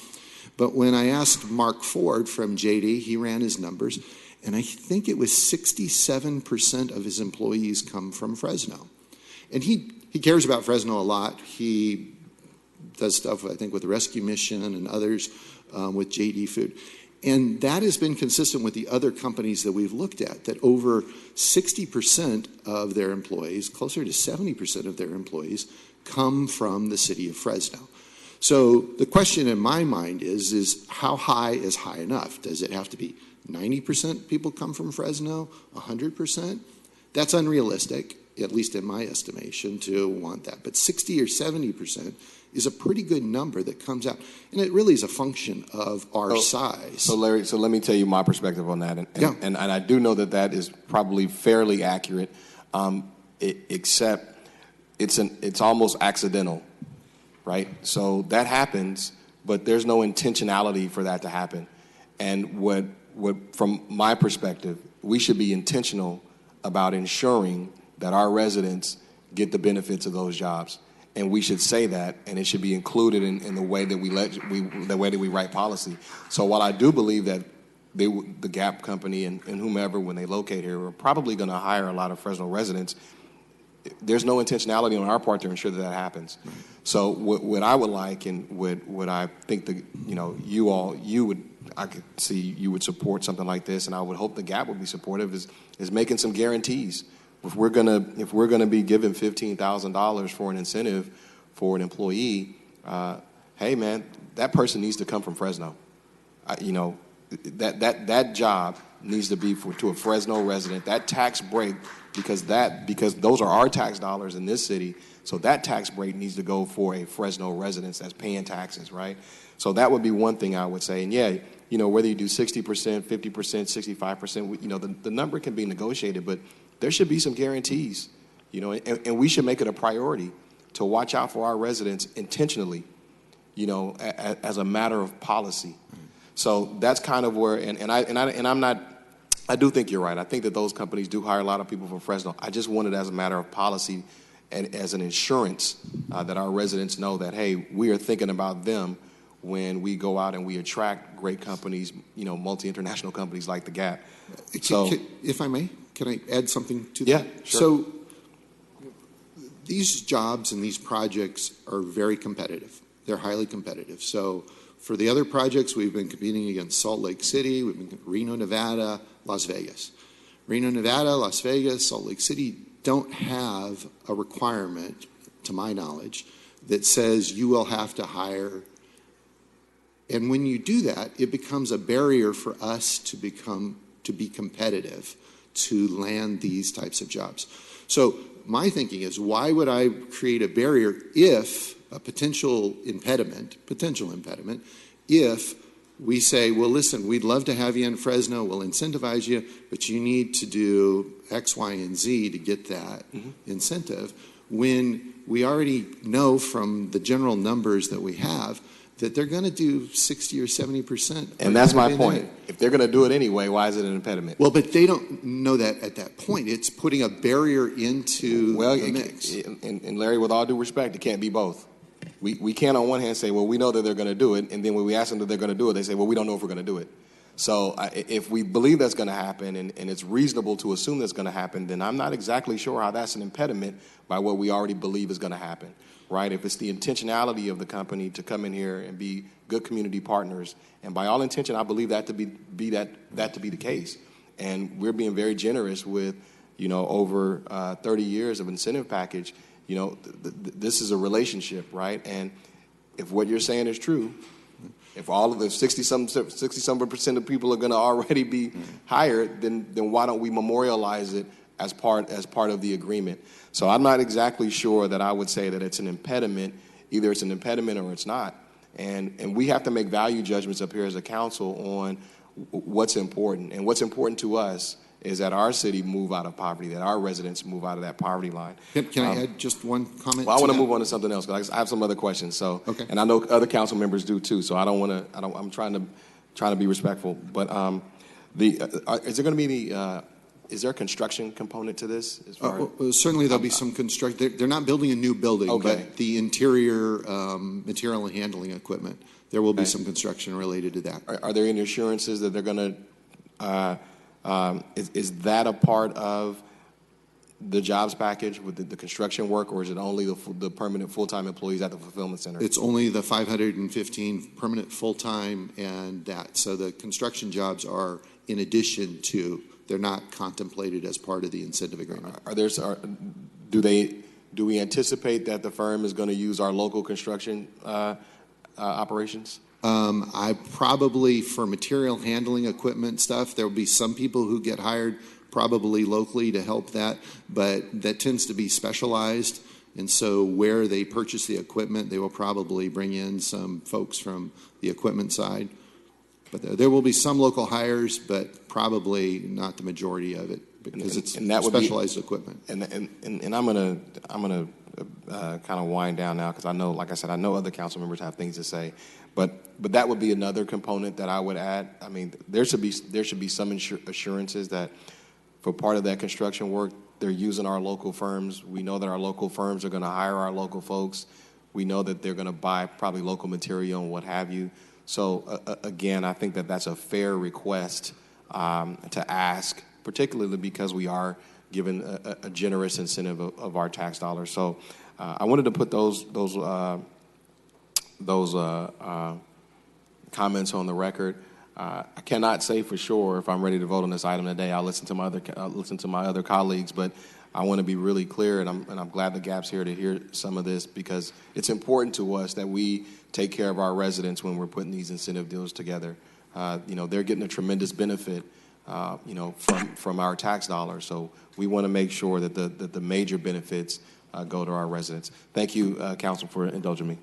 But when I asked Mark Ford from JD, he ran his numbers, and I think it was 67% of his employees come from Fresno. And he cares about Fresno a lot. He does stuff, I think, with the Rescue Mission and others with JD Food. And that has been consistent with the other companies that we've looked at, that over 60% of their employees, closer to 70% of their employees, come from the city of Fresno. So the question in my mind is how high is high enough? Does it have to be 90% people come from Fresno, 100%? That's unrealistic, at least in my estimation, to want that. But 60 or 70% is a pretty good number that comes out. And it really is a function of our size. So, Larry, so let me tell you my perspective on that. And I do know that that is probably fairly accurate, except it's almost accidental, right? So that happens, but there's no intentionality for that to happen. And what from my perspective, we should be intentional about ensuring that our residents get the benefits of those jobs. And we should say that, and it should be included in the way that we write policy. So while I do believe that the Gap Company and whomever, when they locate here, are probably going to hire a lot of Fresno residents, there's no intentionality on our part to ensure that that happens. Right. So what I would like, and what I think that I could see you would support something like this, and I would hope the Gap would be supportive, is making some guarantees. If we're gonna be given $15,000 for an incentive for an employee, hey man, that person needs to come from Fresno. That job needs to be to a Fresno resident. That tax break, because those are our tax dollars in this city, so that tax break needs to go for a Fresno resident that's paying taxes, right? So that would be one thing I would say. And yeah, whether you do 60%, 50%, 65%, the number can be negotiated, but there should be some guarantees, and we should make it a priority to watch out for our residents intentionally, as a matter of policy. So that's kind of where, I do think you're right. I think that those companies do hire a lot of people from Fresno. I just want it as a matter of policy and as an insurance that our residents know that, hey, we are thinking about them when we go out and we attract great companies, multi-international companies like the Gap. So, if I may, can I add something to that? Yeah, sure. So these jobs and these projects are very competitive. They're highly competitive. So for the other projects, we've been competing against Salt Lake City, we've been Reno, Nevada, Las Vegas. Reno, Nevada, Las Vegas, Salt Lake City don't have a requirement, to my knowledge, that says you will have to hire. And when you do that, it becomes a barrier for us to be competitive, to land these types of jobs. So my thinking is, why would I create a barrier if a potential impediment, if we say, well, listen, we'd love to have you in Fresno, we'll incentivize you, but you need to do X, Y, and Z to get that incentive, when we already know from the general numbers that we have that they're going to do 60 or 70%. And that's my point. If they're going to do it anyway, why is it an impediment? Well, but they don't know that at that point. It's putting a barrier into the mix. And Larry, with all due respect, it can't be both. We can't on one hand say, well, we know that they're going to do it, and then when we ask them that they're going to do it, they say, well, we don't know if we're going to do it. So if we believe that's going to happen, and it's reasonable to assume that's going to happen, then I'm not exactly sure how that's an impediment by what we already believe is going to happen. Right? If it's the intentionality of the company to come in here and be good community partners, and by all intention, I believe that to be the case. And we're being very generous with, over 30 years of incentive package. This is a relationship, right? And if what you're saying is true, if all of the 60-some% of people are going to already be hired, then why don't we memorialize it as part of the agreement? So I'm not exactly sure that I would say that it's an impediment. Either it's an impediment or it's not. And we have to make value judgments up here as a council on what's important. And what's important to us is that our city move out of poverty, that our residents move out of that poverty line. Can I add just one comment? Well, I want to move on to something else because I have some other questions. So, okay. And I know other council members do too. So I don't want to. I'm trying to be respectful. But is there going to be any? Is there a construction component to this? Certainly there'll be some construction. They're not building a new building, but the interior material and handling equipment, there will be some construction related to that. Are there any assurances that they're going to, is that a part of the jobs package with the construction work, or is it only the permanent full-time employees at the fulfillment center? It's only the 515 permanent full-time and that. So the construction jobs are in addition to, they're not contemplated as part of the incentive agreement. Do we anticipate that the firm is going to use our local construction operations? I probably, for material handling equipment stuff, there will be some people who get hired probably locally to help that, but that tends to be specialized. And so where they purchase the equipment, they will probably bring in some folks from the equipment side. But there will be some local hires, but probably not the majority of it because it's specialized equipment. And I'm gonna kind of wind down now because I know, like I said, I know other council members have things to say, but that would be another component that I would add. I mean, there should be some assurances that for part of that construction work, they're using our local firms. We know that our local firms are going to hire our local folks. We know that they're going to buy probably local material and what have you. So again, I think that that's a fair request to ask, particularly because we are given a generous incentive of our tax dollars. So I wanted to put those comments on the record. I cannot say for sure if I'm ready to vote on this item today. I'll listen to my other colleagues, but I want to be really clear, and I'm glad the GAP's here to hear some of this because it's important to us that we take care of our residents when we're putting these incentive deals together. They're getting a tremendous benefit, from our tax dollars. So we want to make sure that the major benefits go to our residents. Thank you, Council, for indulging me.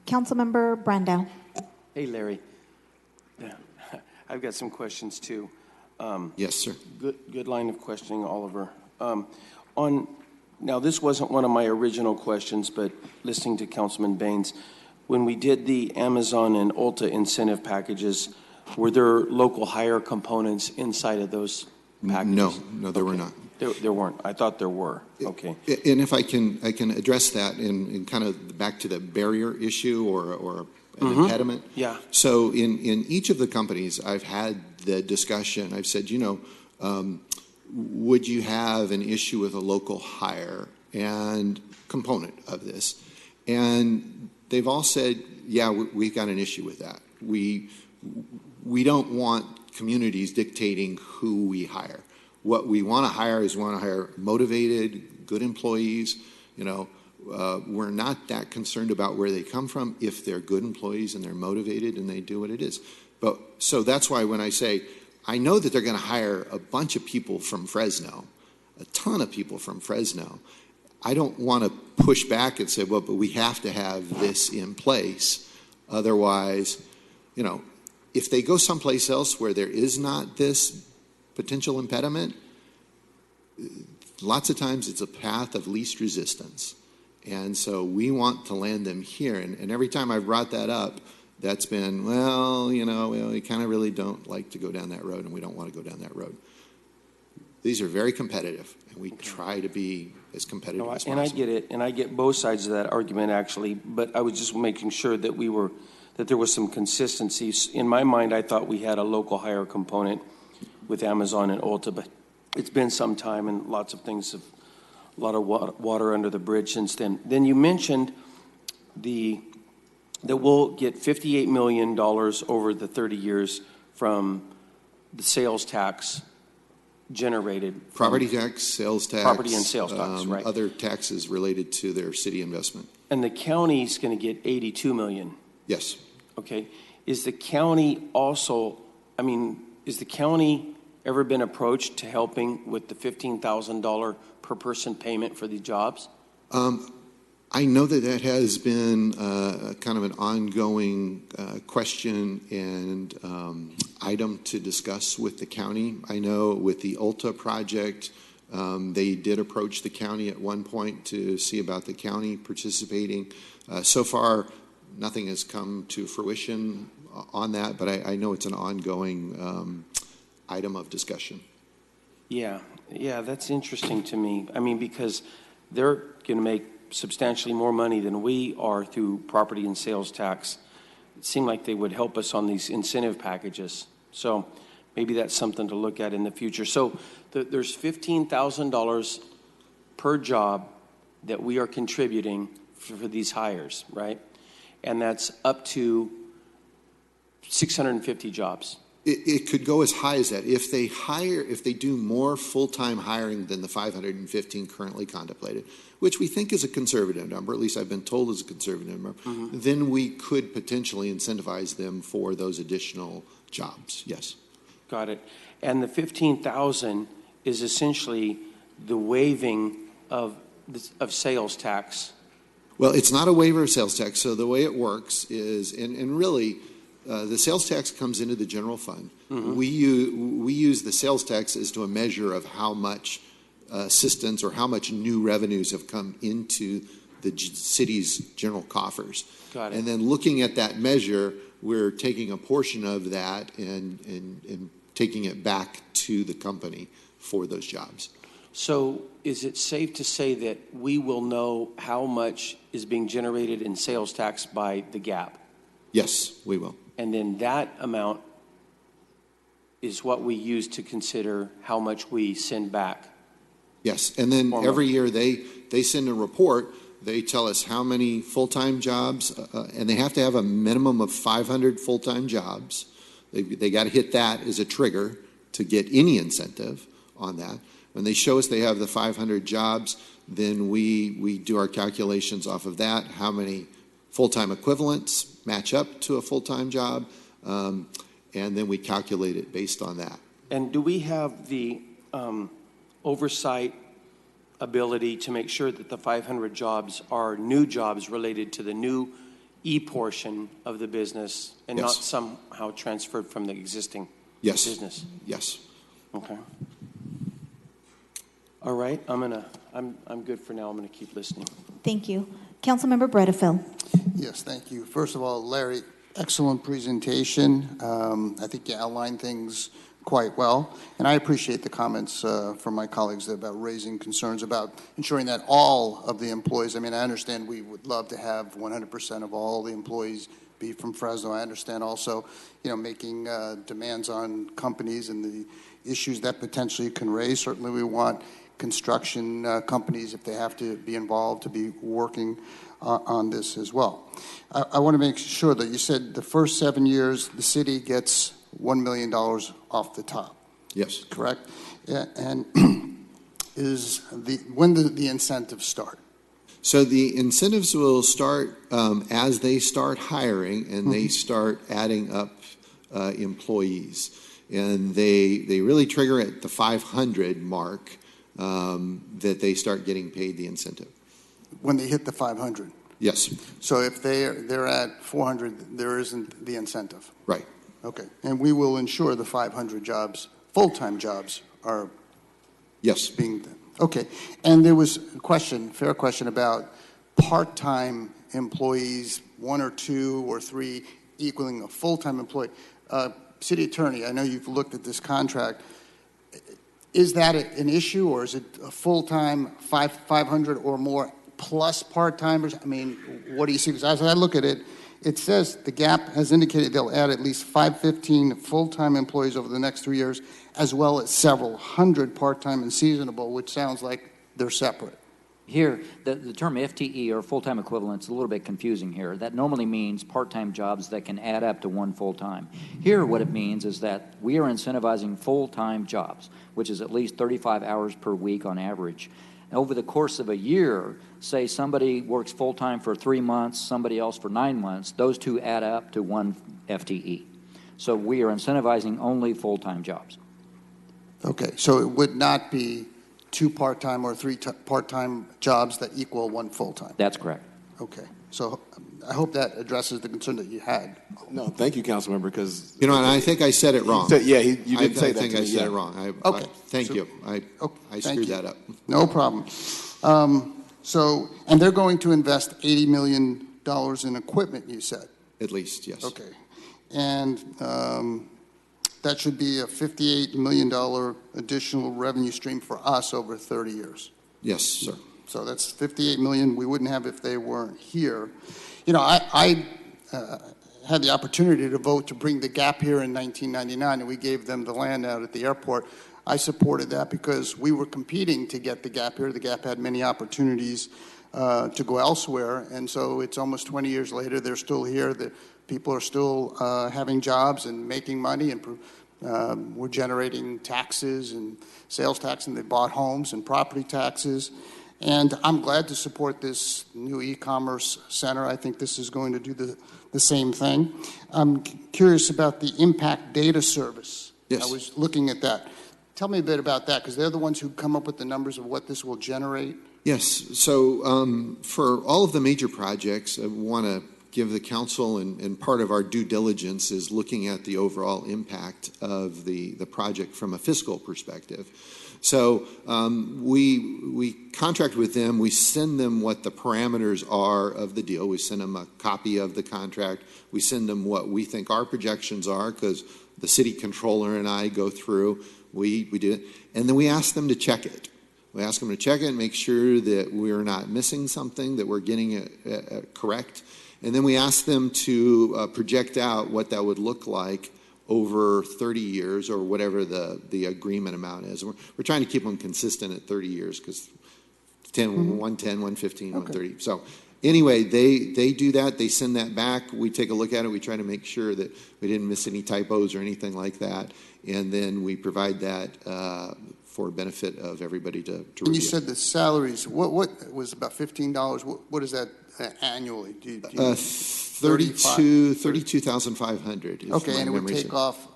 Councilmember Brandau. Hey, Larry. Yeah, I've got some questions too. Yes, sir. Good line of questioning, Oliver. Now, this wasn't one of my original questions, but listening to Councilman Baines, when we did the Amazon and Ulta incentive packages, were there local hire components inside of those packages? No, there were not. There weren't. I thought there were. Okay. And if I can address that in kind of back to the barrier issue or an impediment. Yeah. So in each of the companies, I've had the discussion. I've said, would you have an issue with a local hire and component of this? And they've all said, yeah, we've got an issue with that. We don't want communities dictating who we hire. What we want to hire is motivated, good employees. We're not that concerned about where they come from if they're good employees and they're motivated and they do what it is. So that's why when I say, I know that they're going to hire a bunch of people from Fresno, a ton of people from Fresno. I don't want to push back and say, well, but we have to have this in place. Otherwise, if they go someplace else where there is not this potential impediment, lots of times it's a path of least resistance. And so we want to land them here. And every time I've brought that up, that's been, we kind of really don't like to go down that road and we don't want to go down that road. These are very competitive, and we try to be as competitive as possible. And I get it, and I get both sides of that argument, actually, but I was just making sure that that there was some consistency. In my mind, I thought we had a local hire component with Amazon and Ulta, but it's been some time and lots of things have, a lot of water under the bridge since then. Then you mentioned that we'll get $58 million over the 30 years from the sales tax generated. Property tax, sales tax. Property and sales tax, right. Other taxes related to their city investment. And the county's going to get $82 million. Yes. Okay. Is the county ever been approached to helping with the $15,000 per person payment for the jobs? I know that has been kind of an ongoing question and item to discuss with the county. I know with the Ulta project, they did approach the county at one point to see about the county participating. So far, nothing has come to fruition on that, but I know it's an ongoing item of discussion. Yeah, that's interesting to me. I mean, because they're going to make substantially more money than we are through property and sales tax. It seemed like they would help us on these incentive packages. So maybe that's something to look at in the future. So there's $15,000 per job that we are contributing for these hires, right? And that's up to 650 jobs. It could go as high as that. If they do more full-time hiring than the 515 currently contemplated, which we think is a conservative number, at least I've been told is a conservative number, then we could potentially incentivize them for those additional jobs, yes. Got it. And the 15,000 is essentially the waiving of sales tax. Well, it's not a waiver of sales tax. So the way it works is, and really, the sales tax comes into the general fund. We use the sales tax as to a measure of how much assistance or how much new revenues have come into the city's general coffers. Got it. And then looking at that measure, we're taking a portion of that and taking it back to the company for those jobs. So is it safe to say that we will know how much is being generated in sales tax by the gap? Yes, we will. And then that amount is what we use to consider how much we send back? Yes, and then every year they send a report. They tell us how many full-time jobs, and they have to have a minimum of 500 full-time jobs. They got to hit that as a trigger to get any incentive on that. When they show us they have the 500 jobs, then we do our calculations off of that, how many full-time equivalents match up to a full-time job, and then we calculate it based on that. And do we have the oversight ability to make sure that the 500 jobs are new jobs related to the new portion of the business and not somehow transferred from the existing business? Yes. Okay. All right. I'm good for now. I'm gonna keep listening. Thank you. Councilmember Bredefeld. Yes, thank you. First of all, Larry, excellent presentation. I think you outlined things quite well, and I appreciate the comments from my colleagues about raising concerns about ensuring that all of the employees, I mean, I understand we would love to have 100% of all the employees be from Fresno. I understand also, making demands on companies and the issues that potentially can raise. Certainly we want construction companies, if they have to be involved, to be working on this as well. I want to make sure that you said the first 7 years the city gets $1 million off the top. Yes. Correct? Yeah, and when do the incentives start? So the incentives will start as they start hiring and they start adding up employees. And they really trigger at the 500 mark that they start getting paid the incentive. When they hit the 500? Yes. So if they're at 400, there isn't the incentive? Right. Okay. And we will ensure the 500 jobs, full-time jobs, are being done. Okay. And there was a fair question about part-time employees, 1 or 2 or 3 equaling a full-time employee. City Attorney, I know you've looked at this contract. Is that an issue, or is it a full-time 500 or more plus part-timers? I mean, what do you see? Because as I look at it, it says the GAP has indicated they'll add at least 515 full-time employees over the next 3 years, as well as several hundred part-time and seasonable, which sounds like they're separate. Here, the term FTE, or full-time equivalent, is a little bit confusing here. That normally means part-time jobs that can add up to 1 full-time. Here, what it means is that we are incentivizing full-time jobs, which is at least 35 hours per week on average. Over the course of a year, say somebody works full-time for 3 months, somebody else for 9 months, those two add up to 1 FTE. So we are incentivizing only full-time jobs. Okay, so it would not be 2 part-time or 3 part-time jobs that equal 1 full-time? That's correct. Okay, so I hope that addresses the concern that you had. No, thank you, Councilmember, because... and I think I said it wrong. You did say that. I think I said it wrong. Okay. Thank you. I screwed that up. No problem. And they're going to invest $80 million in equipment, you said? At least, yes. Okay. And that should be a $58 million additional revenue stream for us over 30 years. Yes, sir. So that's $58 million we wouldn't have if they weren't here. I had the opportunity to vote to bring the Gap here in 1999, and we gave them the land out at the airport. I supported that because we were competing to get the Gap here. The Gap had many opportunities to go elsewhere, and so it's almost 20 years later. They're still here. The people are still having jobs and making money, and we're generating taxes and sales tax, and they bought homes and property taxes. And I'm glad to support this new e-commerce center. I think this is going to do the same thing. I'm curious about the impact data service. Yes. I was looking at that. Tell me a bit about that, because they're the ones who come up with the numbers of what this will generate. Yes. So for all of the major projects, I want to give the council, and part of our due diligence is looking at the overall impact of the project from a fiscal perspective. So we contract with them. We send them what the parameters are of the deal. We send them a copy of the contract. We send them what we think our projections are, because the city controller and I go through. We do it, and then we ask them to check it. We ask them to check it and make sure that we're not missing something, that we're getting it correct. And then we ask them to project out what that would look like over 30 years, or whatever the agreement amount is. We're trying to keep them consistent at 30 years, because 110, 115, 130. So anyway, they do that. They send that back. We take a look at it. We try to make sure that we didn't miss any typos or anything like that. And then we provide that for benefit of everybody to review. And you said the salaries, what was about $15? What is that annually? 32,500. Okay, and it would take off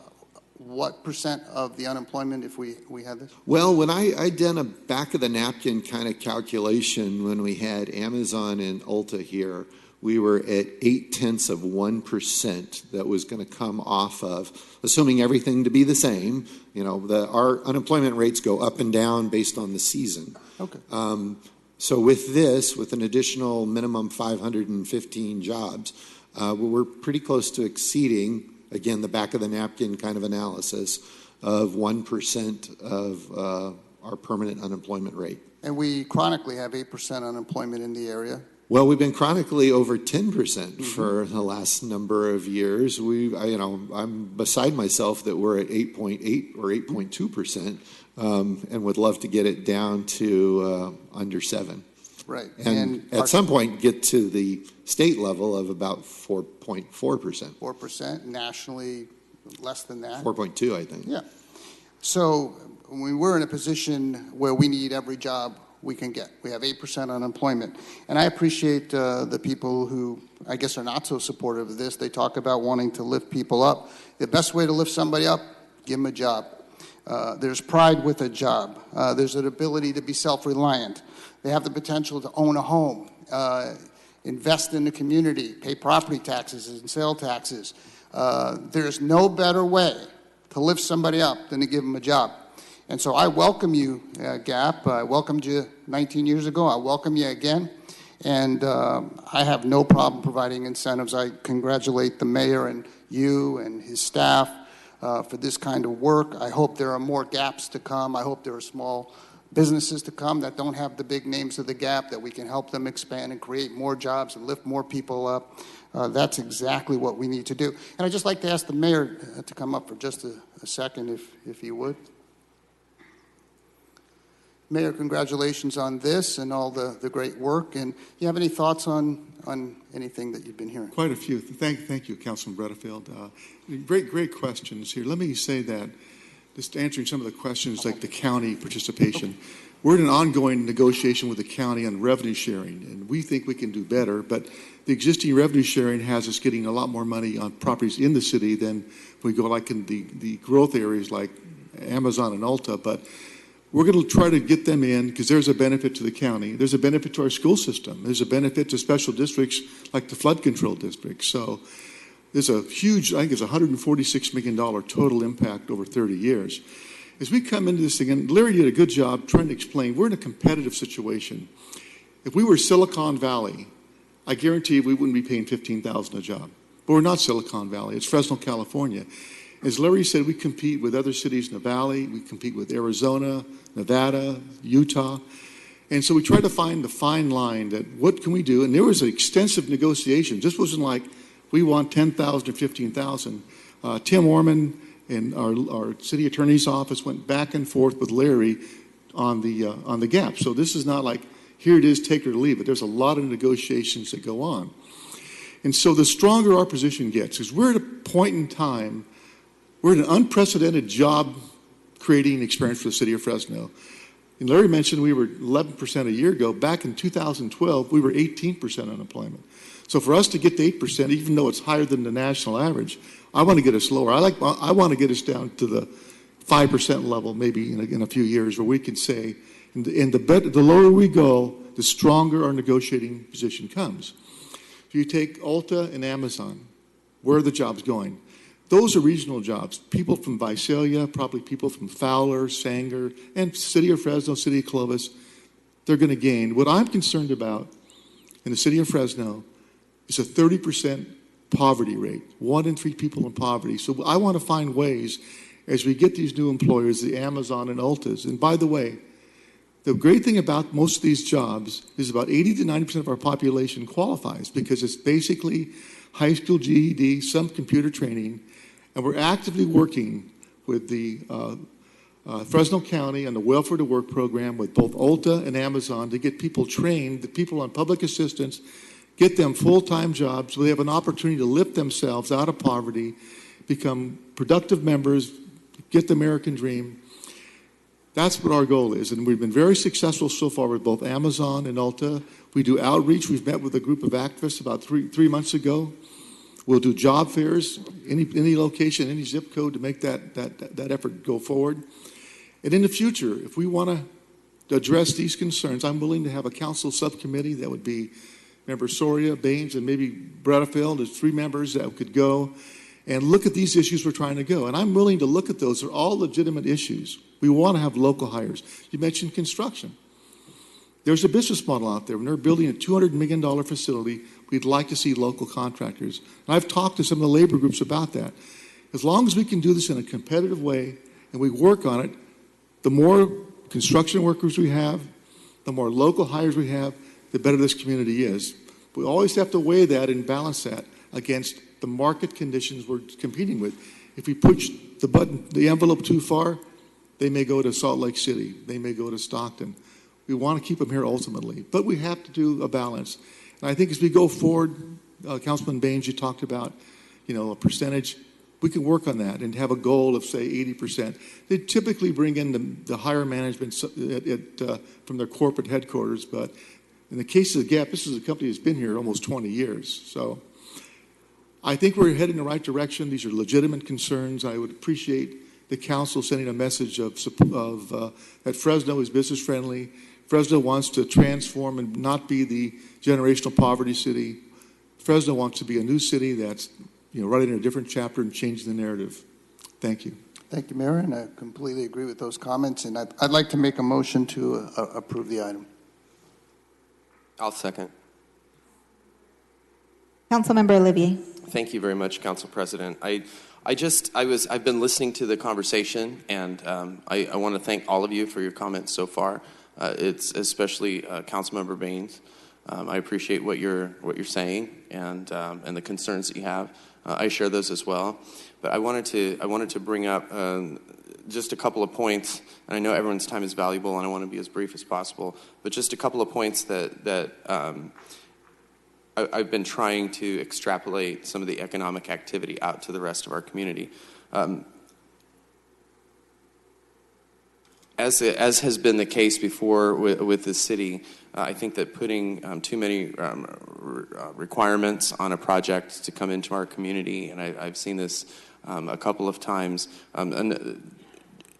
what percent of the unemployment if we had this? Well, when I done a back of the napkin kind of calculation when we had Amazon and Ulta here, we were at 0.8% that was going to come off of, assuming everything to be the same. You know, our unemployment rates go up and down based on the season. Okay. So with this, with an additional minimum 515 jobs, we're pretty close to exceeding, again, the back of the napkin kind of analysis of 1% of our permanent unemployment rate. And we chronically have 8% unemployment in the area. Well, we've been chronically over 10% for the last number of years. I'm beside myself that we're at 8.8 or 8.2%, and would love to get it down to under 7. Right. And at some point get to the state level of about 4.4%. 4%, nationally less than that. 4.2, I think. Yeah. So we're in a position where we need every job we can get. We have 8% unemployment. And I appreciate the people who, I guess, are not so supportive of this. They talk about wanting to lift people up. The best way to lift somebody up, give them a job. There's pride with a job. There's an ability to be self-reliant. They have the potential to own a home, invest in the community, pay property taxes and sale taxes. There's no better way to lift somebody up than to give them a job. And so I welcome you, Gap. I welcomed you 19 years ago. I welcome you again. And I have no problem providing incentives. I congratulate the mayor and you and his staff for this kind of work. I hope there are more Gaps to come. I hope there are small businesses to come that don't have the big names of the Gap, that we can help them expand and create more jobs and lift more people up. That's exactly what we need to do. And I'd just like to ask the mayor to come up for just a second, if he would. Mayor, congratulations on this and all the great work. And you have any thoughts on anything that you've been hearing? Quite a few. Thank you, Councilman Butterfield. Great questions here. Let me say that, just answering some of the questions like the county participation. Okay. We're in an ongoing negotiation with the county on revenue sharing, and we think we can do better, but the existing revenue sharing has us getting a lot more money on properties in the city than we go like in the growth areas like Amazon and Ulta, but we're going to try to get them in because there's a benefit to the county. There's a benefit to our school system. There's a benefit to special districts like the flood control district. So there's a huge, I think it's $146 million total impact over 30 years. As we come into this thing, and Larry did a good job trying to explain, we're in a competitive situation. If we were Silicon Valley, I guarantee we wouldn't be paying $15,000 a job. But we're not Silicon Valley. It's Fresno, California. As Larry said, we compete with other cities in the valley. We compete with Arizona, Nevada, Utah. And so we try to find the fine line that what can we do? And there was an extensive negotiation. This wasn't like We want 10,000 or 15,000. Tim Orman and our city attorney's office went back and forth with Larry on the gap. So this is not like, here it is, take it or leave it. There's a lot of negotiations that go on. And so the stronger our position gets, because we're at a point in time, we're in an unprecedented job creating experience for the city of Fresno. And Larry mentioned we were 11% a year ago. Back in 2012, we were 18% unemployment. So for us to get to 8%, even though it's higher than the national average, I want to get us lower. I want to get us down to the 5% level, maybe in a few years, where we can say, the lower we go, the stronger our negotiating position comes. If you take Ulta and Amazon, where are the jobs going? Those are regional jobs. People from Visalia, probably people from Fowler, Sanger, and city of Fresno, city of Clovis, they're going to gain. What I'm concerned about in the city of Fresno is a 30% poverty rate, 1 in 3 people in poverty. So I want to find ways as we get these new employers, the Amazon and Ultas. And by the way, the great thing about most of these jobs is about 80 to 90% of our population qualifies because it's basically high school GED, some computer training, and we're actively working with the Fresno County and the Welfare to Work program with both Ulta and Amazon to get people trained, the people on public assistance, get them full-time jobs so they have an opportunity to lift themselves out of poverty, become productive members, get the American dream. That's what our goal is, and we've been very successful so far with both Amazon and Ulta. We do outreach. We've met with a group of activists about three months ago. We'll do job fairs, any location, any zip code to make that effort go forward. And in the future, if we want to address these concerns, I'm willing to have a council subcommittee that would be Member Soria, Baines, and maybe Bredefeld. There's 3 members that could go and look at these issues we're trying to go. And I'm willing to look at those. They're all legitimate issues. We want to have local hires. You mentioned construction. There's a business model out there. When they're building a $200 million facility, we'd like to see local contractors. And I've talked to some of the labor groups about that. As long as we can do this in a competitive way and we work on it, the more construction workers we have, the more local hires we have, the better this community is. We always have to weigh that and balance that against the market conditions we're competing with. If we push the envelope too far, they may go to Salt Lake City. They may go to Stockton. We want to keep them here ultimately, but we have to do a balance. And I think as we go forward, Councilman Baines, you talked about, a percentage. We can work on that and have a goal of, say, 80%. They typically bring in the higher management from their corporate headquarters, but in the case of the Gap, this is a company that's been here almost 20 years. So I think we're heading in the right direction. These are legitimate concerns. I would appreciate the council sending a message that Fresno is business friendly. Fresno wants to transform and not be the generational poverty city. Fresno wants to be a new city that's writing a different chapter and changing the narrative. Thank you. Thank you, Mayor, and I completely agree with those comments. And I'd like to make a motion to approve the item. I'll second. Councilmember Olivier. Thank you very much, Council President. I've been listening to the conversation, and I want to thank all of you for your comments so far. It's especially Councilmember Baines. I appreciate what you're saying and the concerns that you have. I share those as well. But I wanted to bring up just a couple of points, and I know everyone's time is valuable, and I want to be as brief as possible. But just a couple of points that I've been trying to extrapolate some of the economic activity out to the rest of our community. As has been the case before with the city, I think that putting too many requirements on a project to come into our community, and I've seen this a couple of times, and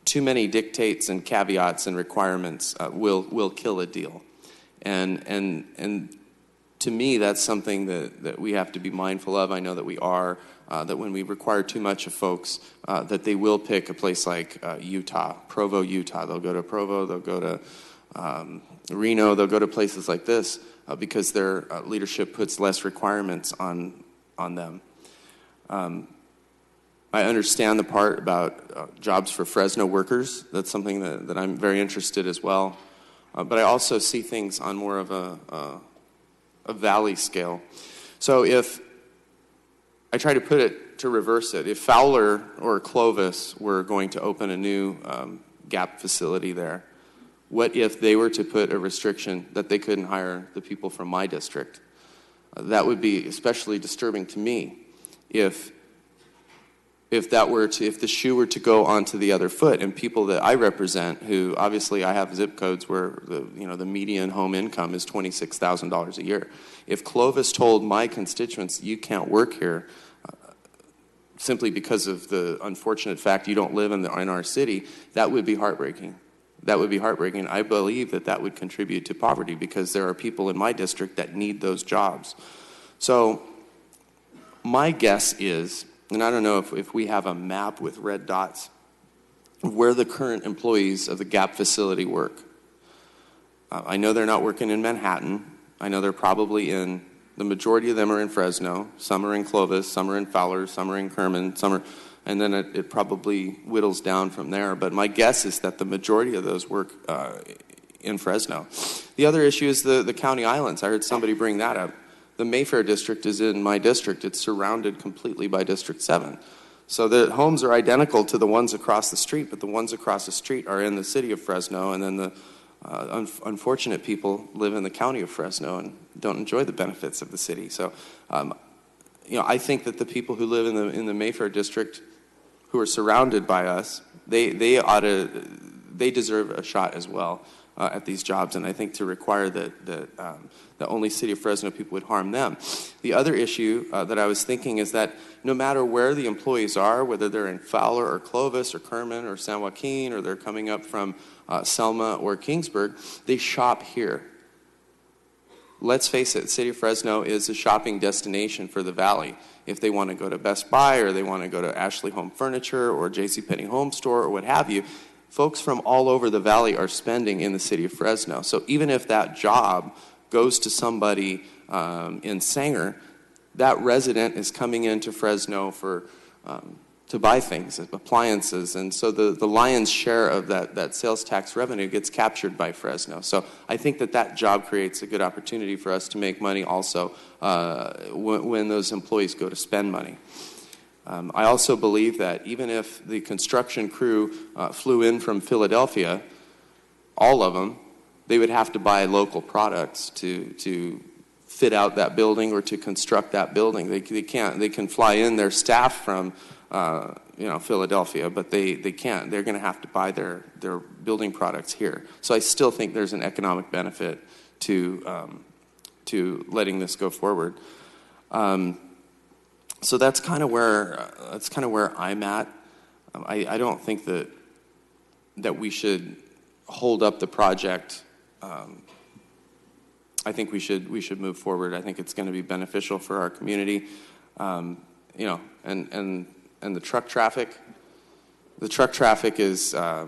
too many dictates and caveats and requirements will kill a deal. And to me, that's something that we have to be mindful of. I know that we are. That when we require too much of folks, that they will pick a place like Utah, Provo, Utah. They'll go to Provo, they'll go to Reno, they'll go to places like this because their leadership puts less requirements on them. I understand the part about jobs for Fresno workers. That's something that I'm very interested as well. But I also see things on more of a valley scale. So if I try to put it to reverse it. If Fowler or Clovis were going to open a new GAP facility there, what if they were to put a restriction that they couldn't hire the people from my district? That would be especially disturbing to me if the shoe were to go onto the other foot, and people that I represent, who obviously I have zip codes where the median home income is $26,000 a year. If Clovis told my constituents, you can't work here simply because of the unfortunate fact you don't live in our city, that would be heartbreaking. That would be heartbreaking. I believe that would contribute to poverty because there are people in my district that need those jobs. So my guess is, and I don't know if we have a map with red dots, where the current employees of the GAP facility work. I know they're not working in Manhattan. I know they're probably the majority of them are in Fresno. Some are in Clovis, some are in Fowler, some are in Kerman, and then it probably whittles down from there. But my guess is that the majority of those work in Fresno. The other issue is the county islands. I heard somebody bring that up. The Mayfair district is in my district. It's surrounded completely by District 7. So the homes are identical to the ones across the street, but the ones across the street are in the city of Fresno, and then the unfortunate people live in the county of Fresno and don't enjoy the benefits of the city. So, I think that the people who live in the Mayfair district, who are surrounded by us, they deserve a shot as well at these jobs. And I think to require that only City of Fresno people would harm them. The other issue that I was thinking is that no matter where the employees are, whether they're in Fowler or Clovis or Kerman or San Joaquin, or they're coming up from Selma or Kingsburg, they shop here. Let's face it, City of Fresno is a shopping destination for the Valley. If they want to go to Best Buy or they want to go to Ashley Home Furniture or JCPenney Home Store or what have you, folks from all over the Valley are spending in the City of Fresno. So even if that job goes to somebody in Sanger, that resident is coming into Fresno to buy things, appliances, and so the lion's share of that sales tax revenue gets captured by Fresno. So I think that job creates a good opportunity for us to make money also when those employees go to spend money. I also believe that even if the construction crew flew in from Philadelphia, all of them, they would have to buy local products to fit out that building or to construct that building. They can fly in their staff from Philadelphia, but they can't. They're going to have to buy their building products here. So I still think there's an economic benefit to letting this go forward. So that's kind of where I'm at. I don't think that we should hold up the project. I think we should move forward. I think it's going to be beneficial for our community. And the truck traffic. The truck traffic is, I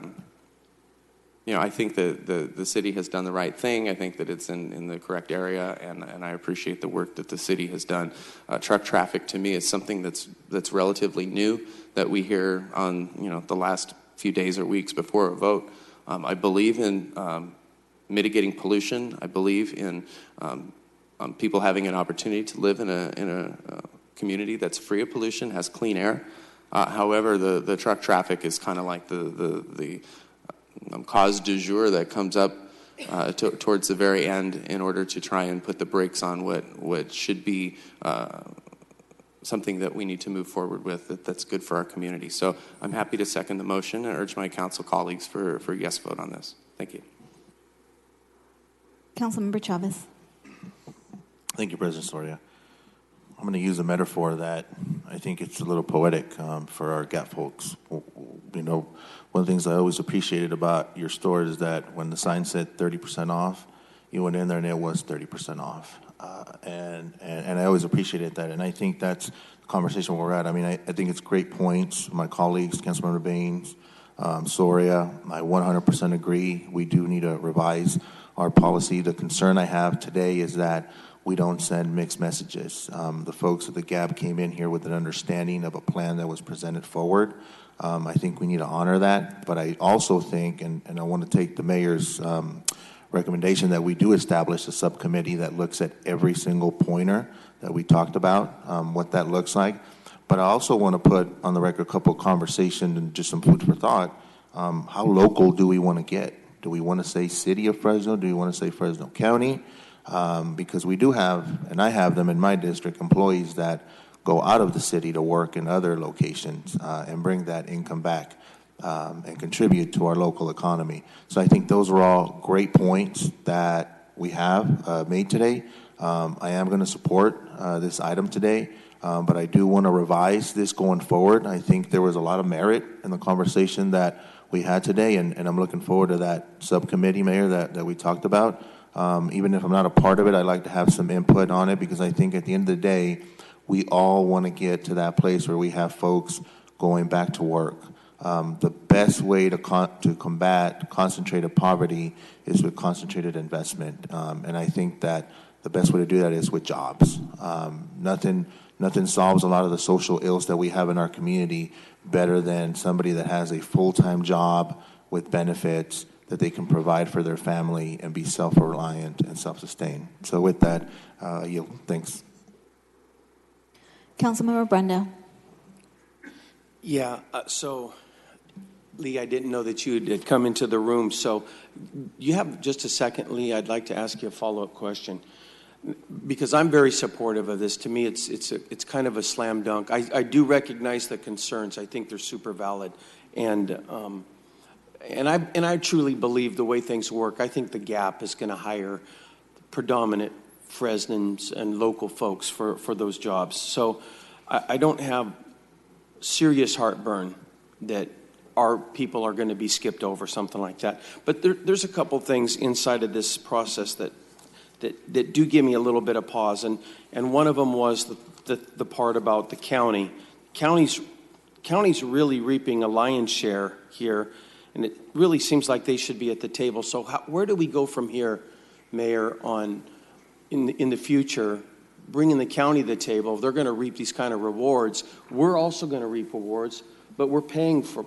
think that the city has done the right thing. I think that it's in the correct area, and I appreciate the work that the city has done. Truck traffic to me is something that's relatively new that we hear on the last few days or weeks before a vote. I believe in mitigating pollution. I believe in people having an opportunity to live in a community that's free of pollution, has clean air. However, the truck traffic is kind of like the cause du jour that comes up towards the very end in order to try and put the brakes on what should be something that we need to move forward with that's good for our community. So I'm happy to second the motion and urge my council colleagues for a yes vote on this. Thank you. Councilmember Chavez. Thank you, President Soria. I'm going to use a metaphor that I think it's a little poetic for our GAP folks. One of the things I always appreciated about your store is that when the sign said 30% off, you went in there and it was 30% off. And I always appreciated that. And I think that's the conversation where we're at. I mean, I think it's great points. My colleagues, Councilmember Baines, Soria, I 100% agree. We do need to revise our policy. The concern I have today is that we don't send mixed messages. The folks at the GAP came in here with an understanding of a plan that was presented forward. I think we need to honor that, but I also think, and I want to take the mayor's recommendation that we do establish a subcommittee that looks at every single pointer that we talked about, what that looks like. But I also want to put on the record a couple of conversations and just some food for thought. How local do we want to get? Do we want to say City of Fresno? Do we want to say Fresno County? Because we do have, and I have them in my district, employees that go out of the city to work in other locations and bring that income back and contribute to our local economy. So I think those are all great points that we have made today. I am going to support this item today, but I do want to revise this going forward. I think there was a lot of merit in the conversation that we had today, and I'm looking forward to that subcommittee, Mayor, that we talked about. Even if I'm not a part of it, I'd like to have some input on it, because I think at the end of the day, we all want to get to that place where we have folks going back to work. The best way to combat concentrated poverty is with concentrated investment, and I think that the best way to do that is with jobs. Nothing solves a lot of the social ills that we have in our community better than somebody that has a full-time job with benefits that they can provide for their family and be self-reliant and self-sustained. So with that, yield. Thanks. Councilmember Brenda. Yeah, so Lee, I didn't know that you had come into the room. So you have just a second, Lee. I'd like to ask you a follow-up question, because I'm very supportive of this. To me, it's kind of a slam dunk. I do recognize the concerns. I think they're super valid, and I truly believe the way things work. I think the Gap is going to hire predominant Fresnans and local folks for those jobs. So I don't have serious heartburn that our people are going to be skipped over, something like that. But there's a couple things inside of this process that do give me a little bit of pause, and one of them was the part about the county. County's really reaping a lion's share here, and it really seems like they should be at the table. So where do we go from here, Mayor, in the future, bringing the county to the table? They're going to reap these kind of rewards. We're also going to reap rewards, but we're paying for,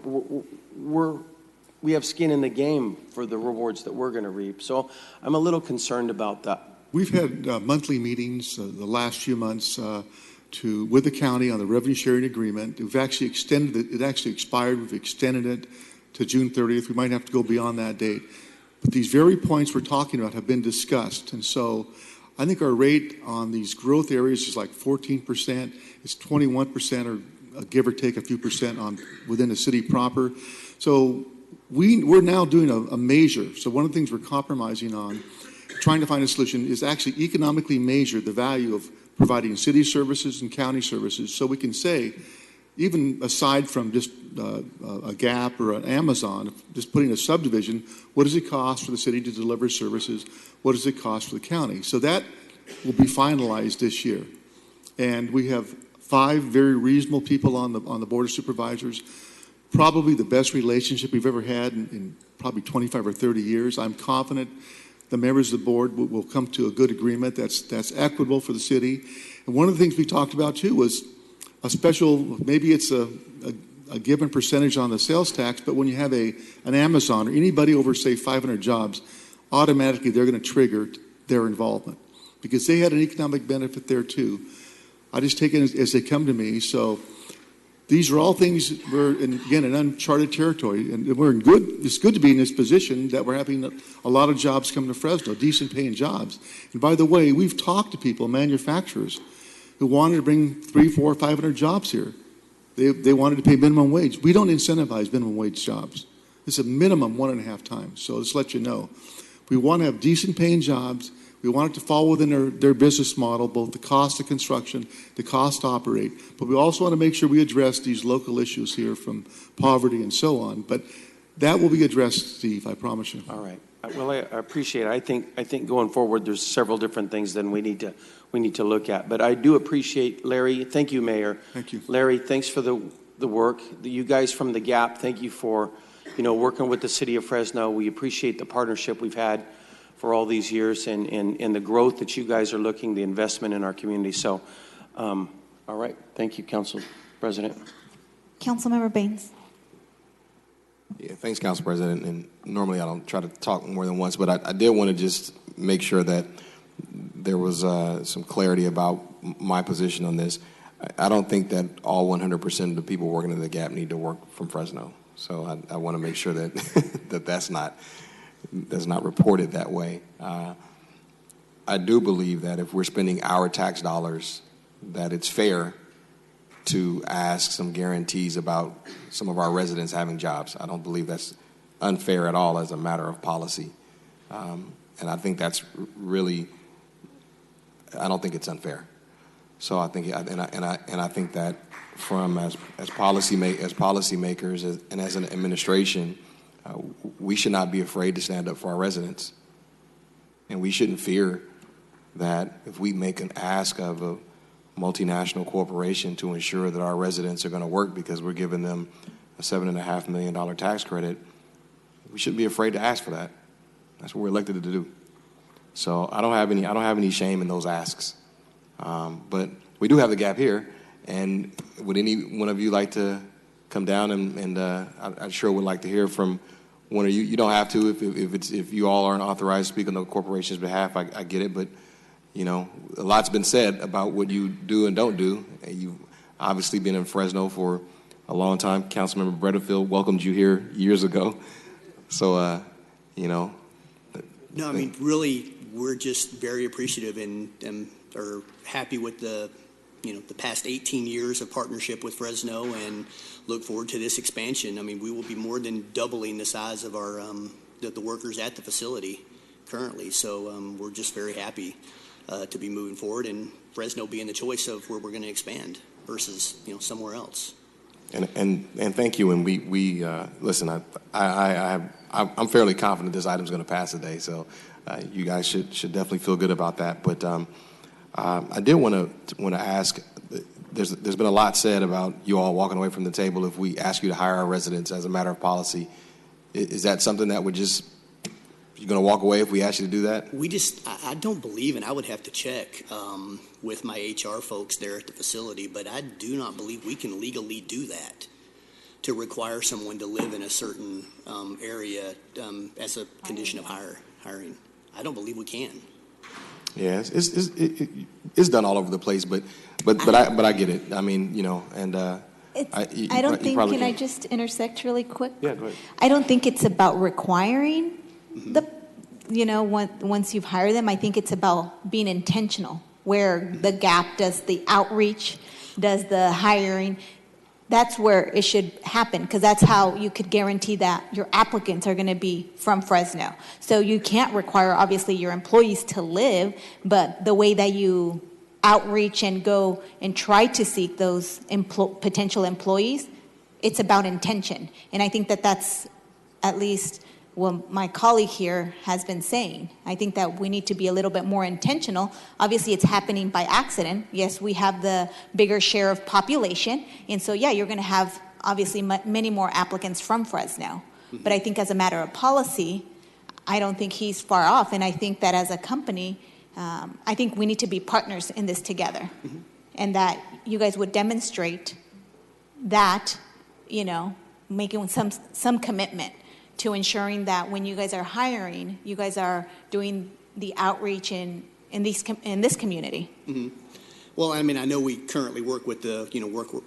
we have skin in the game for the rewards that we're going to reap. So I'm a little concerned about that. We've had monthly meetings the last few months with the county on the revenue sharing agreement. We've actually extended it. It actually expired. We've extended it to June 30th. We might have to go beyond that date. But these very points we're talking about have been discussed. And so I think our rate on these growth areas is like 14%. It's 21%, or give or take a few percent within the city proper. So we're now doing a measure. So one of the things we're compromising on, trying to find a solution, is actually economically measure the value of providing city services and county services. So we can say, even aside from just a Gap or an Amazon, just putting a subdivision, what does it cost for the city to deliver services? What does it cost for the county? So that will be finalized this year. And we have 5 very reasonable people on the Board of Supervisors. Probably the best relationship we've ever had in probably 25 or 30 years. I'm confident the members of the board will come to a good agreement that's equitable for the city. And one of the things we talked about too was a special, maybe it's a given percentage on the sales tax, but when you have an Amazon or anybody over, say, 500 jobs, automatically they're going to trigger their involvement because they had an economic benefit there too. I just take it as they come to me. So these are all things we're in uncharted territory, and it's good to be in this position that we're having a lot of jobs come to Fresno, decent paying jobs. And by the way, we've talked to people, manufacturers, who wanted to bring 300, 400, 500 jobs here. They wanted to pay minimum wage. We don't incentivize minimum wage jobs. It's a minimum 1.5 times. So let's let you know. We want to have decent paying jobs. We want it to fall within their business model, both the cost of construction, the cost to operate. But we also want to make sure we address these local issues here from poverty and so on. But that will be addressed, Steve, I promise you. All right. Well, I appreciate it. I think going forward, there's several different things that we need to look at. But I do appreciate, Larry. Thank you, Mayor. Thank you, Larry. Thanks for the work. You guys from the Gap, thank you for working with the city of Fresno. We appreciate the partnership we've had for all these years and the growth that you guys are looking, the investment in our community. So, all right. Thank you, Council President. Councilmember Baines. Yeah, thanks, Council President. And normally I don't try to talk more than once, but I did want to just make sure that there was some clarity about my position on this. I don't think that all 100% of the people working at the Gap need to work from Fresno. So I want to make sure that that's not reported that way. I do believe that if we're spending our tax dollars, that it's fair to ask some guarantees about some of our residents having jobs. I don't believe that's unfair at all as a matter of policy. And I think that's really, I don't think it's unfair. So I think, and I think that from as policymakers and as an administration, we should not be afraid to stand up for our residents. And we shouldn't fear that if we make an ask of a multinational corporation to ensure that our residents are going to work because we're giving them a $7.5 million tax credit, we shouldn't be afraid to ask for that. That's what we're elected to do. So I don't have any shame in those asks. But we do have the Gap here, and would any one of you like to come down and I sure would like to hear from one of you. You don't have to if you all aren't authorized to speak on the corporation's behalf. I get it, but you know, a lot's been said about what you do and don't do. You've obviously been in Fresno for a long time. Councilmember Bredefeld welcomed you here years ago. So, you know. No, I mean, really, we're just very appreciative and are happy with the past 18 years of partnership with Fresno and look forward to this expansion. I mean, we will be more than doubling the size of our the workers at the facility currently. So we're just very happy to be moving forward, and Fresno being the choice of where we're going to expand versus somewhere else. And thank you. And we listen. I'm fairly confident this item's going to pass today. So you guys should definitely feel good about that. But I did want to ask. There's been a lot said about you all walking away from the table if we ask you to hire our residents as a matter of policy. Is that something that would just you're going to walk away if we ask you to do that? I don't believe, and I would have to check with my HR folks there at the facility, but I do not believe we can legally do that to require someone to live in a certain area as a condition of hiring. I don't believe we can. Yeah, it's done all over the place, but I get it. I mean, and I don't think. Can I just intersect really quick? Yeah, go ahead. I don't think it's about requiring once you've hired them. I think it's about being intentional. Where the Gap does the outreach, does the hiring. That's where it should happen, because that's how you could guarantee that your applicants are going to be from Fresno. So you can't require, obviously, your employees to live, but the way that you outreach and go and try to seek those potential employees, it's about intention. And I think that that's at least what my colleague here has been saying. I think that we need to be a little bit more intentional. Obviously, it's happening by accident. Yes, we have the bigger share of population. And so, yeah, you're going to have, obviously, many more applicants from Fresno. Mm-hmm. But I think as a matter of policy, I don't think he's far off. And I think that as a company, I think we need to be partners in this together. Mm-hmm. And that you guys would demonstrate that, making some commitment to ensuring that when you guys are hiring, you guys are doing the outreach in this community. Mm-hmm. Well, I mean, I know we currently work with the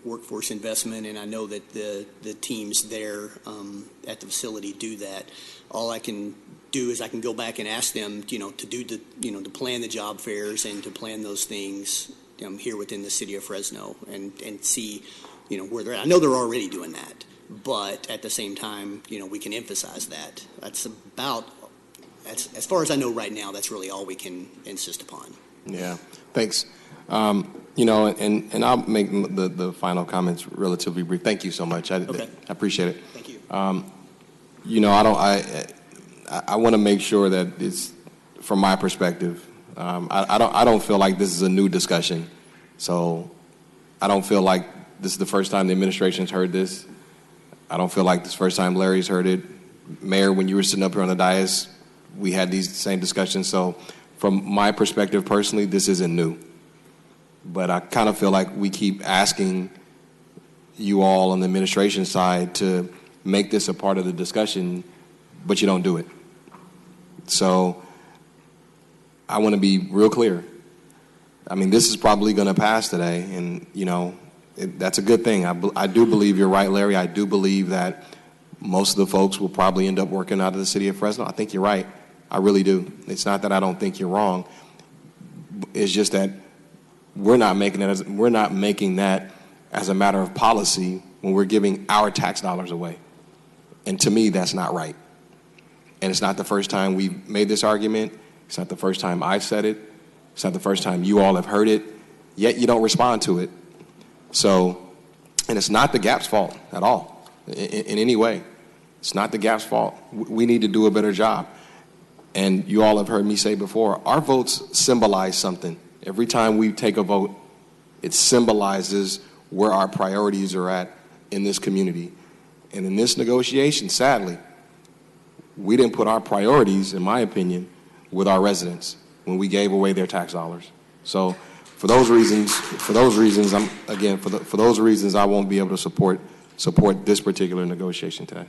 workforce investment, and I know that the teams there at the facility do that. All I can do is I can go back and ask them, to do to plan the job fairs and to plan those things here within the city of Fresno and see where they're at. I know they're already doing that. But at the same time, we can emphasize that. That's as far as I know right now, that's really all we can insist upon. Yeah, thanks. And I'll make the final comments relatively brief. Thank you so much. I appreciate it. Thank you. I want to make sure that it's from my perspective. I don't feel like this is a new discussion. So I don't feel like this is the first time the administration's heard this. I don't feel like this is the first time Larry's heard it. Mayor, when you were sitting up here on the dais, we had these same discussions. So from my perspective personally, this isn't new. But I kind of feel like we keep asking you all on the administration side to make this a part of the discussion, but you don't do it. So I want to be real clear. I mean, this is probably going to pass today, and, you know, that's a good thing. I do believe you're right, Larry. I do believe that most of the folks will probably end up working out of the city of Fresno. I think you're right. I really do. It's not that I don't think you're wrong. It's just that we're not making that as a matter of policy when we're giving our tax dollars away. And to me, that's not right. And it's not the first time we've made this argument. It's not the first time I've said it. It's not the first time you all have heard it, yet you don't respond to it. So, and it's not the GAP's fault at all, in any way. It's not the GAP's fault. We need to do a better job. And you all have heard me say before, our votes symbolize something. Every time we take a vote, it symbolizes where our priorities are at in this community. And in this negotiation, sadly, we didn't put our priorities, in my opinion, with our residents when we gave away their tax dollars. So for those reasons, I won't be able to support this particular negotiation today.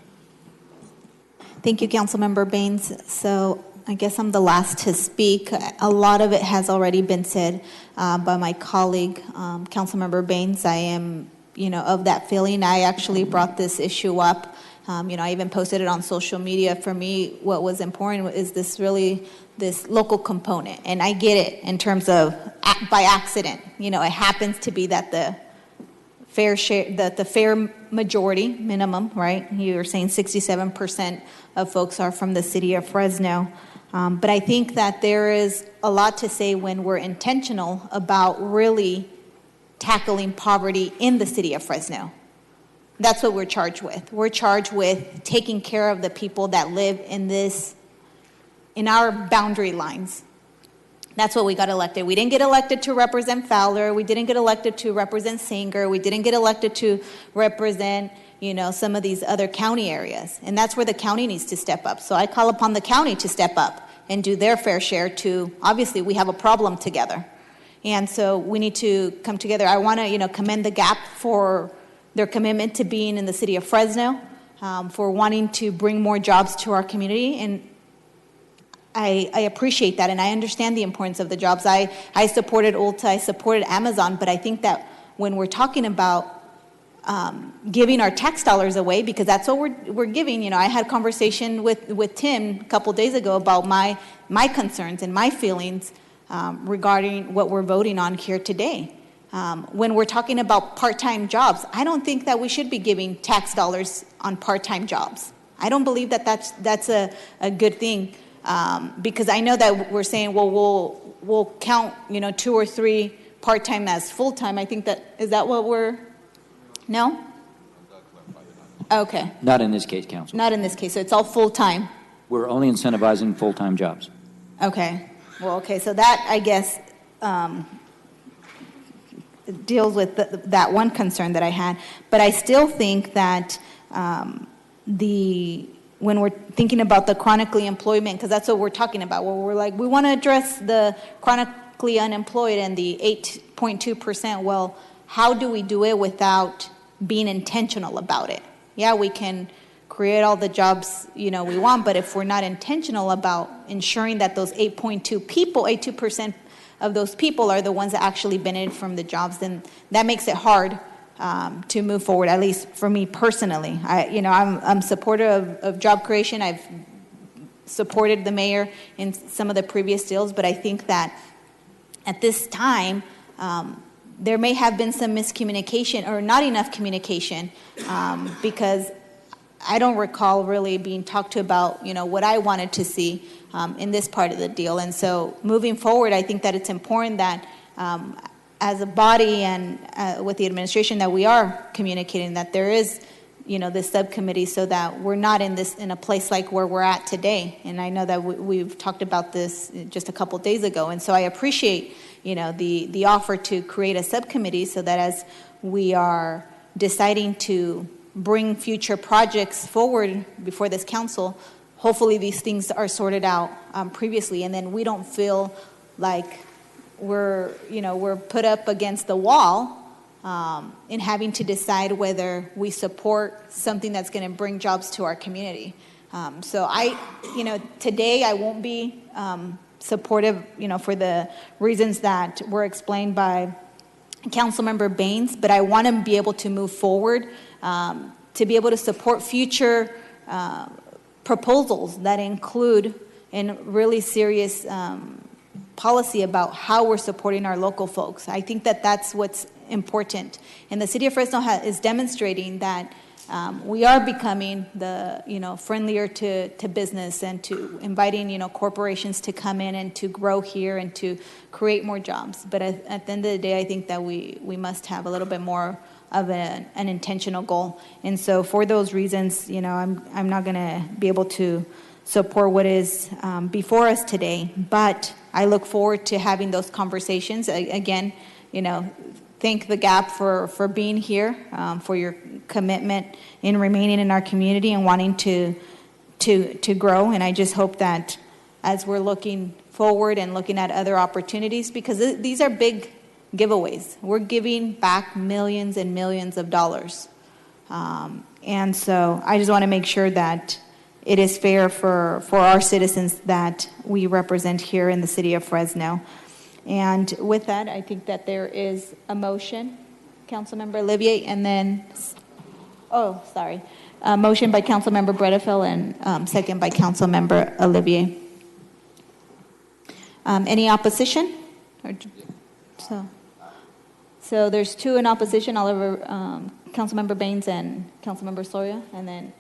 Thank you, Councilmember Baines. So I guess I'm the last to speak. A lot of it has already been said by my colleague, Councilmember Baines. I am, of that feeling. I actually brought this issue up. I even posted it on social media. For me, what was important is this local component. And I get it in terms of by accident. It happens to be that the fair share, the fair majority minimum, right? You were saying 67% of folks are from the city of Fresno. But I think that there is a lot to say when we're intentional about really tackling poverty in the city of Fresno. That's what we're charged with. We're charged with taking care of the people that live in our boundary lines. That's what we got elected. We didn't get elected to represent Fowler. We didn't get elected to represent Sanger. We didn't get elected to represent, some of these other county areas. And that's where the county needs to step up. So I call upon the county to step up and do their fair share to, obviously, we have a problem together. And so we need to come together. I want to, commend the GAP for their commitment to being in the city of Fresno, for wanting to bring more jobs to our community. And I appreciate that, and I understand the importance of the jobs. I supported Ulta, I supported Amazon, but I think that when we're talking about giving our tax dollars away, because that's what we're giving. I had a conversation with Tim a couple days ago about my concerns and my feelings regarding what we're voting on here today. When we're talking about part-time jobs, I don't think that we should be giving tax dollars on part-time jobs. I don't believe that that's a good thing, because I know that we're saying, well, we'll count 2 or 3 part-time as full-time. I think is that what we're. No? Okay. Not in this case, Council. Not in this case. So it's all full-time. We're only incentivizing full-time jobs. Okay. Well, okay. So that, I guess, deals with that one concern that I had. But I still think that when we're thinking about the chronically employment, because that's what we're talking about, where we're like, we want to address the chronically unemployed and the 8.2%. Well, how do we do it without being intentional about it? Yeah, we can create all the jobs we want, but if we're not intentional about ensuring that those 82% of those people are the ones that actually benefit from the jobs, then that makes it hard to move forward. At least for me personally, I'm supportive of job creation. I've supported the mayor in some of the previous deals, but I think that at this time, there may have been some miscommunication or not enough communication, because I don't recall really being talked to about, what I wanted to see in this part of the deal. And so moving forward, I think that it's important that as a body and with the administration that we are communicating that there is, this subcommittee, so that we're not in a place like where we're at today. And I know that we've talked about this just a couple of days ago. And so I appreciate, the offer to create a subcommittee, so that as we are deciding to bring future projects forward before this council, hopefully these things are sorted out previously, and then we don't feel like we're put up against the wall in having to decide whether we support something that's going to bring jobs to our community. So today I won't be supportive, for the reasons that were explained by Councilmember Baines, but I want to be able to move forward, to be able to support future proposals that include in really serious policy about how we're supporting our local folks. I think that that's what's important. And the city of Fresno is demonstrating that we are becoming friendlier to business and to inviting, corporations to come in and to grow here and to create more jobs. But at the end of the day, I think that we must have a little bit more of an intentional goal. And so for those reasons, I'm not going to be able to support what is before us today, but I look forward to having those conversations. Again, thank the GAP for being here, for your commitment in remaining in our community and wanting to grow. And I just hope that as we're looking forward and looking at other opportunities, because these are big giveaways. We're giving back millions and millions of dollars. And so I just want to make sure that it is fair for our citizens that we represent here in the city of Fresno. And with that, I think that there is a motion, Councilmember Olivier, and then, a motion by Councilmember Bredefeld and second by Councilmember Olivier. Any opposition? So there's two in opposition, Oliver, Councilmember Baines and Councilmember Soria, and then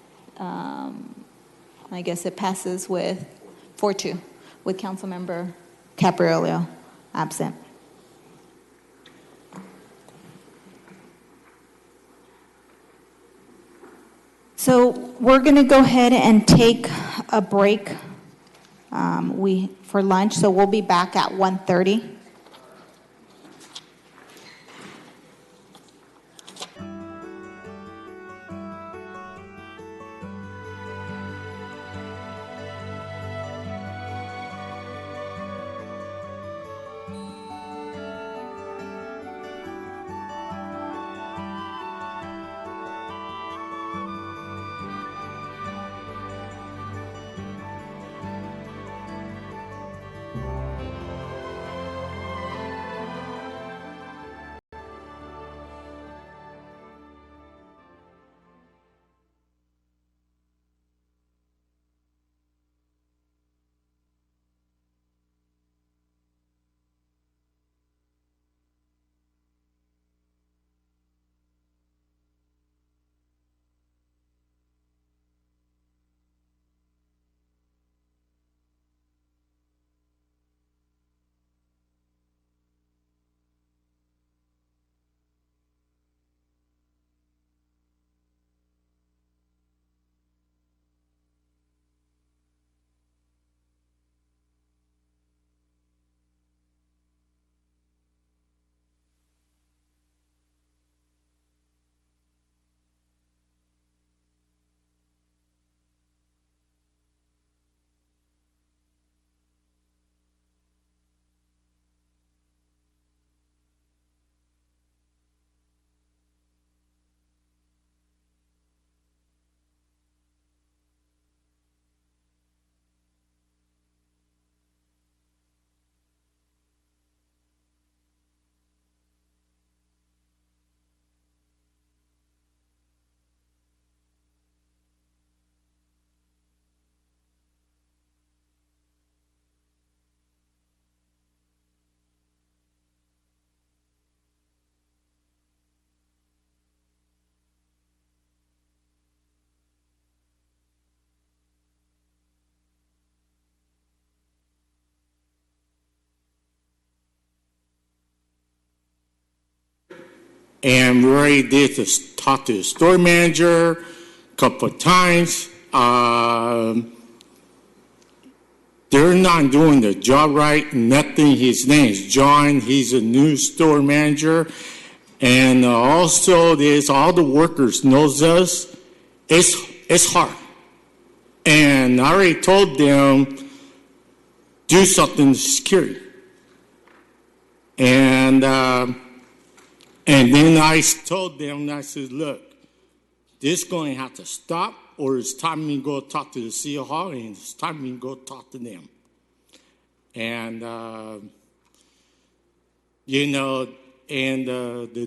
I guess it passes with 4-2 with Councilmember Capriolio absent. So we're going to go ahead and take a break for lunch. So we'll be back at 1:30. And we already did talk to the store manager a couple of times. They're not doing the job right, nothing. His name is John. He's a new store manager. And also, there's all the workers knows us. It's hard. And I already told them, do something to security. And And then I told them, I said, look, this is going to have to stop, or it's time me to go talk to the City Hall, and it's time me to go talk to them. And, the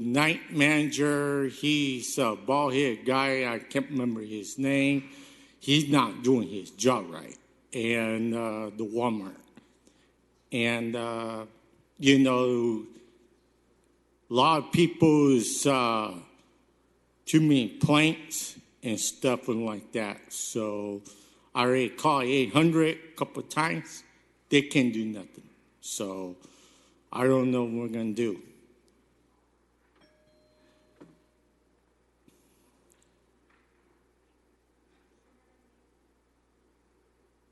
night manager, he's a bald-headed guy. I can't remember his name. He's not doing his job right. And the Walmart. And, a lot of people's too many planks and stuff like that. So I already called 800 a couple of times. They can't do nothing. So I don't know what we're going to do.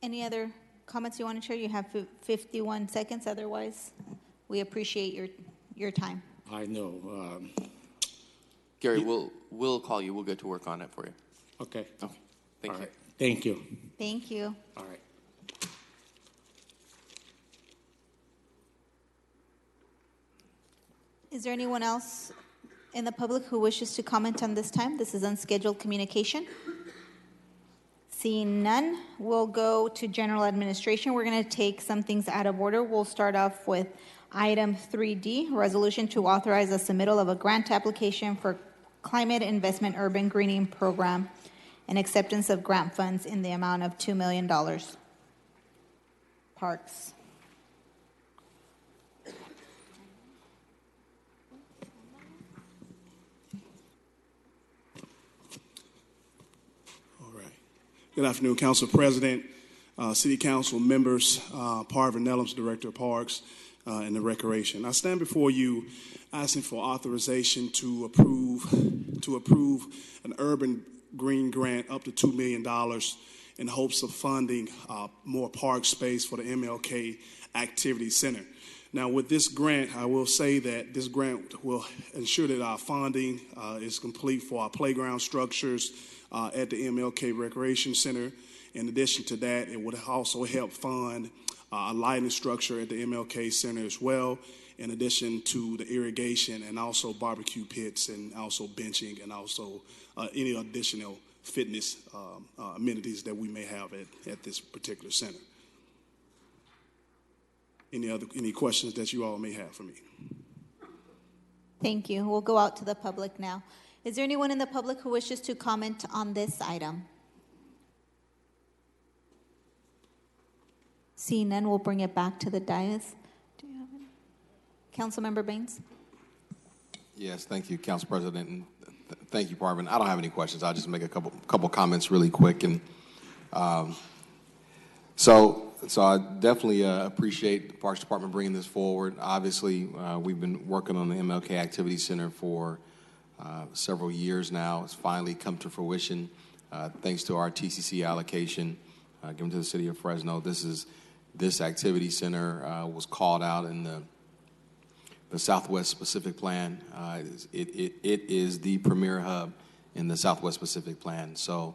Any other comments you want to share? You have 51 seconds. Otherwise, we appreciate your time. I know. Gary, we'll call you. We'll get to work on it for you. Okay. Okay. Thank you. Right. Thank you. Thank you. All right. Is there anyone else in the public who wishes to comment on this time? This is unscheduled communication. Seeing none, we'll go to general administration. We're going to take some things out of order. We'll start off with item 3D, resolution to authorize the submittal of a grant application for Climate Investment Urban Greening Program and acceptance of grant funds in the amount of $2 million. Parks. Good afternoon, Council President, City Council members, Parvin Nellums, Director of Parks and the Recreation. I stand before you asking for authorization to approve an urban green grant up to $2 million in hopes of funding more park space for the MLK Activity Center. Now, with this grant, I will say that this grant will ensure that our funding is complete for our playground structures at the MLK Recreation Center. In addition to that, it would also help fund a lighting structure at the MLK Center as well, in addition to the irrigation and also barbecue pits and also benching and also any additional fitness amenities that we may have at this particular center. Any questions that you all may have for me? Thank you. We'll go out to the public now. Is there anyone in the public who wishes to comment on this item? Seeing none, we'll bring it back to the dais. Do you have any? Councilmember Baines? Yes, thank you, Council President, and thank you, Parvin. I don't have any questions. I'll just make a couple comments really quick. And so I definitely appreciate the Parks Department bringing this forward. Obviously, we've been working on the MLK Activity Center for several years now. It's finally come to fruition thanks to our TCC allocation given to the City of Fresno. This activity center was called out in the Southwest Pacific Plan. It is the premier hub in the Southwest Pacific Plan. So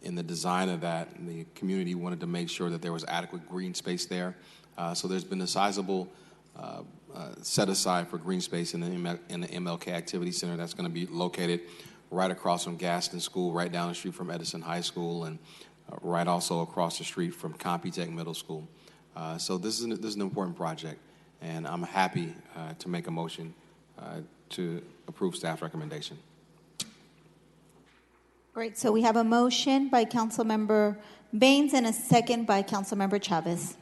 in the design of that, the community wanted to make sure that there was adequate green space there. So there's been a sizable set aside for green space in the MLK Activity Center that's going to be located right across from Gaston School, right down the street from Edison High School, and right also across the street from Computech Middle School. So this is an important project, and I'm happy to make a motion to approve staff recommendation. Great. So we have a motion by Councilmember Baines and a second by Councilmember Chavez.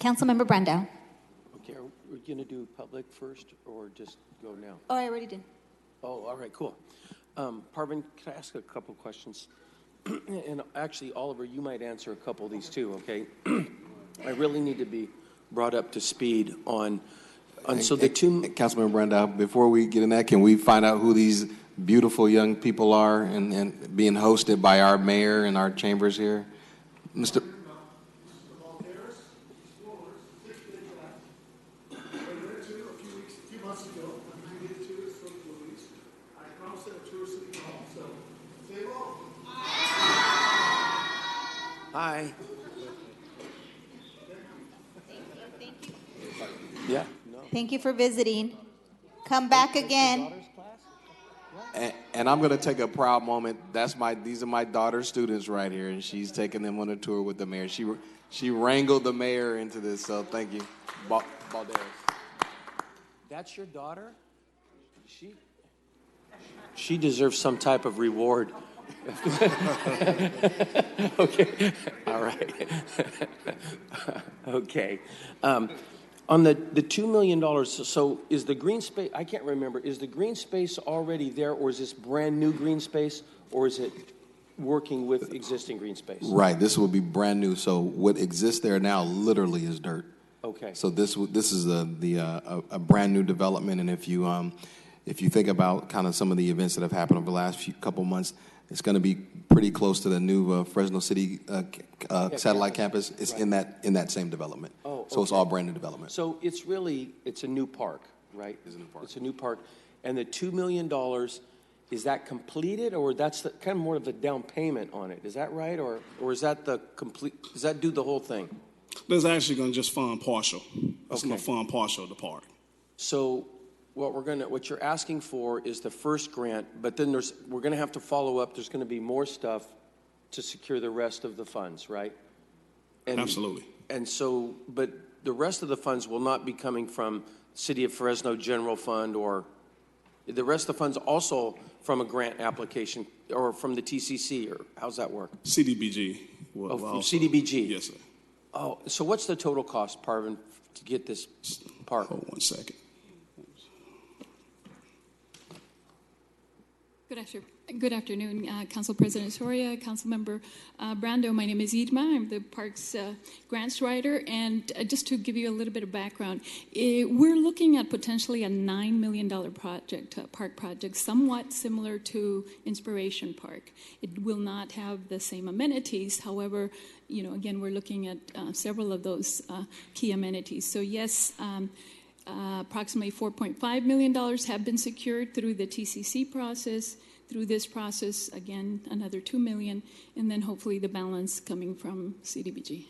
Councilmember Brandau. Okay, are we going to do public first or just go now? Oh, I already did. Oh, all right, cool. Parvin, can I ask a couple questions? And actually, Oliver, you might answer a couple of these too, okay? I really need to be brought up to speed on so the two... Councilmember Brandau, before we get in that, can we find out who these beautiful young people are and being hosted by our mayor and our chambers here? Mr. Hi. Yeah. No. Thank you for visiting. Come back again. And I'm going to take a proud moment. These are my daughter's students right here, and she's taking them on a tour with the mayor. She wrangled the mayor into this, so thank you, Balderas. That's your daughter? She deserves some type of reward. Okay, all right. Okay. On the $2 million, so is the green space, I can't remember, is the green space already there, or is this brand new green space, or is it working with existing green space? Right, this will be brand new. So what exists there now literally is dirt. Okay. So this is a brand new development, and if you think about kind of some of the events that have happened over the last couple months, it's going to be pretty close to the new Fresno City satellite campus. It's right. in that same development. Oh, so it's okay. all brand new development. So it's a new park, right? It's a new park. It's a new park, and the $2 million, is that completed, or that's kind of more of a down payment on it? Is that right, or is that the complete? Does that do the whole thing? That's actually going to just fund partial. It's Okay. going to fund partial of the park. So what you're asking for is the first grant, but then we're going to have to follow up. There's going to be more stuff to secure the rest of the funds, right? Absolutely. And so, but the rest of the funds will not be coming from City of Fresno General Fund, or the rest of the funds also from a grant application or from the TCC, or how's that work? CDBG. From CDBG? Yes, sir. Oh, so what's the total cost, Parvin, to get this park? Hold 1 second. Good afternoon, Council President Soria, Councilmember Brando. My name is Idma. I'm the Parks grants writer. And just to give you a little bit of background, we're looking at potentially a $9 million project, park project, somewhat similar to Inspiration Park. It will not have the same amenities. However, again, we're looking at several of those key amenities. So yes, approximately $4.5 million have been secured through the TCC process. Through this process, again, another $2 million, and then hopefully the balance coming from CDBG.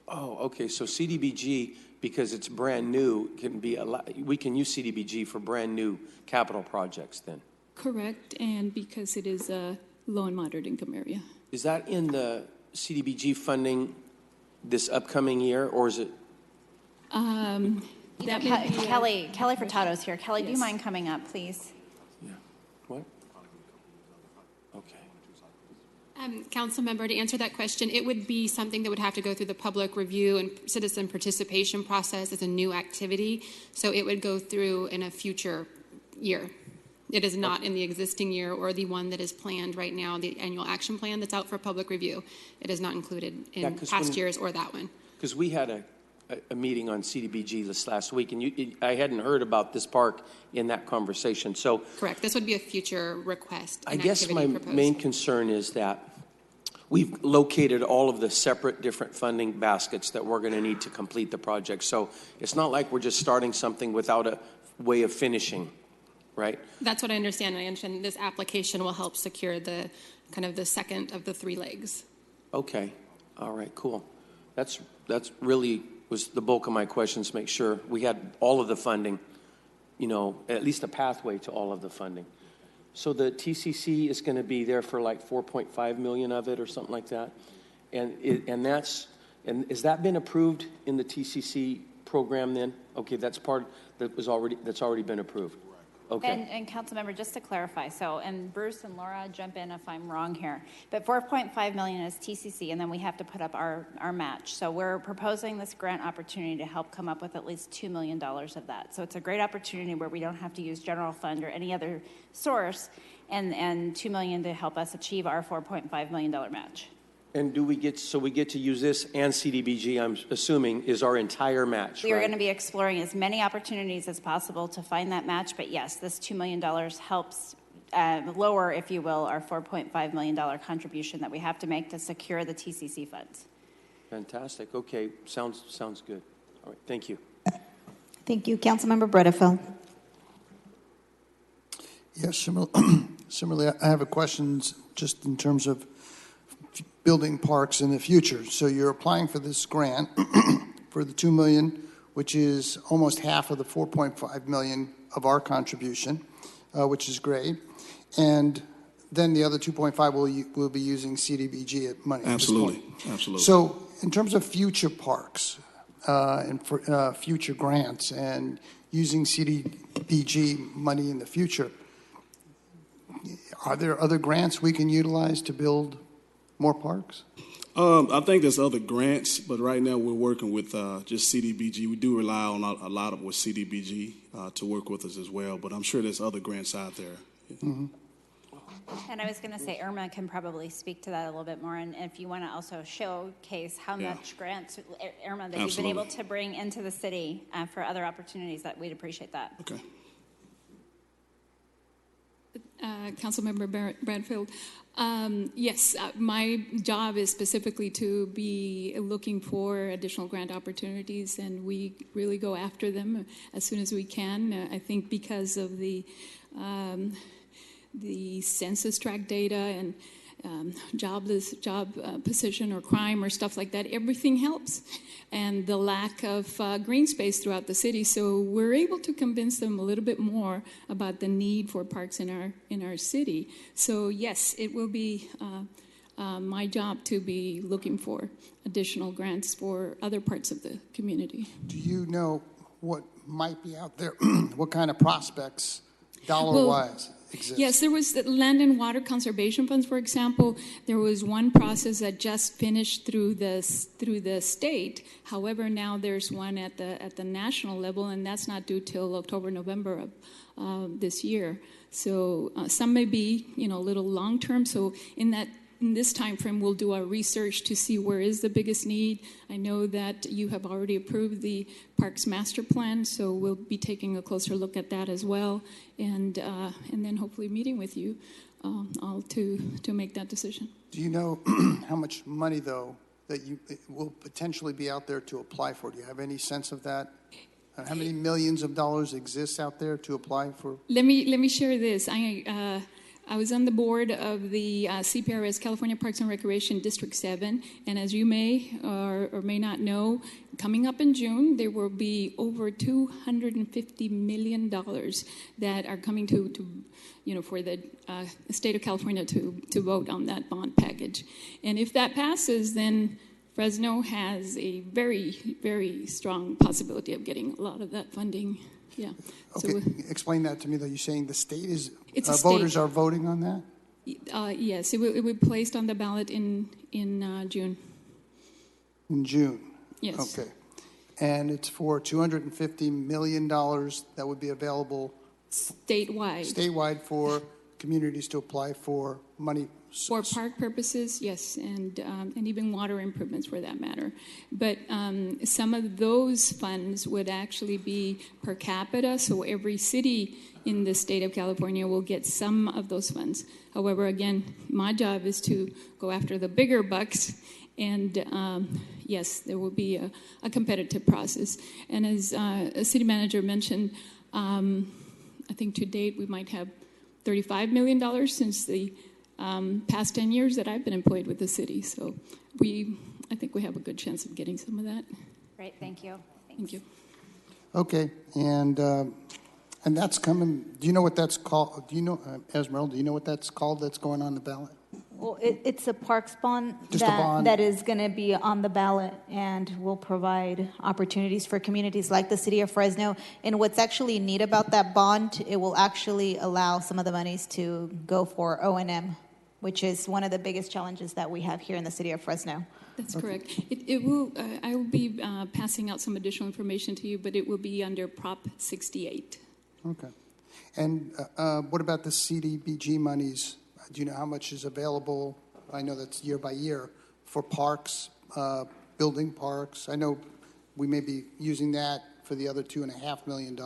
Oh, okay. So CDBG, because it's brand new, we can use CDBG for brand new capital projects then? Correct, and because it is a low and moderate income area. Is that in the CDBG funding this upcoming year, or is it? Kelly Furtado's here. Kelly, do you mind coming up, please? What? Council member, to answer that question, it would be something that would have to go through the public review and citizen participation process as a new activity. So it would go through in a future year. It is not in the existing year or the one that is planned right now, the annual action plan that's out for public review. It is not included in past years or that one. Because we had a meeting on CDBG this last week, and I hadn't heard about this park in that conversation. So correct. This would be a future request. I guess my main concern is that we've located all of the separate different funding baskets that we're going to need to complete the project. So it's not like we're just starting something without a way of finishing, right? That's what I understand. I understand this application will help secure the kind of the second of the three legs. Okay. All right, cool. That's really was the bulk of my questions, make sure we had all of the funding, at least a pathway to all of the funding. So the TCC is going to be there for like 4.5 million of it or something like that. And has that been approved in the TCC program then? Okay, that's already been approved. Okay. And Councilmember, just to clarify, and Bruce and Laura, jump in if I'm wrong here, but 4.5 million is TCC, and then we have to put up our match. So we're proposing this grant opportunity to help come up with at least $2 million of that. So it's a great opportunity where we don't have to use general fund or any other source, and $2 million to help us achieve our $4.5 million match. And we get to use this and CDBG, I'm assuming, is our entire match, We are going to be exploring as many opportunities as possible to find that match, but yes, this $2 million helps lower, if you will, our $4.5 million contribution that we have to make to secure the TCC funds. Fantastic. Okay, sounds good. All right, thank you. Thank you. Councilmember Bredefeld. Yes, similarly, I have a question just in terms of building parks in the future. So you're applying for this grant for the $2 million, which is almost half of the $4.5 million of our contribution, which is great. And then the other 2.5 will be using CDBG money. Absolutely. Absolutely. So in terms of future parks and for future grants and using CDBG money in the future, are there other grants we can utilize to build more parks? I think there's other grants, but right now we're working with just CDBG. We do rely on a lot of with CDBG to work with us as well, but I'm sure there's other grants out there. Mm-hmm. And I was going to say Irma can probably speak to that a little bit more. And if you want to also showcase how much grants, Irma, that you've been able to bring into the city for other opportunities, that we'd appreciate that. Okay. Councilmember Bradfield. Yes, my job is specifically to be looking for additional grant opportunities, and we really go after them as soon as we can. I think because of the census tract data and job position or crime or stuff like that, everything helps. And the lack of green space throughout the city. So we're able to convince them a little bit more about the need for parks in our city. So yes, it will be my job to be looking for additional grants for other parts of the community. Do you know what might be out there? What kind of prospects, dollar-wise? Exists. Yes, there was the land and water conservation funds, for example. There was one process that just finished through the state. However, now there's one at the national level, and that's not due till October, November of this year. So some may be, a little long term. So in this time frame, we'll do our research to see where is the biggest need. I know that you have already approved the Parks Master Plan, so we'll be taking a closer look at that as well, and then hopefully meeting with you all to make that decision. Do you know how much money, though, that will potentially be out there to apply for? Do you have any sense of that? How many millions of dollars exists out there to apply for? Let me share this. I was on the board of the CPRS, California Parks and Recreation District 7, and as you may or may not know, coming up in June, there will be over $250 million that are coming to for the state of California to vote on that bond package. And if that passes, then Fresno has a very, very strong possibility of getting a lot of that funding. Yeah. Okay, so, explain that to me, though. You're saying the state is, voters are voting on that? Yes, it will be placed on the ballot in June. In June? Yes. Okay. And it's for $250 million that would be available statewide for communities to apply for money. For park purposes, yes, and even water improvements for that matter. But some of those funds would actually be per capita, so every city in the state of California will get some of those funds. However, again, my job is to go after the bigger bucks, and yes, there will be a competitive process. And as a city manager mentioned, I think to date we might have $35 million since the past 10 years that I've been employed with the city. So I think we have a good chance of getting some of that. Great, thank you. Thank you. Okay, and that's coming. Do you know what that's called? Do you know, Esmeralda, do you know what that's called that's going on the ballot? Well, it's a parks bond bond that is going to be on the ballot and will provide opportunities for communities like the city of Fresno. And what's actually neat about that bond, it will actually allow some of the monies to go for O&M, which is one of the biggest challenges that we have here in the city of Fresno. That's correct. It will. I will be passing out some additional information to you, but it will be under Prop 68. Okay. And what about the CDBG monies? Do you know how much is available? I know that's year by year for parks, building parks. I know we may be using that for the other $2.5 million.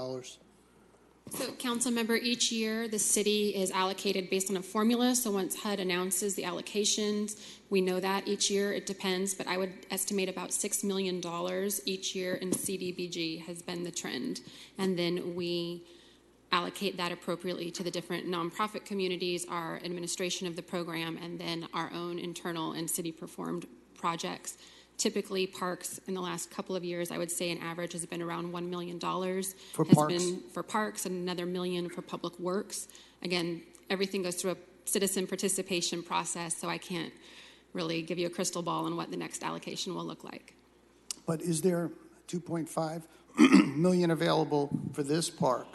So, council member, each year the city is allocated based on a formula. So once HUD announces the allocations, we know that each year. It depends, but I would estimate about $6 million each year in CDBG has been the trend. And then we allocate that appropriately to the different nonprofit communities, our administration of the program, and then our own internal and city-performed projects Typically, parks in the last couple of years, I would say an average has been around $1 million. For has parks? been for parks and another $1 million for public works. Again, everything goes through a citizen participation process, so I can't really give you a crystal ball on what the next allocation will look like. But is there 2.5 million available for this park?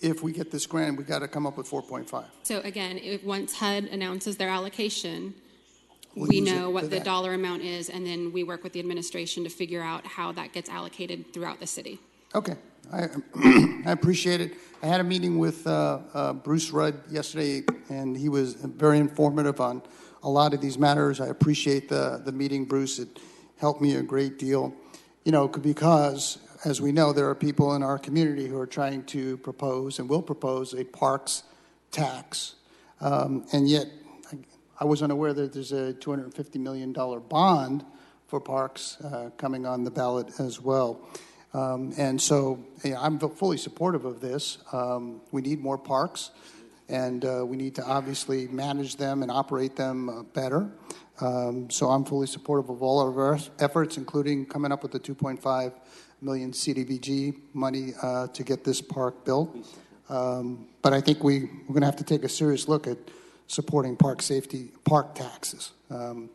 If we get this grant, we got to come up with 4.5. So again, once HUD announces their allocation, We'll we use it know for what the that. dollar amount is, and then we work with the administration to figure out how that gets allocated throughout the city. Okay, I appreciate it. I had a meeting with Bruce Rudd yesterday, and he was very informative on a lot of these matters. I appreciate the meeting, Bruce. It helped me a great deal, because, as we know, there are people in our community who are trying to propose and will propose a parks tax, and yet I was unaware that there's a $250 million bond for parks coming on the ballot as well. And so I'm fully supportive of this. We need more parks, and we need to obviously manage them and operate them better. So I'm fully supportive of all of our efforts, including coming up with the 2.5 million CDBG money to get this park built. But I think we're going to have to take a serious look at supporting park safety, park taxes. I'm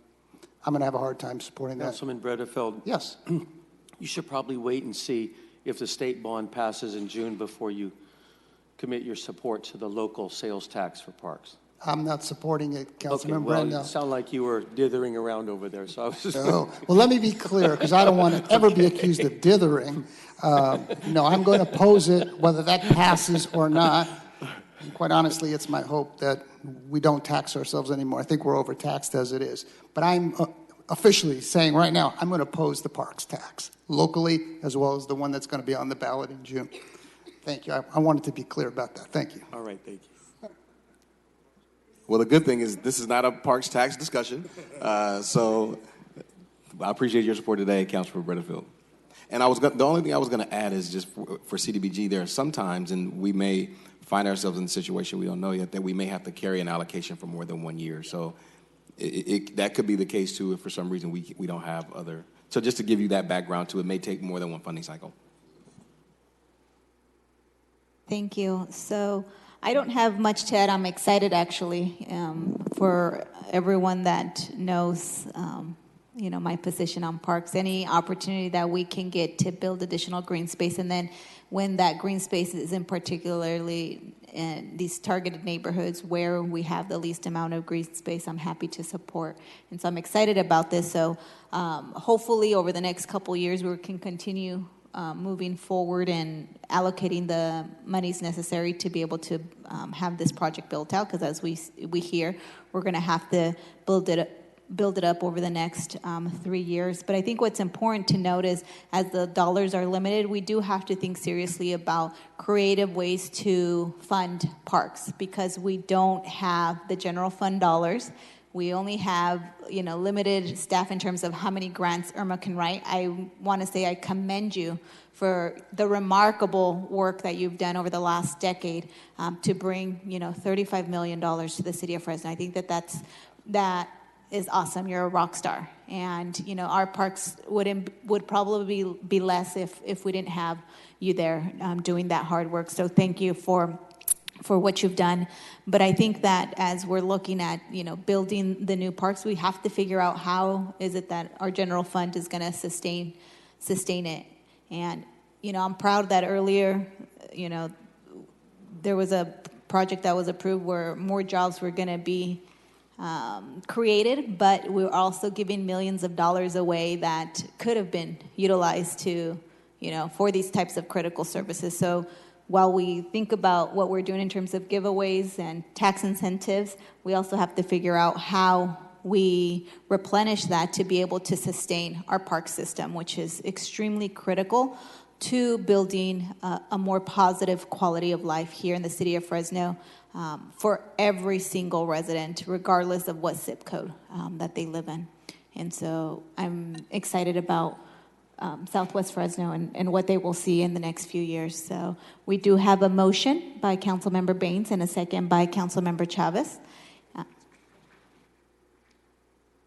going to have a hard time supporting that. Councilman Bredefeld. Yes. You should probably wait and see if the state bond passes in June before you commit your support to the local sales tax for parks. I'm not supporting it, Councilman Okay, well, Brenda. it sounded like you were dithering around over there, so I was just... Oh, well, let me be clear, because I don't want to ever be accused of dithering. No, I'm going to oppose it, whether that passes or not. And quite honestly, it's my hope that we don't tax ourselves anymore. I think we're overtaxed as it is. But I'm officially saying right now, I'm going to oppose the parks tax, locally, as well as the one that's going to be on the ballot in June. Thank you. I wanted to be clear about that. Thank you. All right, thank you. Well, the good thing is this is not a parks tax discussion. So I appreciate your support today, Councilman Bredefeld. And the only thing I was going to add is just for CDBG, there are some times, and we may find ourselves in a situation we don't know yet, that we may have to carry an allocation for more than 1 year. So that could be the case, too, if for some reason we don't have other. So just to give you that background, too, it may take more than one funding cycle. Thank you. So I don't have much to add. I'm excited, actually, for everyone that knows, my position on parks. Any opportunity that we can get to build additional green space, and then when that green space is in particularly in these targeted neighborhoods where we have the least amount of green space, I'm happy to support. And so I'm excited about this. So hopefully over the next couple years, we can continue moving forward and allocating the monies necessary to be able to have this project built out, because as we hear, we're going to have to build it up over the next 3 years. But I think what's important to note is, as the dollars are limited, we do have to think seriously about creative ways to fund parks, because we don't have the general fund dollars. We only have, limited staff in terms of how many grants Irma can write. I want to say I commend you for the remarkable work that you've done over the last decade to bring, $35 million to the city of Fresno. I think that is awesome. You're a rock star. And, our parks would probably be less if we didn't have you there doing that hard work. So thank you for what you've done. But I think that as we're looking at, building the new parks, we have to figure out how is it that our general fund is going to sustain it. And, I'm proud that earlier, there was a project that was approved where more jobs were going to be created, but we're also giving millions of dollars away that could have been utilized to, for these types of critical services. So while we think about what we're doing in terms of giveaways and tax incentives, we also have to figure out how we replenish that to be able to sustain our park system, which is extremely critical to building a more positive quality of life here in the city of Fresno for every single resident, regardless of what zip code that they live in. And so I'm excited about Southwest Fresno and what they will see in the next few years. So we do have a motion by Councilmember Baines and a second by Councilmember Chavez.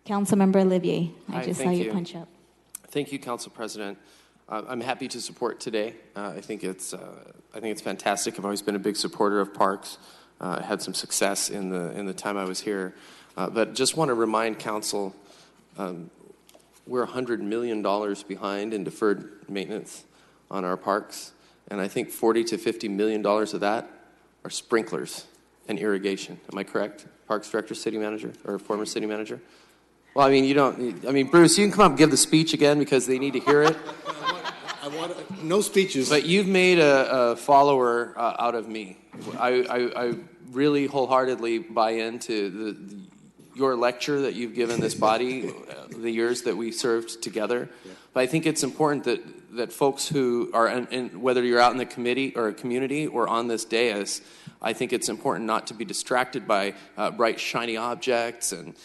Councilmember Olivier, I Hi, just saw thank you you. punch up. Thank you, Council President. I'm happy to support today. I think it's fantastic. I've always been a big supporter of parks. I had some success in the time I was here, but just want to remind Council, we're $100 million behind in deferred maintenance on our parks, and I think $40 to $50 million of that are sprinklers and irrigation. Am I correct, Parks Director, City Manager, or former City Manager? Well, I mean, Bruce, you can come up and give the speech again because they need to hear it. I want no speeches. But you've made a follower out of me. I really wholeheartedly buy into your lecture that you've given this body the years that we served together. Yeah. But I think it's important that folks who are, whether you're out in the committee or a community or on this dais, I think it's important not to be distracted by bright, shiny objects and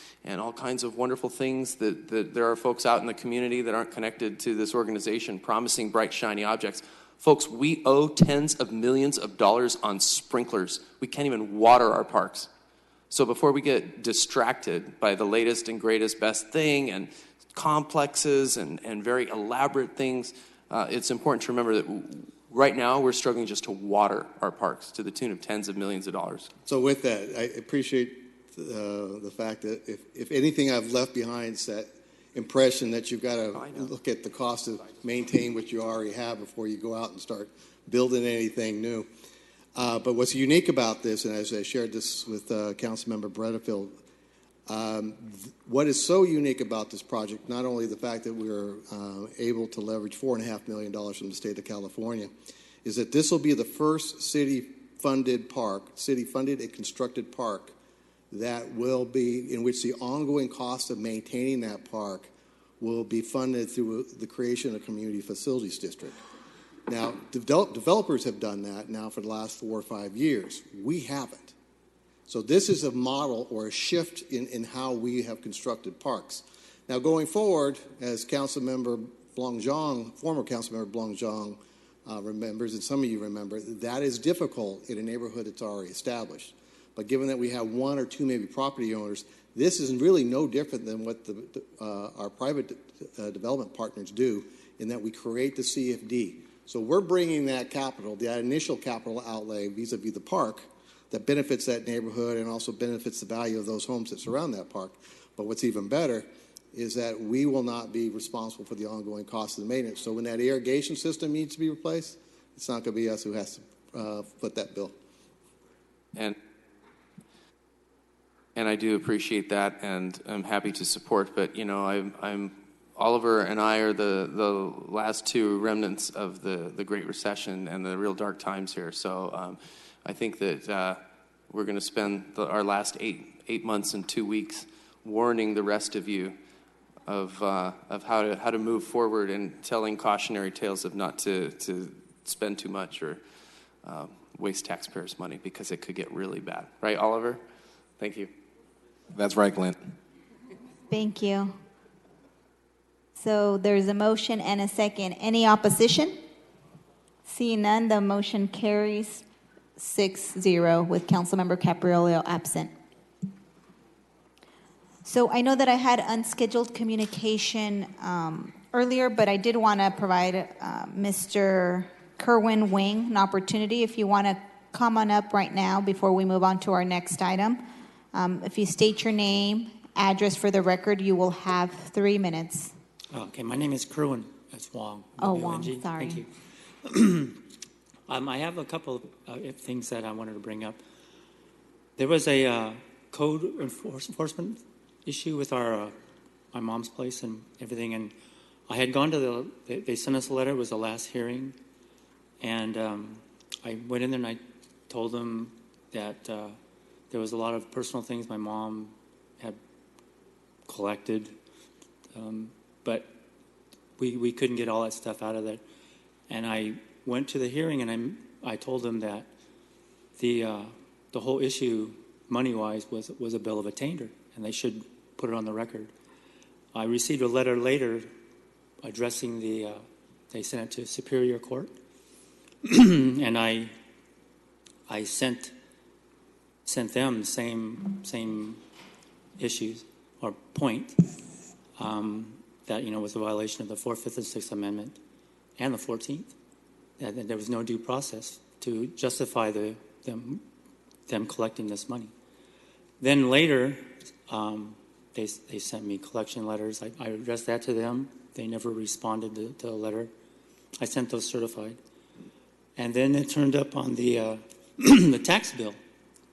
all kinds of wonderful things that there are folks out in the community that aren't connected to this organization promising bright, shiny objects. Folks, we owe tens of millions of dollars on sprinklers. We can't even water our parks. So before we get distracted by the latest and greatest best thing and complexes and very elaborate things, it's important to remember that right now we're struggling just to water our parks to the tune of tens of millions of dollars. So with that, I appreciate the fact that if anything I've left behind is that impression that you've got to look at the cost to maintain what you already have before you go out and start building anything new. But what's unique about this, and as I shared this with Councilmember Bredefeld, what is so unique about this project, not only the fact that we were able to leverage $4.5 million from the state of California, is that this will be the first city-funded and constructed park that will be, in which the ongoing cost of maintaining that park will be funded through the creation of a community facilities district. Now, developers have done that now for the last 4 or 5 years. We haven't. So this is a model or a shift in how we have constructed parks. Now, going forward, as Councilmember Blong-Jong, former Councilmember Blong-Jong remembers, and some of you remember, that is difficult in a neighborhood that's already established. But given that we have 1 or 2 maybe property owners, this is really no different than what our private development partners do, in that we create the CFD. So we're bringing that capital, the initial capital outlay vis-a-vis the park, that benefits that neighborhood and also benefits the value of those homes that surround that park. But what's even better is that we will not be responsible for the ongoing cost of the maintenance. So when that irrigation system needs to be replaced, it's not going to be us who has to foot that bill. And I do appreciate that, and I'm happy to support. But I'm Oliver and I are the last 2 remnants of the Great Recession and the real dark times here. So I think that we're going to spend our last 8 months and 2 weeks warning the rest of you of how to move forward and telling cautionary tales of not to spend too much or waste taxpayers' money, because it could get really bad. Right, Oliver? Thank you. That's right, Clint. Thank you. So there's a motion and a second. Any opposition? Seeing none, the motion carries 6-0 with Councilmember Capriolio absent. So I know that I had unscheduled communication earlier, but I did want to provide Mr. Kerwin Wing an opportunity. If you want to come on up right now before we move on to our next item. If you state your name, address for the record, you will have 3 minutes. Okay, my name is Kerwin. That's Wong. Wong, sorry. Thank you. I have a couple of things that I wanted to bring up. There was a code enforcement issue with my mom's place and everything, and I had gone to they sent us a letter. It was the last hearing, and I went in there and I told them that there was a lot of personal things my mom had collected, but we couldn't get all that stuff out of it. And I went to the hearing and I told them that the whole issue, money-wise, was a bill of attainder, and they should put it on the record. I received a letter later addressing they sent it to Superior Court, and I sent them the same issues or point that, was a violation of the 4th, 5th, and 6th Amendment and the 14th. That there was no due process to justify them collecting this money. Then later, they sent me collection letters. I addressed that to them. They never responded to the letter. I sent those certified. And then it turned up on the the tax bill.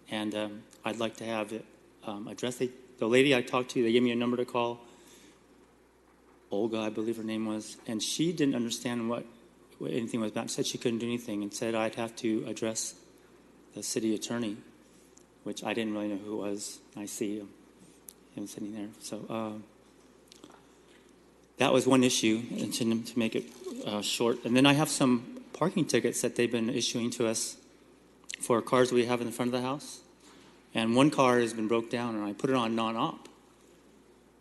And I'd like to have it addressed. The lady I talked to, they gave me a number to call. Olga, I believe her name was. And she didn't understand what anything was about. She said she couldn't do anything and said I'd have to address the city attorney, which I didn't really know who it was. I see him sitting there. So that was one issue, and to make it short. And then I have some parking tickets that they've been issuing to us for cars we have in the front of the house. And one car has been broke down, and I put it on non-op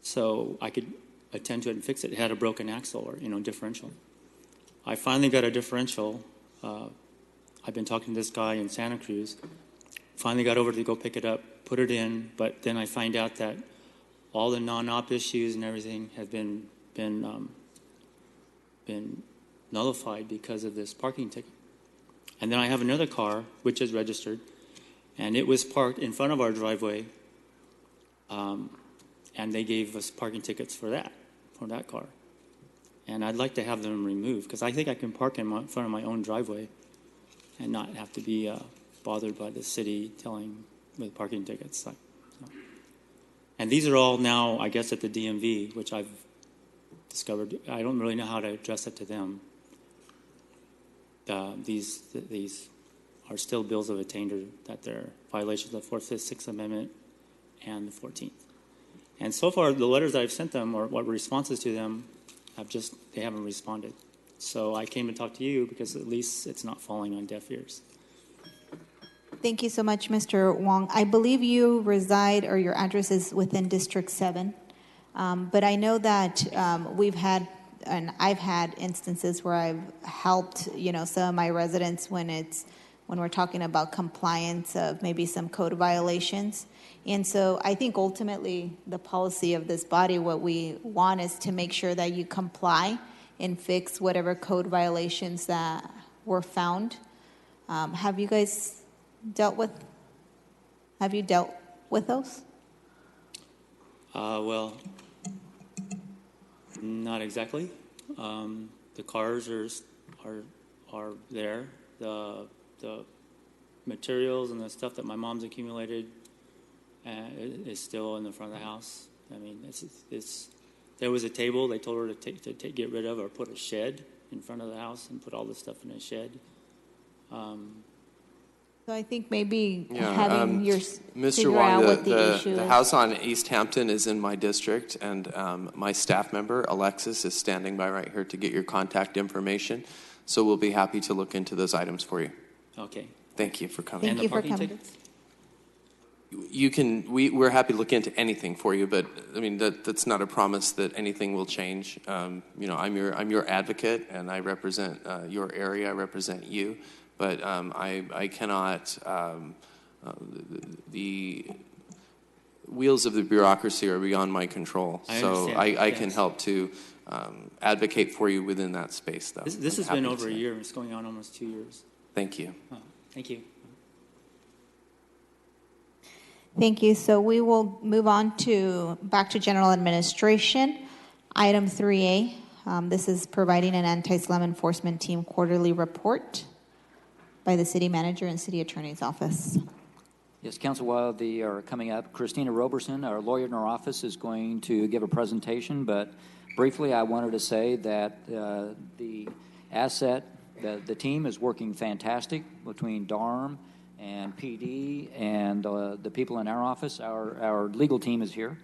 so I could attend to it and fix it. It had a broken axle or, differential. I finally got a differential. I've been talking to this guy in Santa Cruz. Finally got over to go pick it up, put it in, but then I find out that all the non-op issues and everything have been nullified because of this parking ticket. And then I have another car, which is registered, and it was parked in front of our driveway, and they gave us parking tickets for that car. And I'd like to have them removed, because I think I can park in front of my own driveway and not have to be bothered by the city with parking tickets. And these are all now, I guess, at the DMV, which I've discovered. I don't really know how to address it to them. These are still bills of attainder that they're violations of the 4th, 5th, 6th Amendment and the 14th. And so far, the letters that I've sent them, or what responses to them, they haven't responded. So I came to talk to you because at least it's not falling on deaf ears. Thank you so much, Mr. Wong. I believe you reside, or your address is within District 7. But I know that we've had, and I've had instances where I've helped, some of my residents when we're talking about compliance of maybe some code violations. And so I think ultimately the policy of this body, what we want is to make sure that you comply and fix whatever code violations that were found. Have you dealt with those? Well, not exactly. The cars are there. The materials and the stuff that my mom's accumulated is still in the front of the house. I mean, there was a table they told her to get rid of, or put a shed in front of the house and put all this stuff in a shed. So I think maybe having Mr. figure Wong, out what the issue the is. house on East Hampton is in my district, and my staff member, Alexis, is standing by right here to get your contact information. So we'll be happy to look into those items for you. Okay. Thank you for coming. Thank you for coming. Tickets? We're happy to look into anything for you, but I mean that's not a promise that anything will change. I'm your advocate, and I represent your area. I represent you, but I cannot. The wheels of the bureaucracy are beyond my control, so I can help to advocate for you within that space, though. This has been over a year. It's going on almost 2 years. Thank you. Thank you. Thank you. So we will move on back to general administration. Item 3A. This is providing an anti-slum enforcement team quarterly report by the city manager and city attorney's office. Yes, Council, while they are coming up, Christina Roberson, our lawyer in our office, is going to give a presentation, but briefly I wanted to say that the team is working fantastic between DARM and PD and the people in our office. Our legal team is here.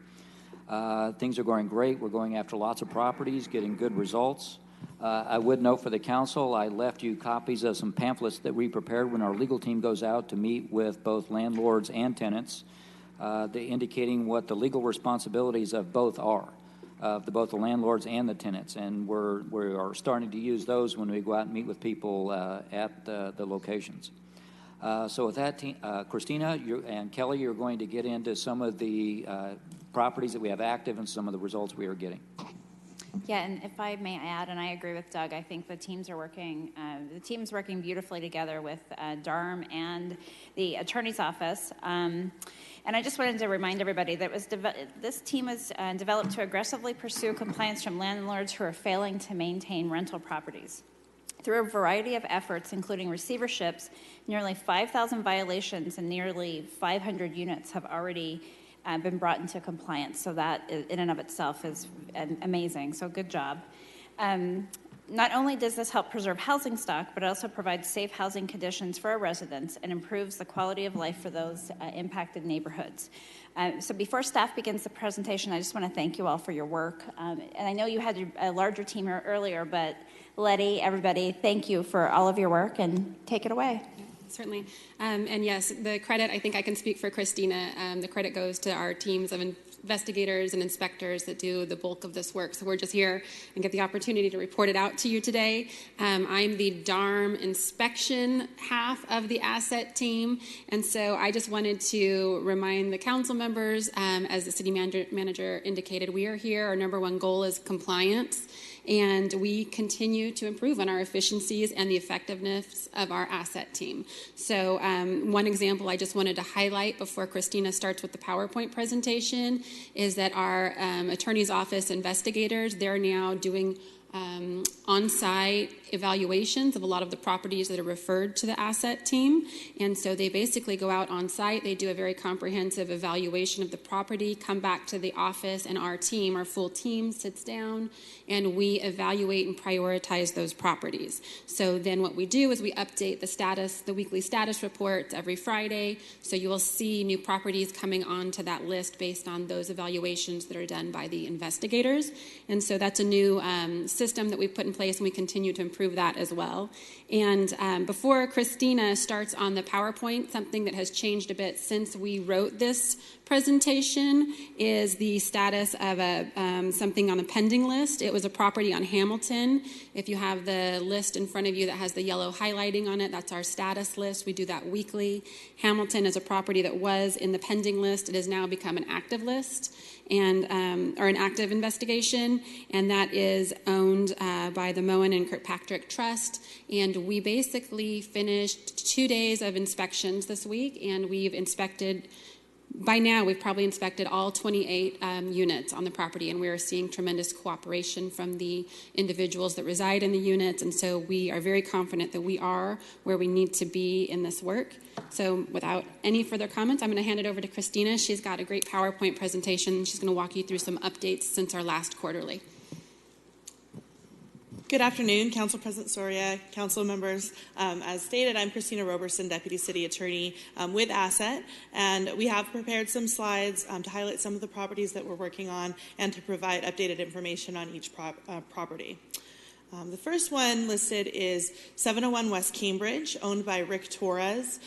Things are going great. We're going after lots of properties, getting good results. I would note for the council, I left you copies of some pamphlets that we prepared when our legal team goes out to meet with both landlords and tenants, indicating what the legal responsibilities of both are, of both the landlords and the tenants. And we are starting to use those when we go out and meet with people at the locations. So with that, Christina and Kelly, you're going to get into some of the properties that we have active and some of the results we are getting. Yeah, and if I may add, and I agree with Doug, I think the team's working beautifully together with DARM and the Attorney's Office. And I just wanted to remind everybody that this team was developed to aggressively pursue compliance from landlords who are failing to maintain rental properties. Through a variety of efforts, including receiverships, nearly 5,000 violations and nearly 500 units have already been brought into compliance. So that in and of itself is amazing. So good job. Not only does this help preserve housing stock, but it also provides safe housing conditions for our residents and improves the quality of life for those impacted neighborhoods. So before staff begins the presentation, I just want to thank you all for your work. And I know you had a larger team here earlier, but Letty, everybody, thank you for all of your work, and take it away. Certainly. And yes, the credit, I think I can speak for Christina, the credit goes to our teams of investigators and inspectors that do the bulk of this work. So we're just here and get the opportunity to report it out to you today. I'm the DARM inspection half of the asset team. And so I just wanted to remind the council members, as the city manager indicated, we are here. Our number one goal is compliance. And we continue to improve on our efficiencies and the effectiveness of our asset team. So one example I just wanted to highlight before Christina starts with the PowerPoint presentation is that our attorney's office investigators, they're now doing on-site evaluations of a lot of the properties that are referred to the asset team. And so they basically go out on site, they do a very comprehensive evaluation of the property, come back to the office, and our team, our full team, sits down and we evaluate and prioritize those properties. So then what we do is we update the status, the weekly status reports every Friday. So you will see new properties coming onto that list based on those evaluations that are done by the investigators. And so that's a new system that we've put in place, and we continue to improve that as well. And before Christina starts on the PowerPoint, something that has changed a bit since we wrote this presentation is the status of something on the pending list. It was a property on Hamilton. If you have the list in front of you that has the yellow highlighting on it, that's our status list. We do that weekly. Hamilton is a property that was in the pending list. It has now become an active list, and or an active investigation, and that is owned by the Moen and Kirkpatrick Trust. And we basically finished 2 days of inspections this week, and we've inspected, by now we've probably inspected all 28 units on the property, and we are seeing tremendous cooperation from the individuals that reside in the units. And so we are very confident that we are where we need to be in this work. So without any further comments, I'm going to hand it over to Christina. She's got a great PowerPoint presentation. She's going to walk you through some updates since our last quarterly. Good afternoon, Council President Soria, council members. As stated, I'm Christina Roberson, Deputy City Attorney with Asset, and we have prepared some slides to highlight some of the properties that we're working on and to provide updated information on each property. The first one listed is 701 West Cambridge, owned by Rick Torres.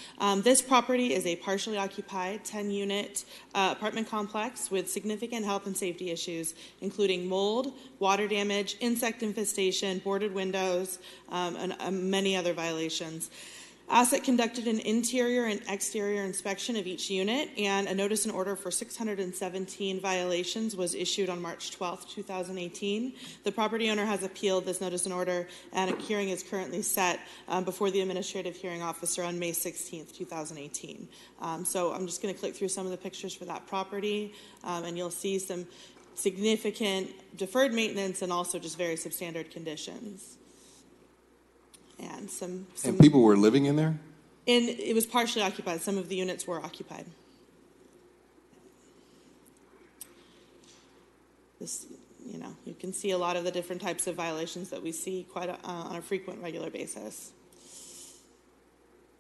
This property is a partially occupied 10-unit apartment complex with significant health and safety issues, including mold, water damage, insect infestation, boarded windows, and many other violations. Asset conducted an interior and exterior inspection of each unit, and a notice and order for 617 violations was issued on March 12, 2018. The property owner has appealed this notice and order, and a hearing is currently set before the administrative hearing officer on May 16, 2018. So I'm just going to click through some of the pictures for that property, and you'll see some significant deferred maintenance and also just very substandard conditions. And And people were living in there? And it was partially occupied. Some of the units were occupied. This, you can see a lot of the different types of violations that we see on a frequent, regular basis.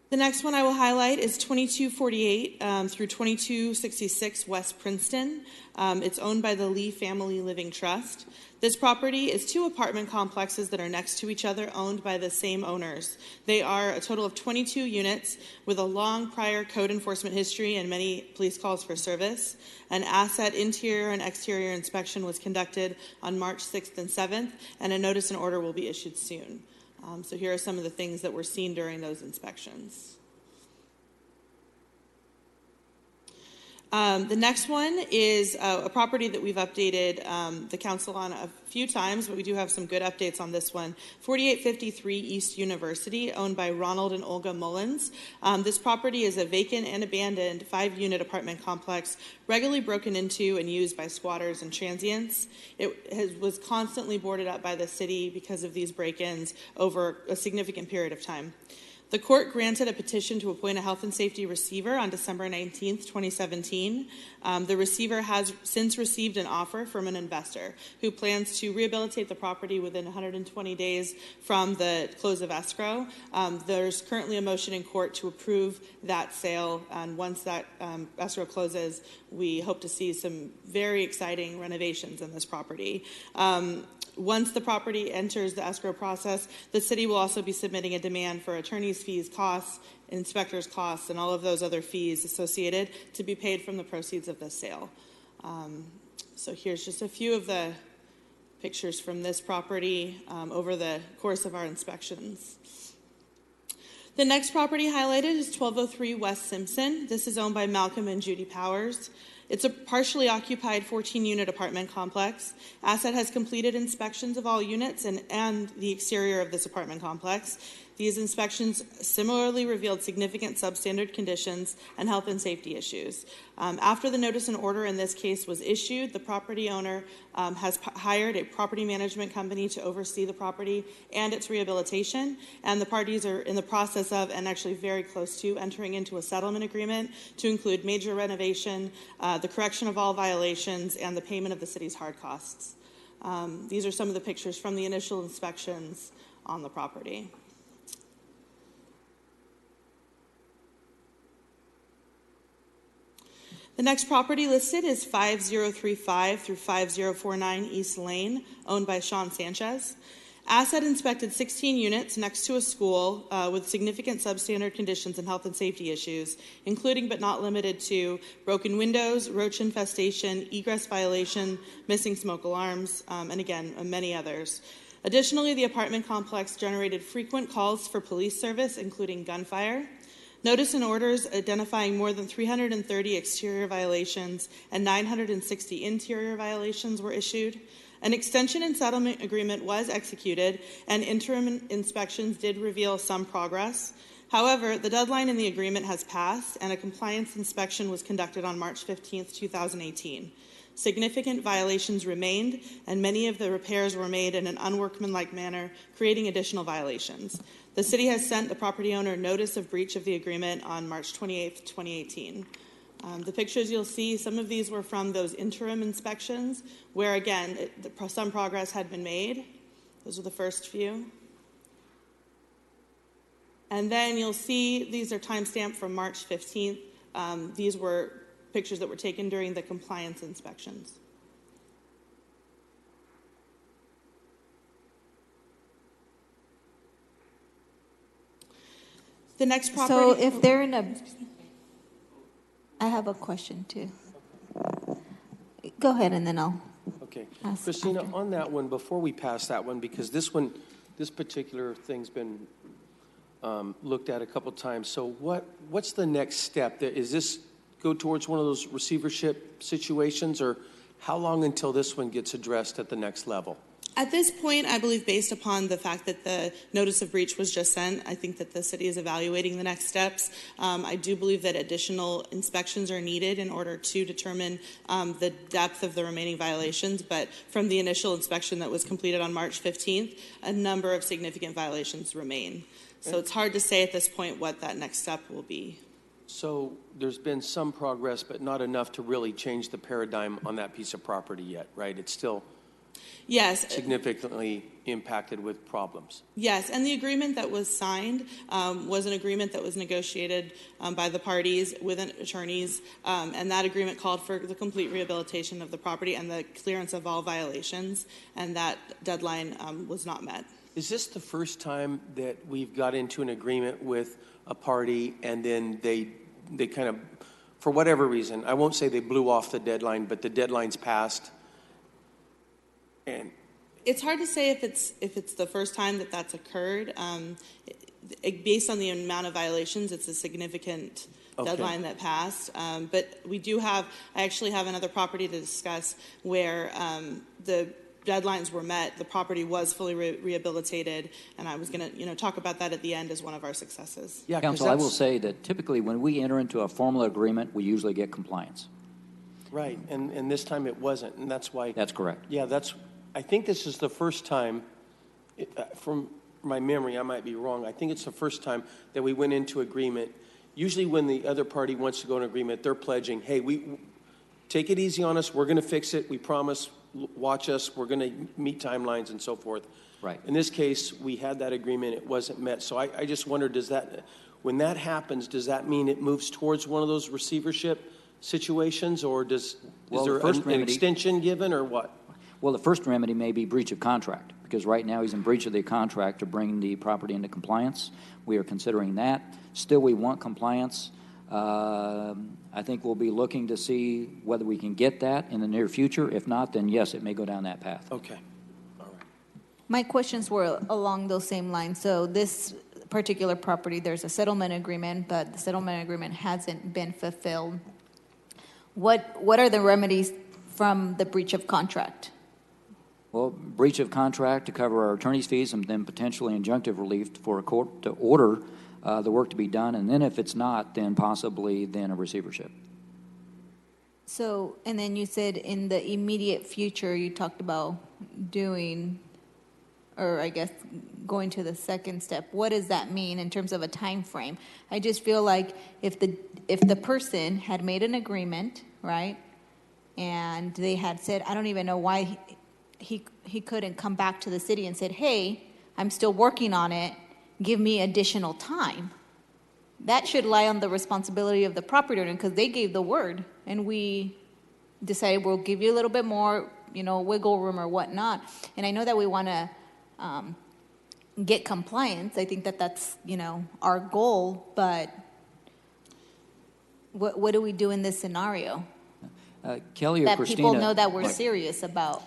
The next one I will highlight is 2248 through 2266 West Princeton. It's owned by the Lee Family Living Trust. This property is 2 apartment complexes that are next to each other, owned by the same owners. They are a total of 22 units with a long prior code enforcement history and many police calls for service. An asset interior and exterior inspection was conducted on March 6th and 7th, and a notice and order will be issued soon. So here are some of the things that were seen during those inspections. The next one is a property that we've updated the council on a few times, but we do have some good updates on this one. 4853 East University, owned by Ronald and Olga Mullins. This property is a vacant and abandoned 5-unit apartment complex regularly broken into and used by squatters and transients. It was constantly boarded up by the city because of these break-ins over a significant period of time. The court granted a petition to appoint a health and safety receiver on December 19th, 2017. The receiver has since received an offer from an investor who plans to rehabilitate the property within 120 days from the close of escrow. There's currently a motion in court to approve that sale, and once that escrow closes, we hope to see some very exciting renovations in this property. Once the property enters the escrow process, the city will also be submitting a demand for attorney's fees, costs, inspectors' costs, and all of those other fees associated to be paid from the proceeds of this sale. So here's just a few of the pictures from this property over the course of our inspections. The next property highlighted is 1203 West Simpson. This is owned by Malcolm and Judy Powers. It's a partially occupied 14-unit apartment complex. Asset has completed inspections of all units and the exterior of this apartment complex. These inspections similarly revealed significant substandard conditions and health and safety issues. After the notice and order in this case was issued, the property owner has hired a property management company to oversee the property and its rehabilitation, and the parties are in the process of, and actually very close to, entering into a settlement agreement to include major renovation, the correction of all violations, and the payment of the city's hard costs. These are some of the pictures from the initial inspections on the property. The next property listed is 5035 through 5049 East Lane, owned by Sean Sanchez. Asset inspected 16 units next to a school with significant substandard conditions and health and safety issues, including but not limited to broken windows, roach infestation, egress violation, missing smoke alarms, and again, many others. Additionally, the apartment complex generated frequent calls for police service, including gunfire. Notice and orders identifying more than 330 exterior violations and 960 interior violations were issued. An extension and settlement agreement was executed, and interim inspections did reveal some progress. However, the deadline in the agreement has passed, and a compliance inspection was conducted on March 15, 2018. Significant violations remained, and many of the repairs were made in an unworkmanlike manner, creating additional violations. The city has sent the property owner notice of breach of the agreement on March 28, 2018. The pictures you'll see, some of these were from those interim inspections where, again, some progress had been made. Those are the first few. And then you'll see these are timestamped from March 15th. These were pictures that were taken during the compliance inspections. The next property. So if they're in a, I have a question too. Go ahead and then I'll. Okay. ask Christina, after. on that one, before we pass that one, because this one, this particular thing's been looked at a couple times. So what's the next step? Is this go towards one of those receivership situations, or how long until this one gets addressed at the next level? At this point, I believe based upon the fact that the notice of breach was just sent, I think that the city is evaluating the next steps. I do believe that additional inspections are needed in order to determine the depth of the remaining violations. But from the initial inspection that was completed on March 15th, a number of significant violations remain. So it's hard to say at this point what that next step will be. So there's been some progress, but not enough to really change the paradigm on that piece of property yet, right? It's still significantly impacted with problems. Yes, and the agreement that was signed was an agreement that was negotiated by the parties with attorneys, and that agreement called for the complete rehabilitation of the property and the clearance of all violations, and that deadline was not met. Is this the first time that we've got into an agreement with a party and then they kind of, for whatever reason, I won't say they blew off the deadline, but the deadline's passed? And it's hard to say if it's the first time that that's occurred. Based on the amount of violations, it's a significant deadline that passed. But we do have, I actually have another property to discuss where the deadlines were met, the property was fully rehabilitated, and I was going to talk about that at the end as one of our successes. Yeah, Council, I will say that typically when we enter into a formal agreement, we usually get compliance. Right, and this time it wasn't, and that's why. That's correct. Yeah, I think this is the first time, from my memory, I might be wrong, I think it's the first time that we went into agreement. Usually when the other party wants to go in agreement, they're pledging, hey, we take it easy on us, we're going to fix it, we promise, watch us, we're going to meet timelines and so forth. Right. In this case, we had that agreement, it wasn't met. So I just wonder, when that happens, does that mean it moves towards one of those receivership situations, or is there an extension given, or what? Well, the first remedy may be breach of contract, because right now he's in breach of the contract to bring the property into compliance. We are considering that. Still, we want compliance. I think we'll be looking to see whether we can get that in the near future. If not, then yes, it may go down that path. Okay. My questions were along those same lines. So this particular property, there's a settlement agreement, but the settlement agreement hasn't been fulfilled. What are the remedies from the breach of contract? Well, breach of contract to cover our attorney's fees, and then potentially injunctive relief for a court to order the work to be done, and then if it's not, then possibly then a receivership. So, and then you said in the immediate future, you talked about doing, or I guess going to the second step. What does that mean in terms of a time frame? I just feel like if the person had made an agreement, right, and they had said, I don't even know why he couldn't come back to the city and said, hey, I'm still working on it, give me additional time. That should lie on the responsibility of the property owner, because they gave the word and we decided we'll give you a little bit more, wiggle room or whatnot. And I know that we want to get compliance. I think that's, our goal, but what do we do in this scenario? Kelly or that Christina, people know that we're serious about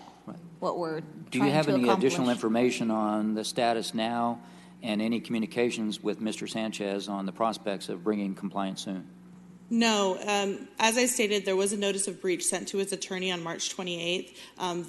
what we're trying to accomplish. do you have any additional information on the status now and any communications with Mr. Sanchez on the prospects of bringing compliance soon? No. As I stated, there was a notice of breach sent to his attorney on March 28th.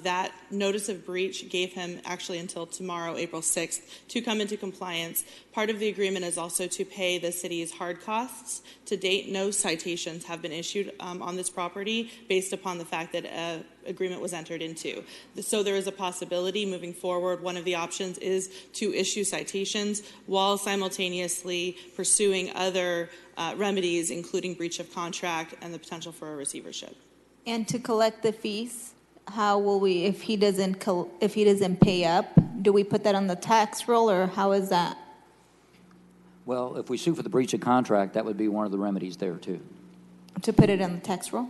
That notice of breach gave him actually until tomorrow, April 6th, to come into compliance. Part of the agreement is also to pay the city's hard costs. To date, no citations have been issued on this property based upon the fact that an agreement was entered into. So there is a possibility moving forward. One of the options is to issue citations while simultaneously pursuing other remedies, including breach of contract and the potential for a receivership. And to collect the fees, how will we, if he doesn't pay up, do we put that on the tax roll, or how is that? Well, if we sue for the breach of contract, that would be one of the remedies there, too. To put it on the tax roll?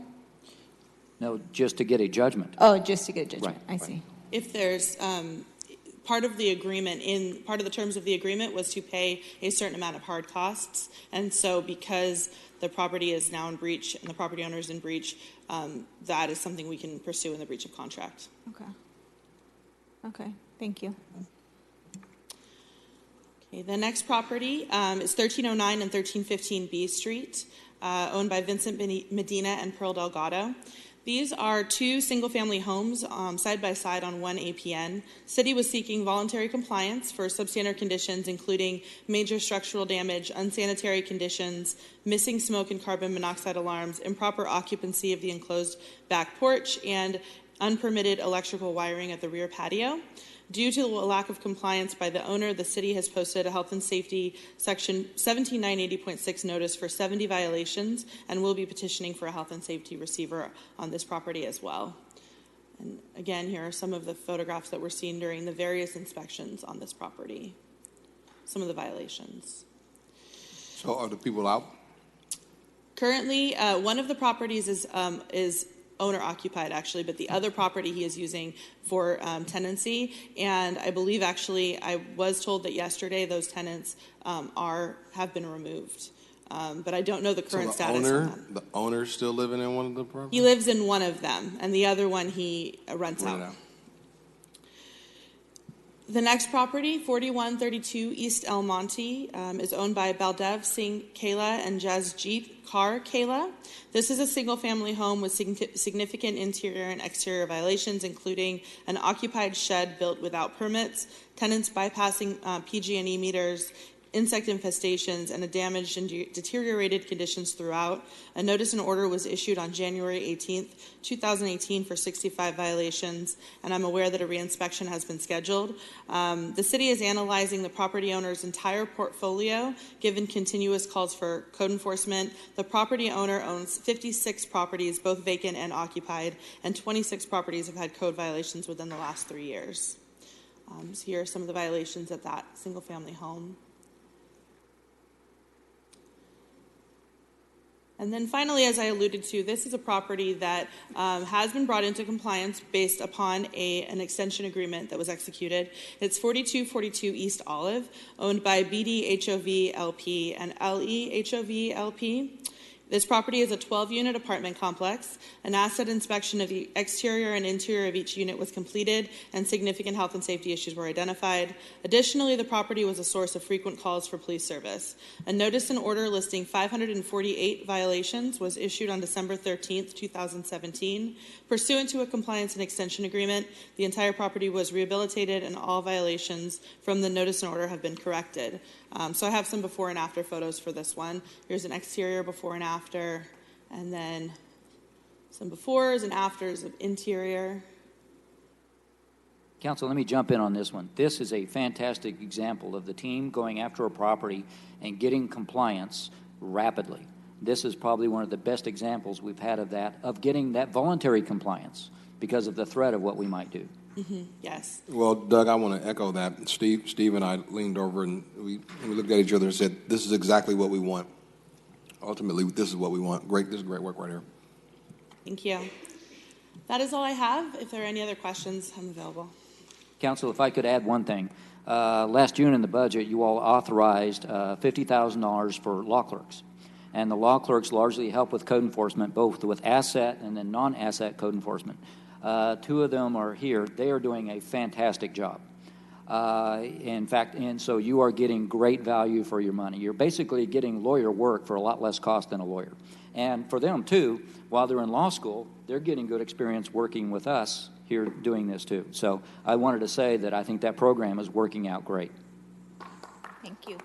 No, just to get a judgment. Oh, just to get a judgment. Right. I see. If there's part of the agreement, part of the terms of the agreement was to pay a certain amount of hard costs, and so because the property is now in breach and the property owner is in breach, that is something we can pursue in the breach of contract. Okay. Thank you. Okay, the next property is 1309 and 1315 B Street, owned by Vincent Medina and Pearl Delgado. These are two single-family homes side by side on one APN. City was seeking voluntary compliance for substandard conditions, including major structural damage, unsanitary conditions, missing smoke and carbon monoxide alarms, improper occupancy of the enclosed back porch, and unpermitted electrical wiring at the rear patio. Due to the lack of compliance by the owner, the city has posted a health and safety section 17980.6 notice for 70 violations and will be petitioning for a health and safety receiver on this property as well. And again, here are some of the photographs that were seen during the various inspections on this property. Some of the violations. So are the people out? Currently, one of the properties is owner occupied actually, but the other property he is using for tenancy. And I believe actually I was told that yesterday those tenants have been removed. But I don't know the current status of them. The owner's still living in one of the properties? He lives in one of them, and the other one he rents out. The next property, 4132 East El Monte, is owned by Baldev Singh Kela and Jasjeet Kaur Kela. This is a single-family home with significant interior and exterior violations, including an occupied shed built without permits, tenants bypassing PG&E meters, insect infestations, and a damaged and deteriorated conditions throughout. A notice and order was issued on January 18th, 2018 for 65 violations, and I'm aware that a reinspection has been scheduled. The city is analyzing the property owner's entire portfolio, given continuous calls for code enforcement. The property owner owns 56 properties, both vacant and occupied, and 26 properties have had code violations within the last 3 years. So here are some of the violations at that single-family home. And then finally, as I alluded to, this is a property that has been brought into compliance based upon an extension agreement that was executed. It's 4242 East Olive, owned by BD HOV LP and LE HOV LP. This property is a 12-unit apartment complex. An asset inspection of the exterior and interior of each unit was completed, and significant health and safety issues were identified. Additionally, the property was a source of frequent calls for police service. A notice and order listing 548 violations was issued on December 13th, 2017. Pursuant to a compliance and extension agreement, the entire property was rehabilitated, and all violations from the notice and order have been corrected. So I have some before and after photos for this one. Here's an exterior before and after, and then some befores and afters of interior. Council, let me jump in on this one. This is a fantastic example of the team going after a property and getting compliance rapidly. This is probably one of the best examples we've had of that, of getting that voluntary compliance because of the threat of what we might do. Mm-hmm. Yes. Well, Doug, I want to echo that. Steve and I leaned over and we looked at each other and said, this is exactly what we want. Ultimately, this is what we want. Great. This is great work right here. Thank you. That is all I have. If there are any other questions, I'm available. Council, if I could add one thing. Last June in the budget, you all authorized $50,000 for law clerks. And the law clerks largely help with code enforcement, both with asset and then non-asset code enforcement. Two of them are here. They are doing a fantastic job. In fact, and so you are getting great value for your money. You're basically getting lawyer work for a lot less cost than a lawyer. And for them, too, while they're in law school, they're getting good experience working with us here doing this, too. So I wanted to say that I think that program is working out great. Thank you.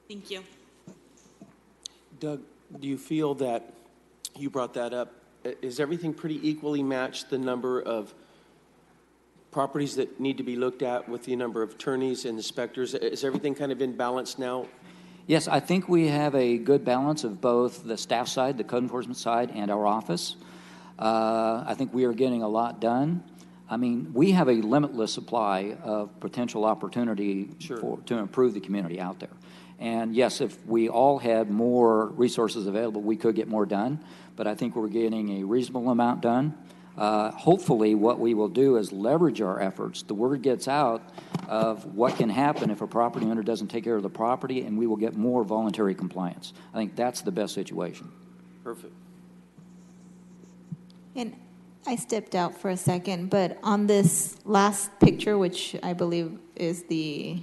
Thank you. Doug, do you feel that you brought that up? Is everything pretty equally matched, the number of properties that need to be looked at with the number of attorneys and inspectors? Is everything kind of in balance now? Yes, I think we have a good balance of both the staff side, the code enforcement side, and our office. I think we are getting a lot done. I mean, we have a limitless supply of potential opportunity to improve the community out there. And yes, if we all had more resources available, we could get more done. But I think we're getting a reasonable amount done. Hopefully, what we will do is leverage our efforts. The word gets out of what can happen if a property owner doesn't take care of the property, and we will get more voluntary compliance. I think that's the best situation. Perfect. And I stepped out for a second, but on this last picture, which I believe is the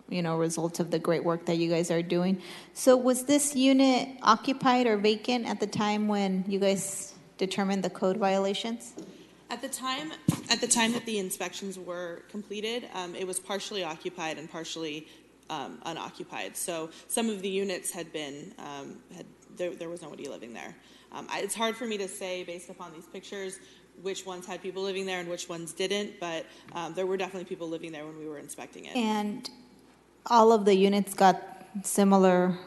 result of the great work that you guys are doing. So was this unit occupied or vacant at the time when you guys determined the code violations? At the time that the inspections were completed, it was partially occupied and partially unoccupied. So some of the units had been, there was nobody living there. It's hard for me to say based upon these pictures which ones had people living there and which ones didn't, but there were definitely people living there when we were inspecting it. And all of the units got similar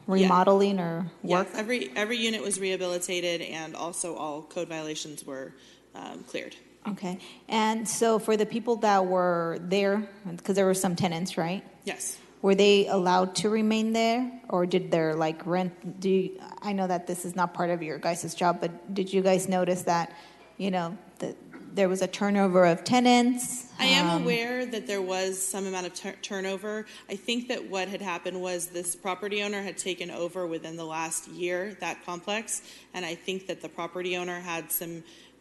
remodeling or work? Yes, every unit was rehabilitated, and also all code violations were cleared. Okay. And so for the people that were there, because there were some tenants, right? Yes. Were they allowed to remain there, or did their rent? I know that this is not part of your guys' job, but did you guys notice that, the there was a turnover of tenants. I am aware that there was some amount of turnover. I think that what had happened was this property owner had taken over within the last year, that complex, and I think that the property owner had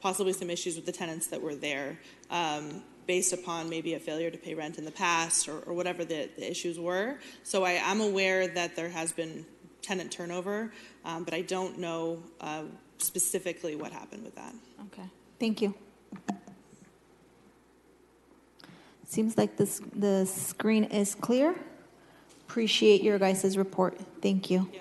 possibly some issues with the tenants that were there, based upon maybe a failure to pay rent in the past or whatever the issues were. So I am aware that there has been tenant turnover, but I don't know specifically what happened with that. Okay, thank you. Seems like the screen is clear. Appreciate your guys' report. Thank you. Yeah.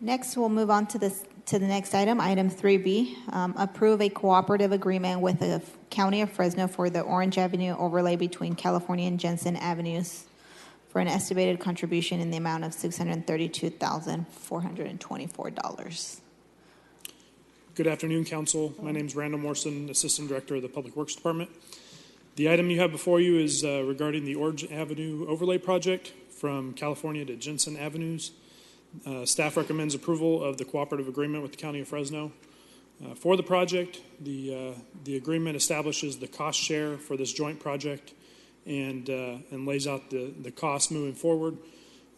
Next, we'll move on to the next item, item 3B. Approve a cooperative agreement with the County of Fresno for the Orange Avenue overlay between California and Jensen Avenues for an estimated contribution in the amount of $632,424. Good afternoon, Council. My name is Randall Morrison, Assistant Director of the Public Works Department. The item you have before you is regarding the Orange Avenue overlay project from California to Jensen Avenues. Staff recommends approval of the cooperative agreement with the County of Fresno. For the project, the agreement establishes the cost share for this joint project and lays out the cost moving forward.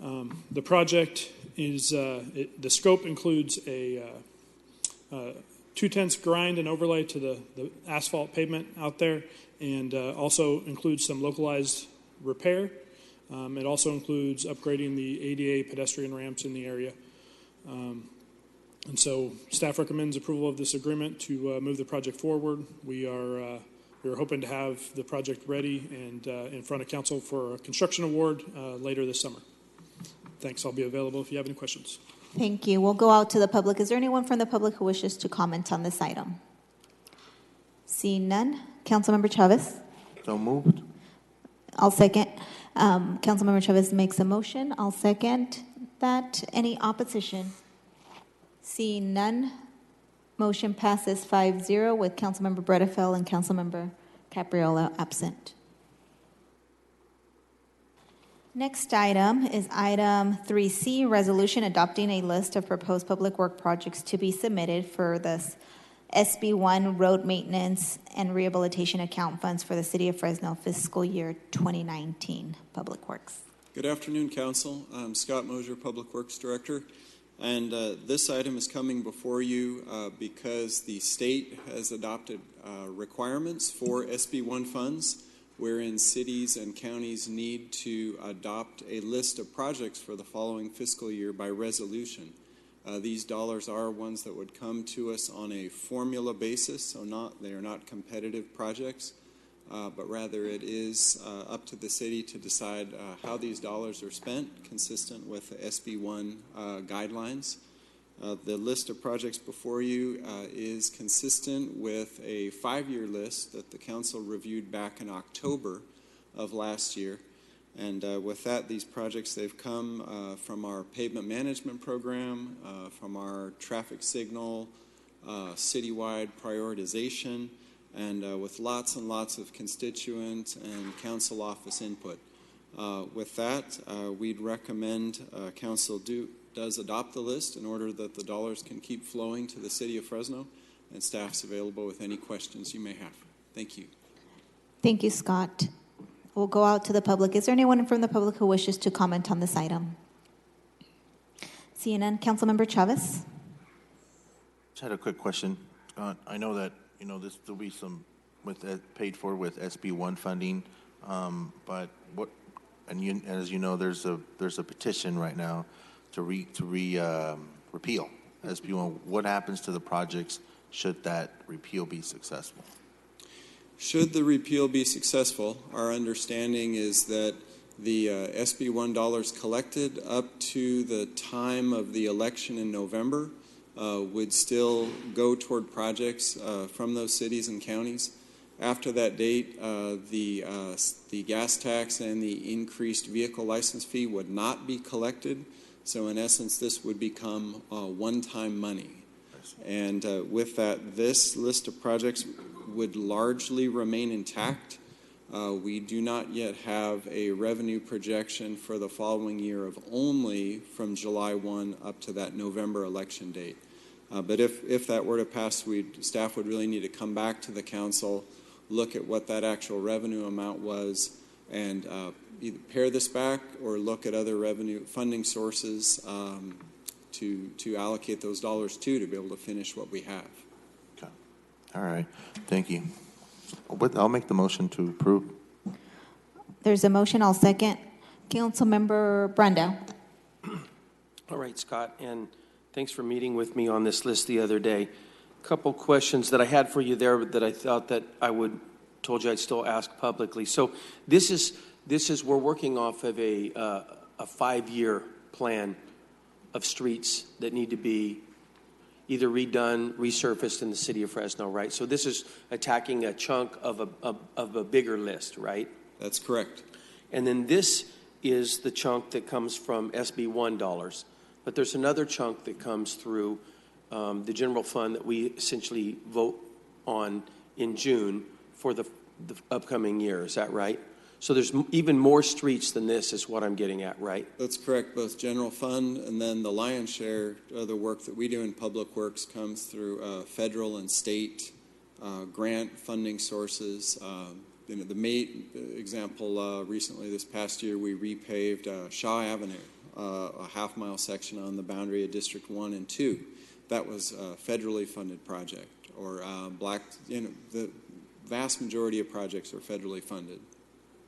The project is, the scope includes a 2/10 grind and overlay to the asphalt pavement out there, and also includes some localized repair. It also includes upgrading the ADA pedestrian ramps in the area. And so staff recommends approval of this agreement to move the project forward. We're hoping to have the project ready and in front of council for a construction award later this summer. Thanks. I'll be available if you have any questions. Thank you. We'll go out to the public. Is there anyone from the public who wishes to comment on this item? Seeing none. Councilmember Chavez? So moved. I'll second. Councilmember Chavez makes a motion. I'll second that. Any opposition? Seeing none. Motion passes 5-0 with Councilmember Bredefeld and Councilmember Capriola absent. Next item is item 3C, resolution adopting a list of proposed public work projects to be submitted for this SB1 road maintenance and rehabilitation account funds for the City of Fresno fiscal year 2019 Public Works. Good afternoon, Council. I'm Scott Mosier, Public Works Director. And this item is coming before you because the state has adopted requirements for SB1 funds, wherein cities and counties need to adopt a list of projects for the following fiscal year by resolution. These dollars are ones that would come to us on a formula basis, so they are not competitive projects, but rather it is up to the city to decide how these dollars are spent, consistent with the SB1 guidelines. The list of projects before you is consistent with a 5-year list that the council reviewed back in October of last year. And with that, these projects, they've come from our pavement management program, from our traffic signal, citywide prioritization, and with lots and lots of constituent and council office input. With that, we'd recommend council does adopt the list in order that the dollars can keep flowing to the City of Fresno, and staff's available with any questions you may have. Thank you. Thank you, Scott. We'll go out to the public. Is there anyone from the public who wishes to comment on this item? Seeing none, Councilmember Chavez. Just had a quick question. I know that this will be some paid for with SB1 funding, but as you know, there's a petition right now to repeal SB1. What happens to the projects should that repeal be successful? Should the repeal be successful, our understanding is that the SB1 dollars collected up to the time of the election in November would still go toward projects from those cities and counties. After that date, the gas tax and the increased vehicle license fee would not be collected. So in essence, this would become one-time money. And with that, this list of projects would largely remain intact. We do not yet have a revenue projection for the following year of only from July 1 up to that November election date. But if that were to pass, staff would really need to come back to the council, look at what that actual revenue amount was, and either pare this back or look at other revenue funding sources to allocate those dollars to be able to finish what we have. Okay. All right. Thank you. I'll make the motion to approve. There's a motion, I'll second. Councilmember Brando. All right, Scott, and thanks for meeting with me on this list the other day. A couple questions that I had for you there that I thought that told you I'd still ask publicly. So this is we're working off of a 5-year plan of streets that need to be either redone, resurfaced in the city of Fresno, right? So this is attacking a chunk of a bigger list, right? That's correct. And then this is the chunk that comes from SB1 dollars. But there's another chunk that comes through the general fund that we essentially vote on in June for the upcoming year. Is that right? So there's even more streets than this is what I'm getting at, right? That's correct, both general fund and then the lion's share of the work that we do in public works comes through federal and state grant funding sources. The main example, recently this past year, we repaved Shaw Avenue, a half-mile section on the boundary of District 1 and 2. That was a federally funded project, or the vast majority of projects are federally funded.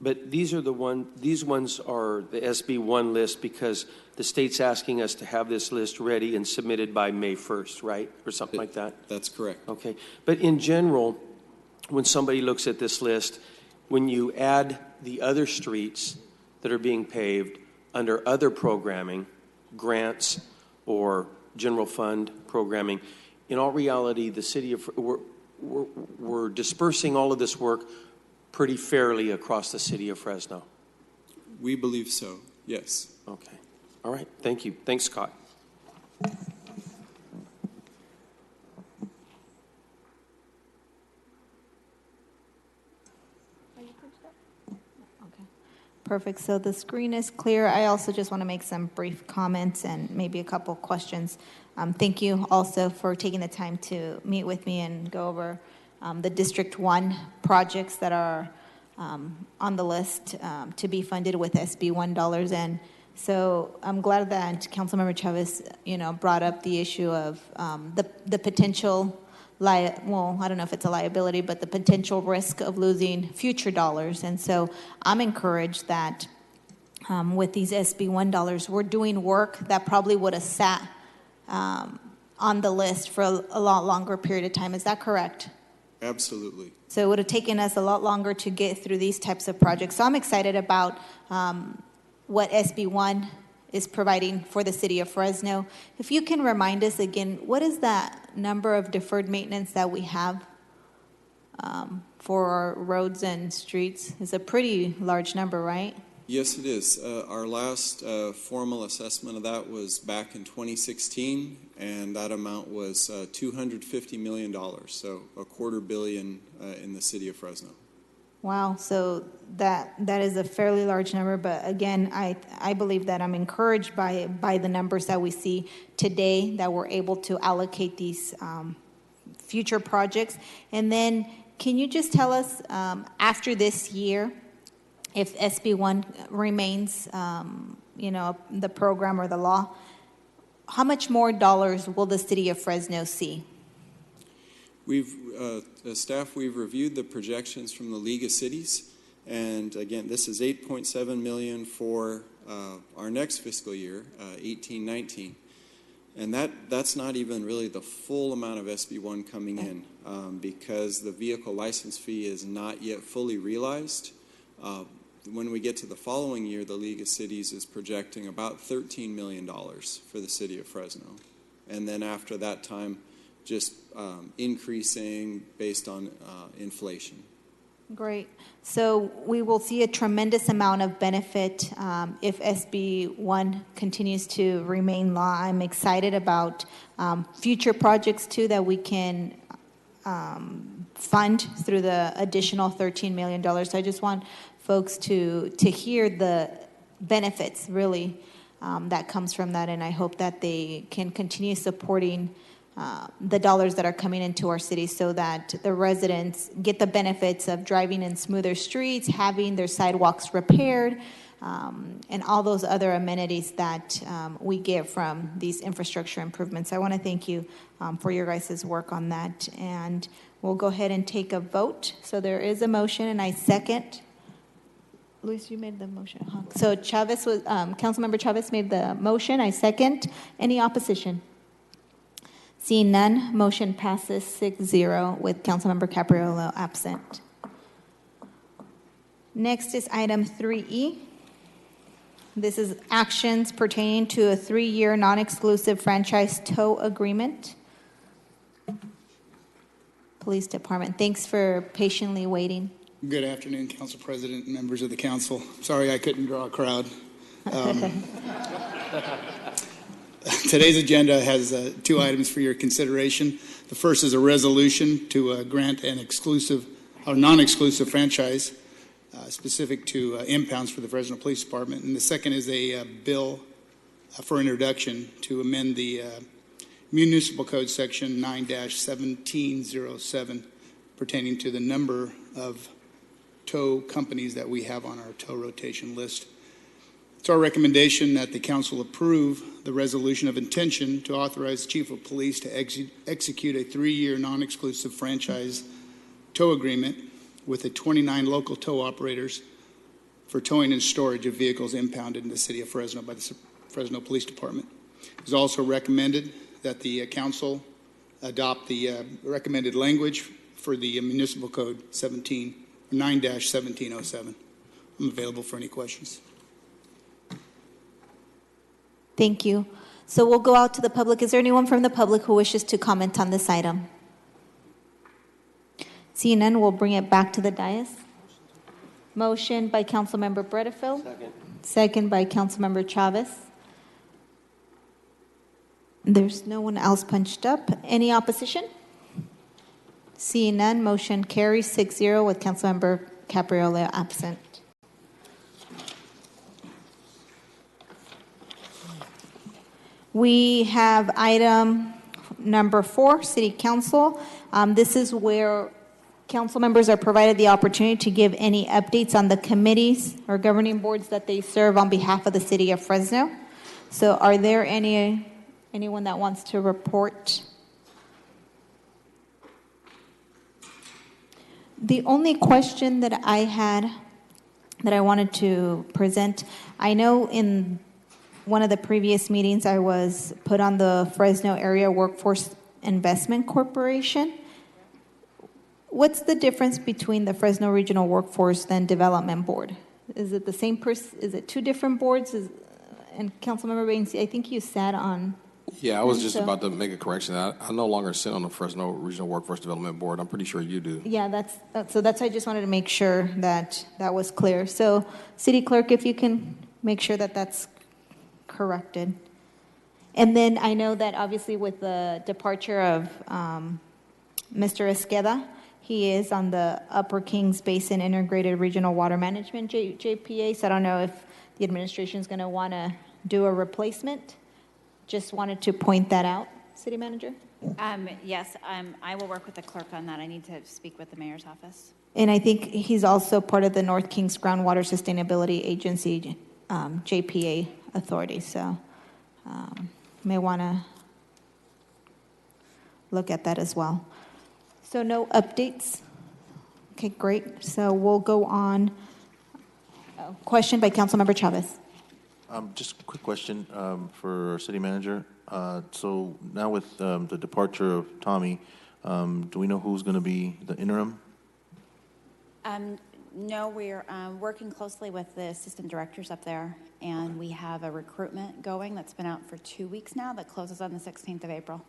But these ones are the SB1 list because the state's asking us to have this list ready and submitted by May 1st, right? Or something like that? That's correct. Okay. But in general, when somebody looks at this list, when you add the other streets that are being paved under other programming, grants or general fund programming, in all reality, the city of we're dispersing all of this work pretty fairly across the city of Fresno. We believe so, yes. Okay. All right. Thank you. Thanks, Scott. Perfect. So the screen is clear. I also just want to make some brief comments and maybe a couple questions. Thank you also for taking the time to meet with me and go over the District 1 projects that are on the list to be funded with SB1 dollars. And so I'm glad that Councilmember Chavez, brought up the issue of the potential I don't know if it's a liability, but the potential risk of losing future dollars. And so I'm encouraged that with these SB1 dollars, we're doing work that probably would have sat on the list for a lot longer period of time. Is that correct? Absolutely. So it would have taken us a lot longer to get through these types of projects. So I'm excited about what SB1 is providing for the city of Fresno. If you can remind us again, what is that number of deferred maintenance that we have for our roads and streets? It's a pretty large number, right? Yes, it is. Our last formal assessment of that was back in 2016, and that amount was $250 million, so $250 million in the city of Fresno. Wow, so that is a fairly large number, but again, I believe that I'm encouraged by the numbers that we see today, that we're able to allocate these future projects. And then can you just tell us, after this year, if SB1 remains, the program or the law, how much more dollars will the city of Fresno see? As staff, we've reviewed the projections from the League of Cities, and again, this is $8.7 million for our next fiscal year, 18-19, and that's not even really the full amount of SB1 coming in, because the vehicle license fee is not yet fully realized. When we get to the following year, the League of Cities is projecting about $13 million for the city of Fresno, and then after that time, just increasing based on inflation. Great. So we will see a tremendous amount of benefit if SB1 continues to remain law. I'm excited about future projects, too, that we can fund through the additional $13 million. So I just want folks to hear the benefits, really, that comes from that, and I hope that they can continue supporting the dollars that are coming into our city so that the residents get the benefits of driving in smoother streets, having their sidewalks repaired, and all those other amenities that we get from these infrastructure improvements. I want to thank you for your guys' work on that. And we'll go ahead and take a vote. So there is a motion, and I second. Luis, you made the motion. Huh? So Chavez was, Councilmember Chavez made the motion. I second. Any opposition? Seeing none, motion passes 6-0 with Councilmember Capriolo absent. Next is item 3E. This is actions pertaining to a 3-year non-exclusive franchise tow agreement. Police Department, thanks for patiently waiting. Good afternoon, Council President and members of the council. Sorry I couldn't draw a crowd. Today's agenda has 2 items for your consideration. The first is a resolution to grant an exclusive or non-exclusive franchise specific to impounds for the Fresno Police Department. And the second is a bill for introduction to amend the Municipal Code Section 9-1707 pertaining to the number of tow companies that we have on our tow rotation list. It's our recommendation that the council approve the resolution of intention to authorize the Chief of Police to execute a 3-year non-exclusive franchise tow agreement with the 29 local tow operators for towing and storage of vehicles impounded in the city of Fresno by the Fresno Police Department. It is also recommended that the council adopt the recommended language for the Municipal Code 9-1707. I'm available for any questions. Thank you. So we'll go out to the public. Is there anyone from the public who wishes to comment on this item? Seeing none, we'll bring it back to the dais. Motion by Councilmember Bredefield. Second. Second by Councilmember Chavez. There's no one else punched up. Any opposition? Seeing none, motion carries 6-0 with Councilmember Capriolo absent. We have item number 4, City Council. This is where council members are provided the opportunity to give any updates on the committees or governing boards that they serve on behalf of the City of Fresno. So are there anyone that wants to report? The only question that I had that I wanted to present, I know in one of the previous meetings I was put on the Fresno Area Workforce Investment Corporation. What's the difference between the Fresno Regional Workforce and Development Board? Is it the same person? Is it 2 different boards? And Councilmember Baines, I think you sat on. Yeah, I was just about to make a correction. I no longer sit on the Fresno Regional Workforce Development Board. I'm pretty sure you do. Yeah, that's I just wanted to make sure that that was clear. So, City Clerk, if you can make sure that that's corrected. And then I know that obviously with the departure of Mr. Esqueda, he is on the Upper Kings Basin Integrated Regional Water Management, JPA, so I don't know if the administration is going to want to do a replacement. Just wanted to point that out, City Manager. Yes, I will work with the clerk on that. I need to speak with the mayor's office. And I think he's also part of the North Kings Groundwater Sustainability Agency, JPA authority, so may want to look at that as well. So no updates? Okay, great. So we'll go on. Question by Councilmember Chavez. Just a quick question for our city manager. So now with the departure of Tommy, do we know who's going to be the interim? No, we're working closely with the assistant directors up there, and we have a recruitment going that's been out for 2 weeks now that closes on the 16th of April.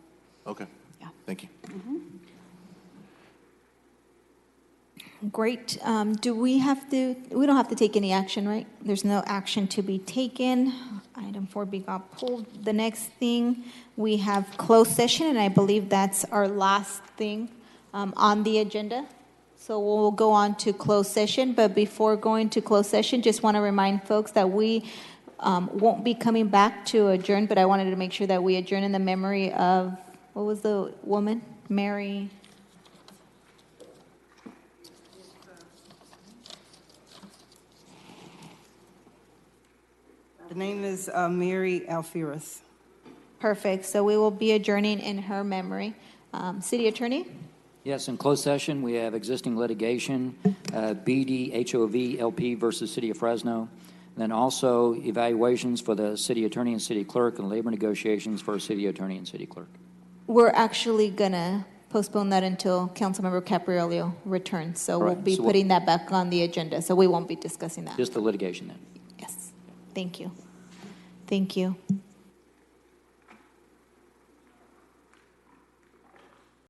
Okay. Yeah. Thank you. Mm-hmm. Great. Do we have to, we don't have to take any action, right? There's no action to be taken. Item 4B got pulled. The next thing, we have closed session, and I believe that's our last thing on the agenda. So we'll go on to closed session, but before going to closed session, just want to remind folks that we won't be coming back to adjourn, but I wanted to make sure that we adjourn in the memory of what was the woman? Mary. The name is Mary Alfiras. Perfect. So we will be adjourning in her memory. City Attorney? Yes, in closed session, we have existing litigation, BDHOV LP versus City of Fresno. And then also evaluations for the city attorney and city clerk and labor negotiations for city attorney and city clerk. We're actually going to postpone that until Councilmember Capriolio returns. So we'll Correct. be So putting that back on the agenda. So we won't be discussing that. Just the litigation then. Yes. Thank you. Thank you.